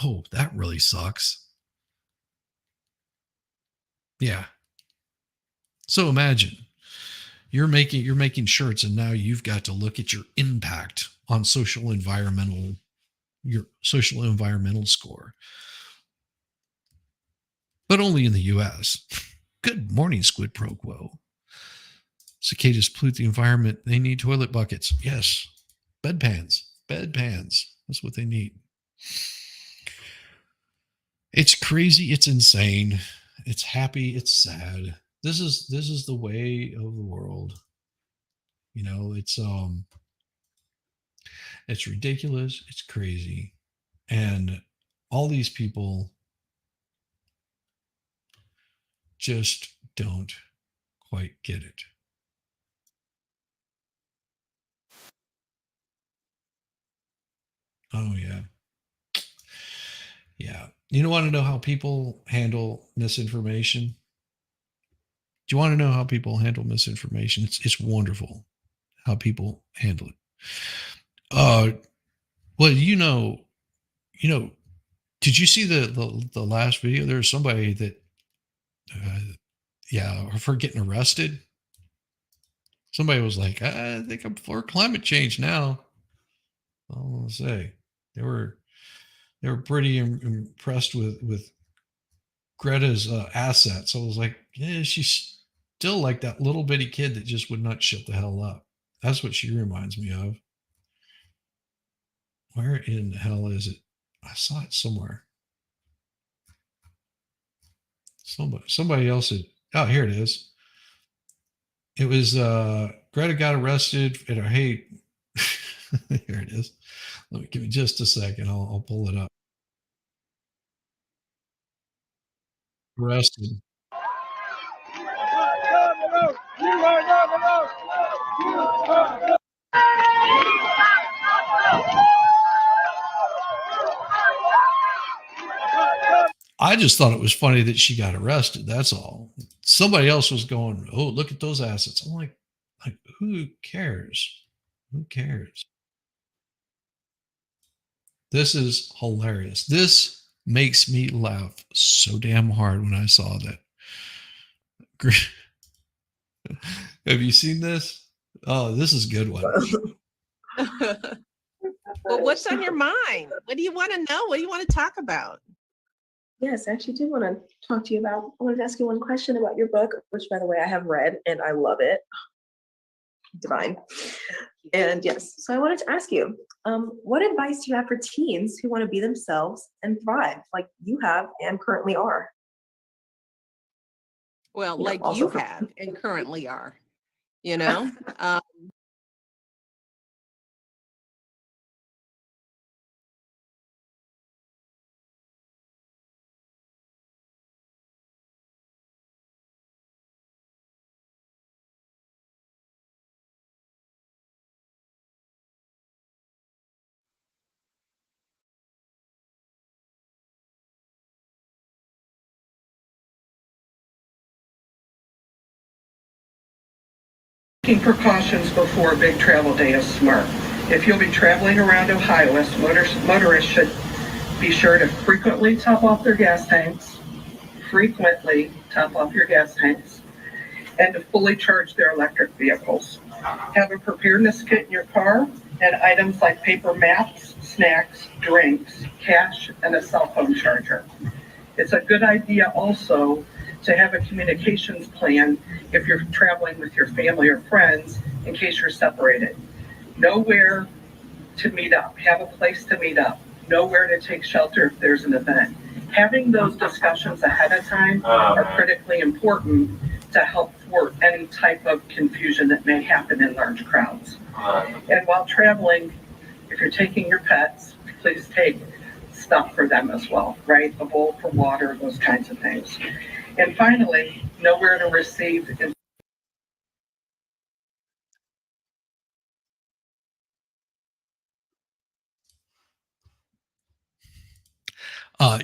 Oh, that really sucks. Yeah. So imagine you're making shirts, and now you've got to look at your impact on your social environmental score. But only in the US. Good morning, Squid Pro Quo. Cicadas pollute the environment. They need toilet buckets. Yes. Bedpans. That's what they need. It's crazy. It's insane. It's happy. It's sad. This is the way of the world. You know, it's ridiculous. It's crazy. And all these people just don't quite get it. Oh, yeah. Yeah. You want to know how people handle misinformation? Do you want to know how people handle misinformation? It's wonderful how people handle it. Well, did you see the last video? There was somebody that, for getting arrested. Somebody was like, I think I'm for climate change now. I'll say they were pretty impressed with Greta's assets. I was like, yeah, she's still like that little bitty kid that just would not shut the hell up. That's what she reminds me of. Where in the hell is it? I saw it somewhere. Somebody else had. Oh, here it is. It was Greta got arrested. Hey, here it is. Give me just a second. I'll pull it up. Arrested. I just thought it was funny that she got arrested. That's all. Somebody else was going, oh, look at those assets. I'm like, who cares? Who cares? This is hilarious. This makes me laugh so damn hard when I saw that. Have you seen this? Oh, this is a good one.
Well, what's on your mind? What do you want to know? What do you want to talk about?
Yes, I actually do want to talk to you about. I wanted to ask you one question about your book, which, by the way, I have read and I love it. Divine. And yes, so I wanted to ask you, what advice do you have for teens who want to be themselves and thrive like you have and currently are?
Well, like you have and currently are, you know?
Taking precautions before a big travel day is smart. If you'll be traveling around Ohio, motorists should be sure to frequently top off their gas tanks, frequently top off your gas tanks, and to fully charge their electric vehicles. Have a preparedness kit in your car and items like paper maps, snacks, drinks, cash, and a cell phone charger. It's a good idea also to have a communications plan if you're traveling with your family or friends in case you're separated. Know where to meet up, have a place to meet up, know where to take shelter if there's an event. Having those discussions ahead of time are critically important to help thwart any type of confusion that may happen in large crowds. And while traveling, if you're taking your pets, please take stuff for them as well, right? A bowl for water, those kinds of things. And finally, know where to receive.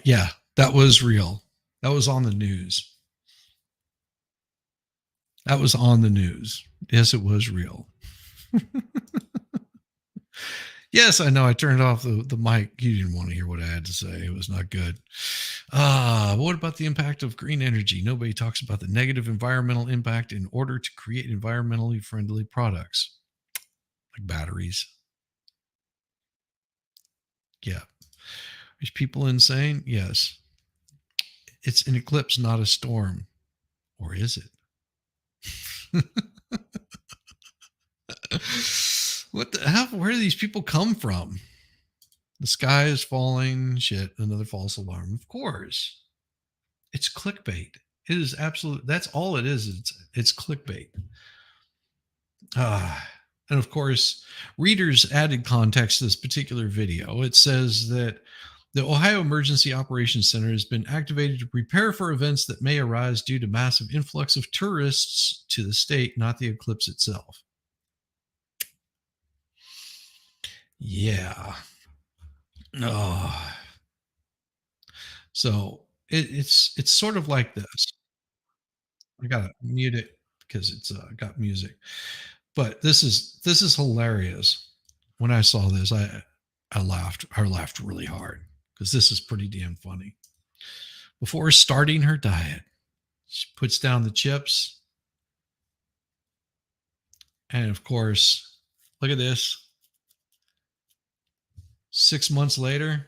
Yeah, that was real. That was on the news. That was on the news. Yes, it was real. Yes, I know. I turned off the mic. You didn't want to hear what I had to say. It was not good. What about the impact of green energy? Nobody talks about the negative environmental impact in order to create environmentally friendly products like batteries. Yeah. Is people insane? Yes. It's an eclipse, not a storm. Or is it? What the hell? Where do these people come from? The sky is falling. Shit, another false alarm. Of course. It's clickbait. It is absolute. That's all it is. It's clickbait. And of course, readers added context to this particular video. It says that the Ohio Emergency Operations Center has been activated to prepare for events that may arise due to massive influx of tourists to the state, not the eclipse itself. Yeah. Oh. So it's sort of like this. I gotta mute it because it's got music. But this is hilarious. When I saw this, I laughed. I laughed really hard because this is pretty damn funny. Before starting her diet, she puts down the chips, and of course, look at this. 6 months later,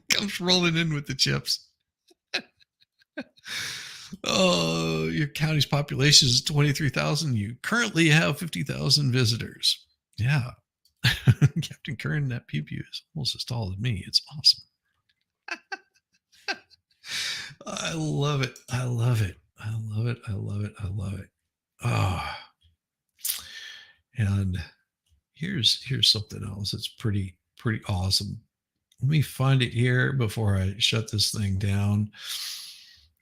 comes rolling in with the chips. Oh, your county's population is 23,000. You currently have 50,000 visitors. Yeah. Captain Kern, that pew pew is almost as tall as me. It's awesome. I love it. I love it. I love it. I love it. I love it. Oh. And here's something else that's pretty awesome. Let me find it here before I shut this thing down.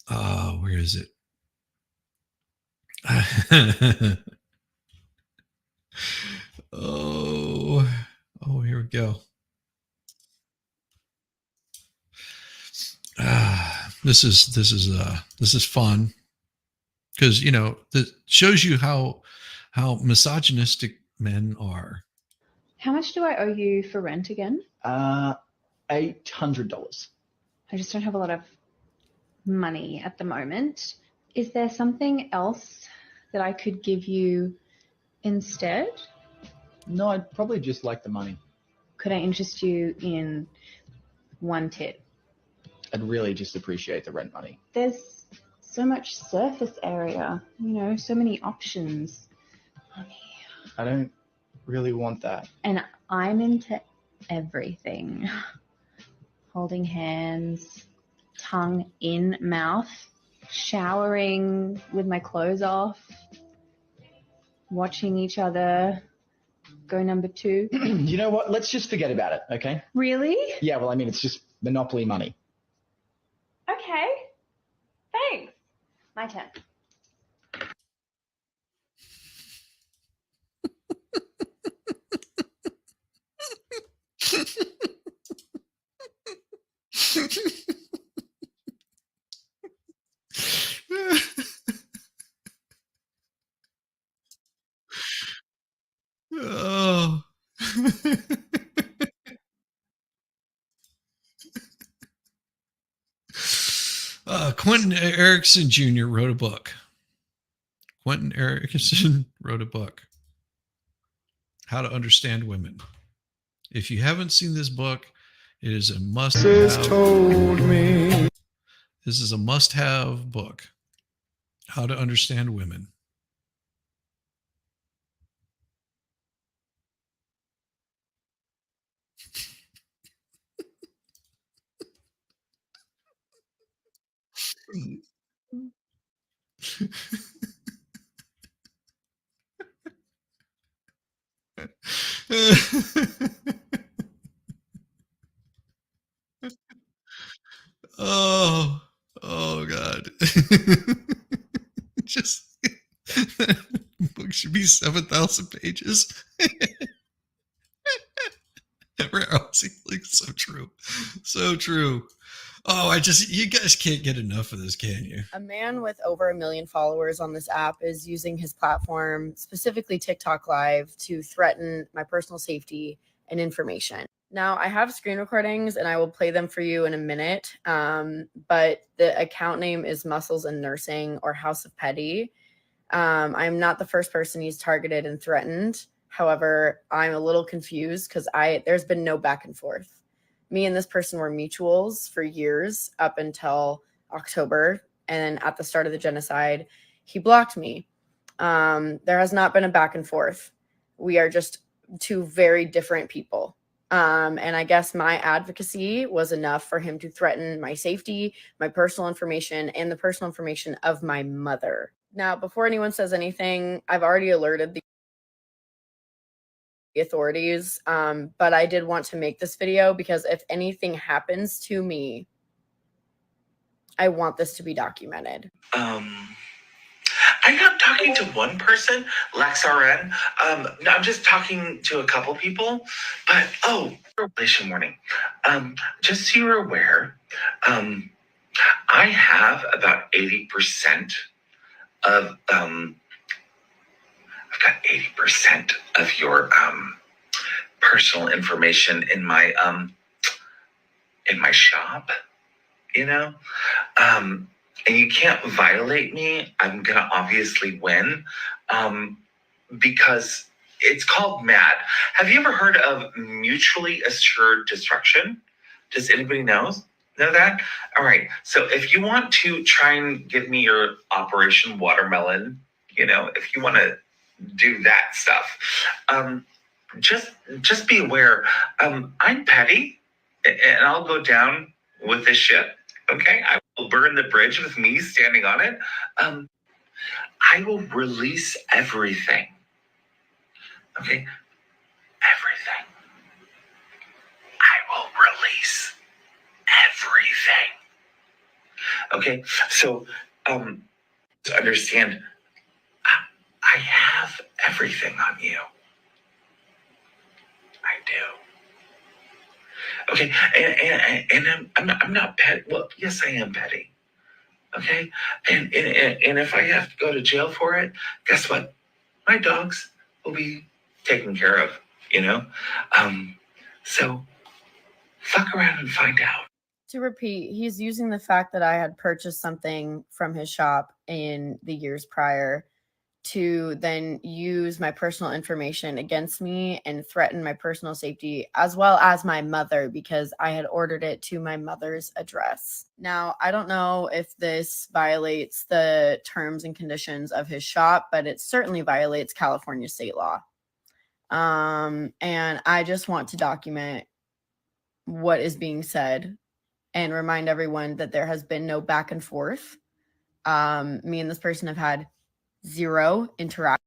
Where is it? Oh, here we go. This is fun because it shows you how misogynistic men are.
How much do I owe you for rent again?
$800.
I just don't have a lot of money at the moment. Is there something else that I could give you instead?
No, I'd probably just like the money.
Could I interest you in one tip?
I'd really just appreciate the rent money.
There's so much surface area, so many options. Honey.
I don't really want that.
And I'm into everything. Holding hands, tongue in mouth, showering with my clothes off, watching each other go number 2.
You know what? Let's just forget about it, okay?
Really?
Yeah, well, I mean, it's just monopoly money.
Okay. Thanks. My turn.
Quentin Erickson Jr. wrote a book. Quentin Erickson wrote a book, How to Understand Women. If you haven't seen this book, it is a must-have. This is a must-have book. How to Understand Women. oh God. Just that book should be 7,000 pages. Like, so true. So true. Oh, you guys can't get enough of this, can you?
A man with over 1 million followers on this app is using his platform, specifically TikTok Live, to threaten my personal safety and information. Now, I have screen recordings and I will play them for you in a minute, but the account name is Muscles and Nursing or House of Petty. I'm not the first person he's targeted and threatened. However, I'm a little confused because there's been no back and forth. Me and this person were mutuals for years up until October. And at the start of the genocide, he blocked me. There has not been a back and forth. We are just two very different people. And I guess my advocacy was enough for him to threaten my safety, my personal information, and the personal information of my mother. Now, before anyone says anything, I've already alerted the authorities, but I did want to make this video because if anything happens to me, I want this to be documented.
I'm not talking to one person, LexRN. No, I'm just talking to a couple people. But relation warning. Just so you're aware, I have about 80% of I've got 80% of your personal information in my shop, you know? And you can't violate me. I'm gonna obviously win, because it's called MAD. Have you ever heard of mutually assured destruction? Does anybody know that? All right. So if you want to try and give me your Operation Watermelon, if you want to do that stuff, just be aware. I'm petty, and I'll go down with this ship. Okay, I will burn the bridge with me standing on it. I will release everything. Okay, everything. I will release everything. Okay, so to understand, I have everything on you. I do. Okay, and I'm not petty. Well, yes, I am petty. Okay, and if I have to go to jail for it, guess what? My dogs will be taken care of. So fuck around and find out.
To repeat, he's using the fact that I had purchased something from his shop in the years prior to then use my personal information against me and threaten my personal safety as well as my mother because I had ordered it to my mother's address. Now, I don't know if this violates the terms and conditions of his shop, but it certainly violates California state law. And I just want to document what is being said and remind everyone that there has been no back and forth. Me and this person have had zero interaction.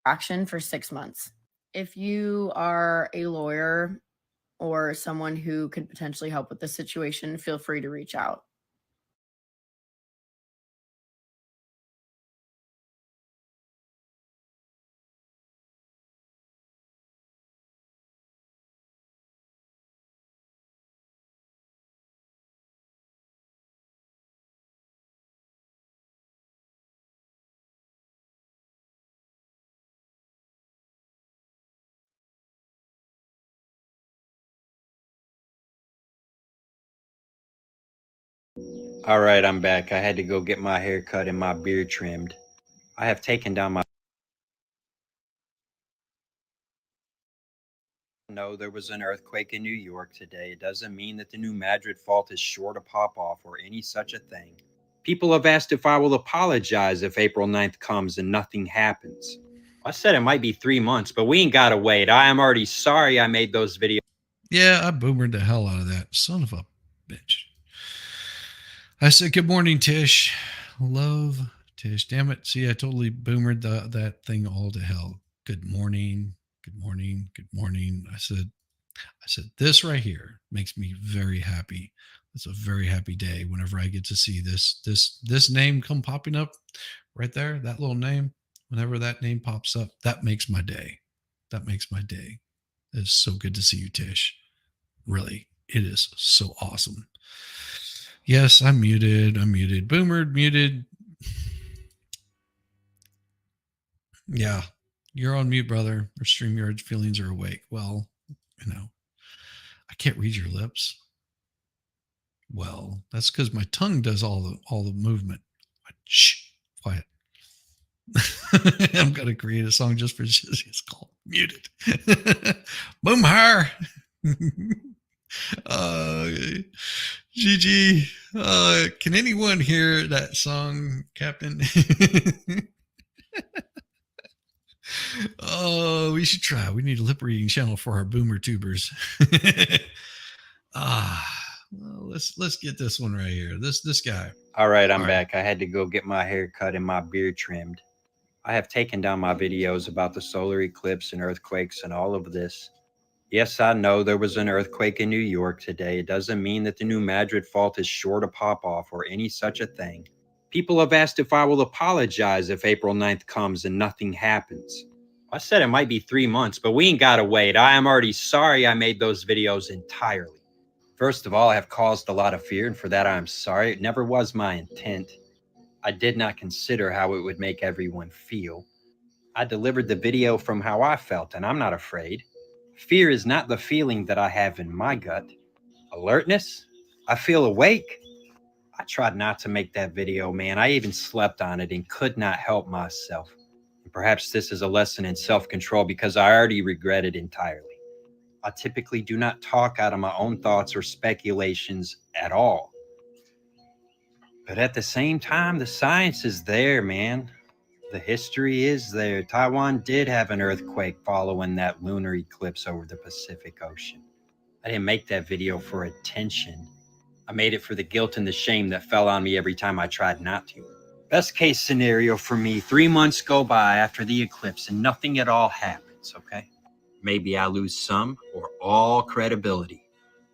action for 6 months. If you are a lawyer or someone who could potentially help with this situation, feel free to reach out.
All right, I'm back. I had to go get my hair cut and my beard trimmed. I have taken down my... No, there was an earthquake in New York today. It doesn't mean that the New Madrid fault is sure to pop off or any such a thing. People have asked if I will apologize if April 9th comes and nothing happens. I said it might be 3 months, but we ain't gotta wait. I am already sorry I made those videos.
Yeah, I boomered the hell out of that. Son of a bitch. I said, good morning, Tish. Love Tish. Damn it. See, I totally boomered that thing all to hell. Good morning. Good morning. Good morning. I said, this right here makes me very happy. It's a very happy day whenever I get to see this name come popping up right there, that little name. Whenever that name pops up, that makes my day. That makes my day. It's so good to see you, Tish. Really, it is so awesome. Yes, I'm muted. Boomered, muted. Yeah, you're on mute, brother. Or StreamYard's feelings are awake. Well, I can't read your lips. Well, that's because my tongue does all the movement. Shh, quiet. I'm gonna create a song just for Shizzy. It's called Muted. Boom her. GG. Can anyone hear that song, Captain? Oh, we should try. We need a lip reading channel for our boomer tubers. Well, let's get this one right here. This guy.
All right, I'm back. I had to go get my hair cut and my beard trimmed. I have taken down my videos about the solar eclipse and earthquakes and all of this. Yes, I know there was an earthquake in New York today. It doesn't mean that the New Madrid fault is sure to pop off or any such a thing. People have asked if I will apologize if April 9th comes and nothing happens. I said it might be 3 months, but we ain't gotta wait. I am already sorry I made those videos entirely. First of all, I have caused a lot of fear, and for that I am sorry. It never was my intent. I did not consider how it would make everyone feel. I delivered the video from how I felt, and I'm not afraid. Fear is not the feeling that I have in my gut. Alertness? I feel awake. I tried not to make that video, man. I even slept on it and could not help myself. And perhaps this is a lesson in self-control because I already regret it entirely. I typically do not talk out of my own thoughts or speculations at all. But at the same time, the science is there, man. The history is there. Taiwan did have an earthquake following that lunar eclipse over the Pacific Ocean. I didn't make that video for attention. I made it for the guilt and the shame that fell on me every time I tried not to. Best case scenario for me, 3 months go by after the eclipse and nothing at all happens, okay? Maybe I lose some or all credibility.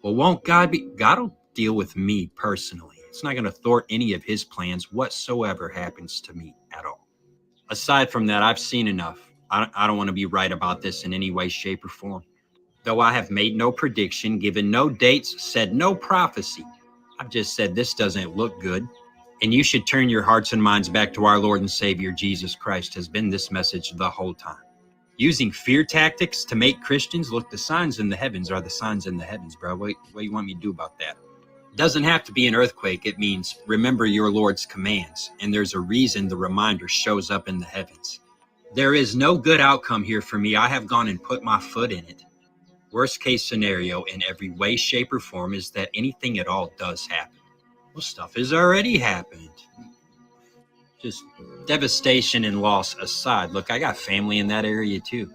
Well, won't God be... God will deal with me personally. It's not going to thwart any of his plans whatsoever happens to me at all. Aside from that, I've seen enough. I don't want to be right about this in any way, shape, or form. Though I have made no prediction, given no dates, said no prophecy, I've just said this doesn't look good. And you should turn your hearts and minds back to our Lord and Savior, Jesus Christ, has been this message the whole time. Using fear tactics to make Christians look, the signs in the heavens are the signs in the heavens, bro. What do you want me to do about that? It doesn't have to be an earthquake. It means remember your Lord's commands. And there's a reason the reminder shows up in the heavens. There is no good outcome here for me. I have gone and put my foot in it. Worst case scenario in every way, shape, or form is that anything at all does happen. Well, stuff has already happened. Just devastation and loss aside. Look, I got family in that area too.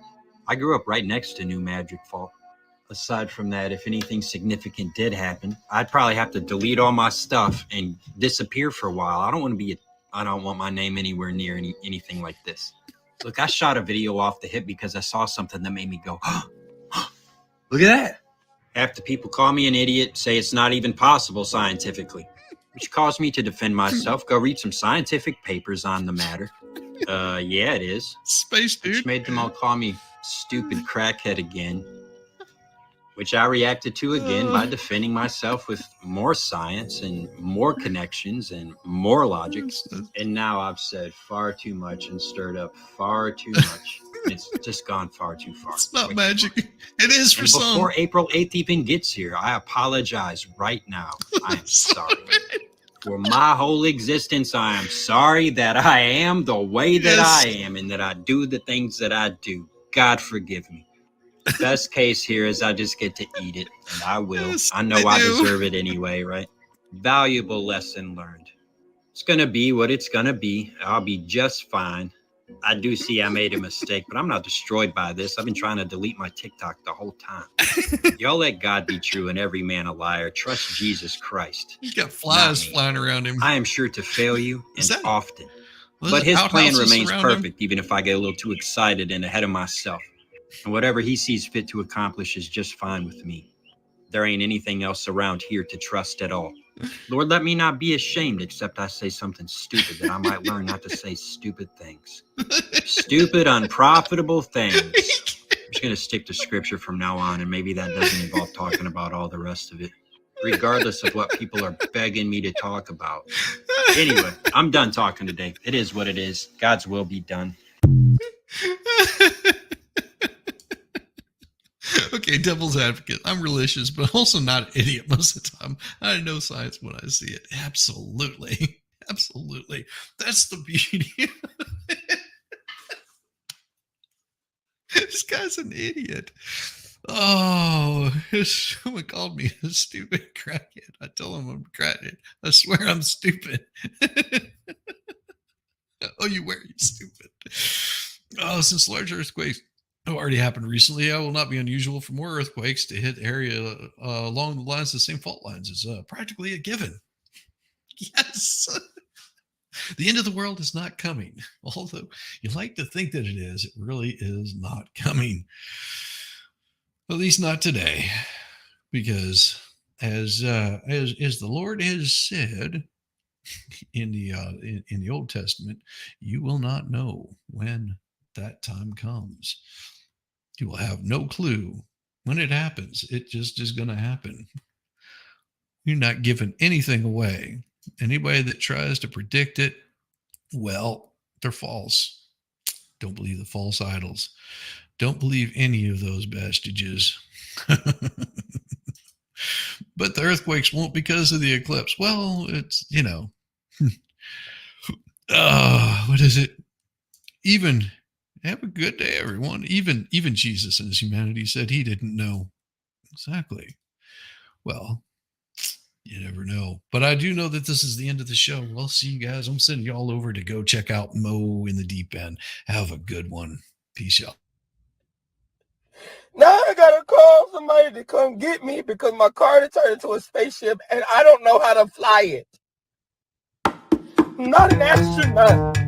I grew up right next to New Madrid Fault. Aside from that, if anything significant did happen, I'd probably have to delete all my stuff and disappear for a while. I don't want my name anywhere near anything like this. Look, I shot a video off the hip because I saw something that made me go, look at that. Half the people call me an idiot, say it's not even possible scientifically, which caused me to defend myself, go read some scientific papers on the matter. Yeah, it is.
Space dude.
Which made them all call me stupid crackhead again, which I reacted to again by defending myself with more science and more connections and more logic. And now I've said far too much and stirred up far too much. It's just gone far too far.
It's not magic. It is for
and
some.
Before April 8th even gets here, I apologize right now. I am sorry. For my whole existence, I am sorry that I am the way that I am and that I do the things that I do. God forgive me. Best case here is I just get to eat it, and I will.
Yes,
I know I deserve it anyway, right? Valuable lesson learned. It's going to be what it's going to be. I'll be just fine. I do see I made a mistake, but I'm not destroyed by this. I've been trying to delete my TikTok the whole time. Y'all let God be true and every man a liar. Trust Jesus Christ.
He's got flies flying around him.
I am sure to fail you and often.
Was
But
it
his plan
outhouses
remains
around him?
perfect, even if I get a little too excited and ahead of myself. And whatever he sees fit to accomplish is just fine with me. There ain't anything else around here to trust at all. Lord, let me not be ashamed, except I say something stupid that I might learn not to say stupid things. Stupid, unprofitable things. I'm just going to stick to scripture from now on, and maybe that doesn't involve talking about all the rest of it, regardless of what people are begging me to talk about. Anyway, I'm done talking today. It is what it is. God's will be done.
Okay, devil's advocate. I'm religious, but also not an idiot most of the time. I know science when I see it. Absolutely. Absolutely. That's the beauty. This guy's an idiot. Oh, someone called me a stupid crackhead. I tell him I'm a crackhead. I swear I'm stupid. Oh, you were, you stupid. Oh, since large earthquakes already happened recently, it will not be unusual for more earthquakes to hit area along the lines of the same fault lines. Is practically a given. Yes. The end of the world is not coming. Although you like to think that it is, it really is not coming. At least not today. Because as the Lord has said in the Old Testament, you will not know when that time comes. You will have no clue when it happens. It just is going to happen. You're not giving anything away. Anybody that tries to predict it, well, they're false. Don't believe the false idols. Don't believe any of those bastages. But the earthquakes won't because of the eclipse. Well, it's, what is it? Even have a good day, everyone. Even Jesus in his humanity said he didn't know. Exactly. Well, you never know. But I do know that this is the end of the show. Well, see you guys. I'm sending you all over to go check out Mo in the Deep End. Have a good one. Peace out.
Now I gotta call somebody to come get me because my car turned into a spaceship and I don't know how to fly it. I'm not an astronaut.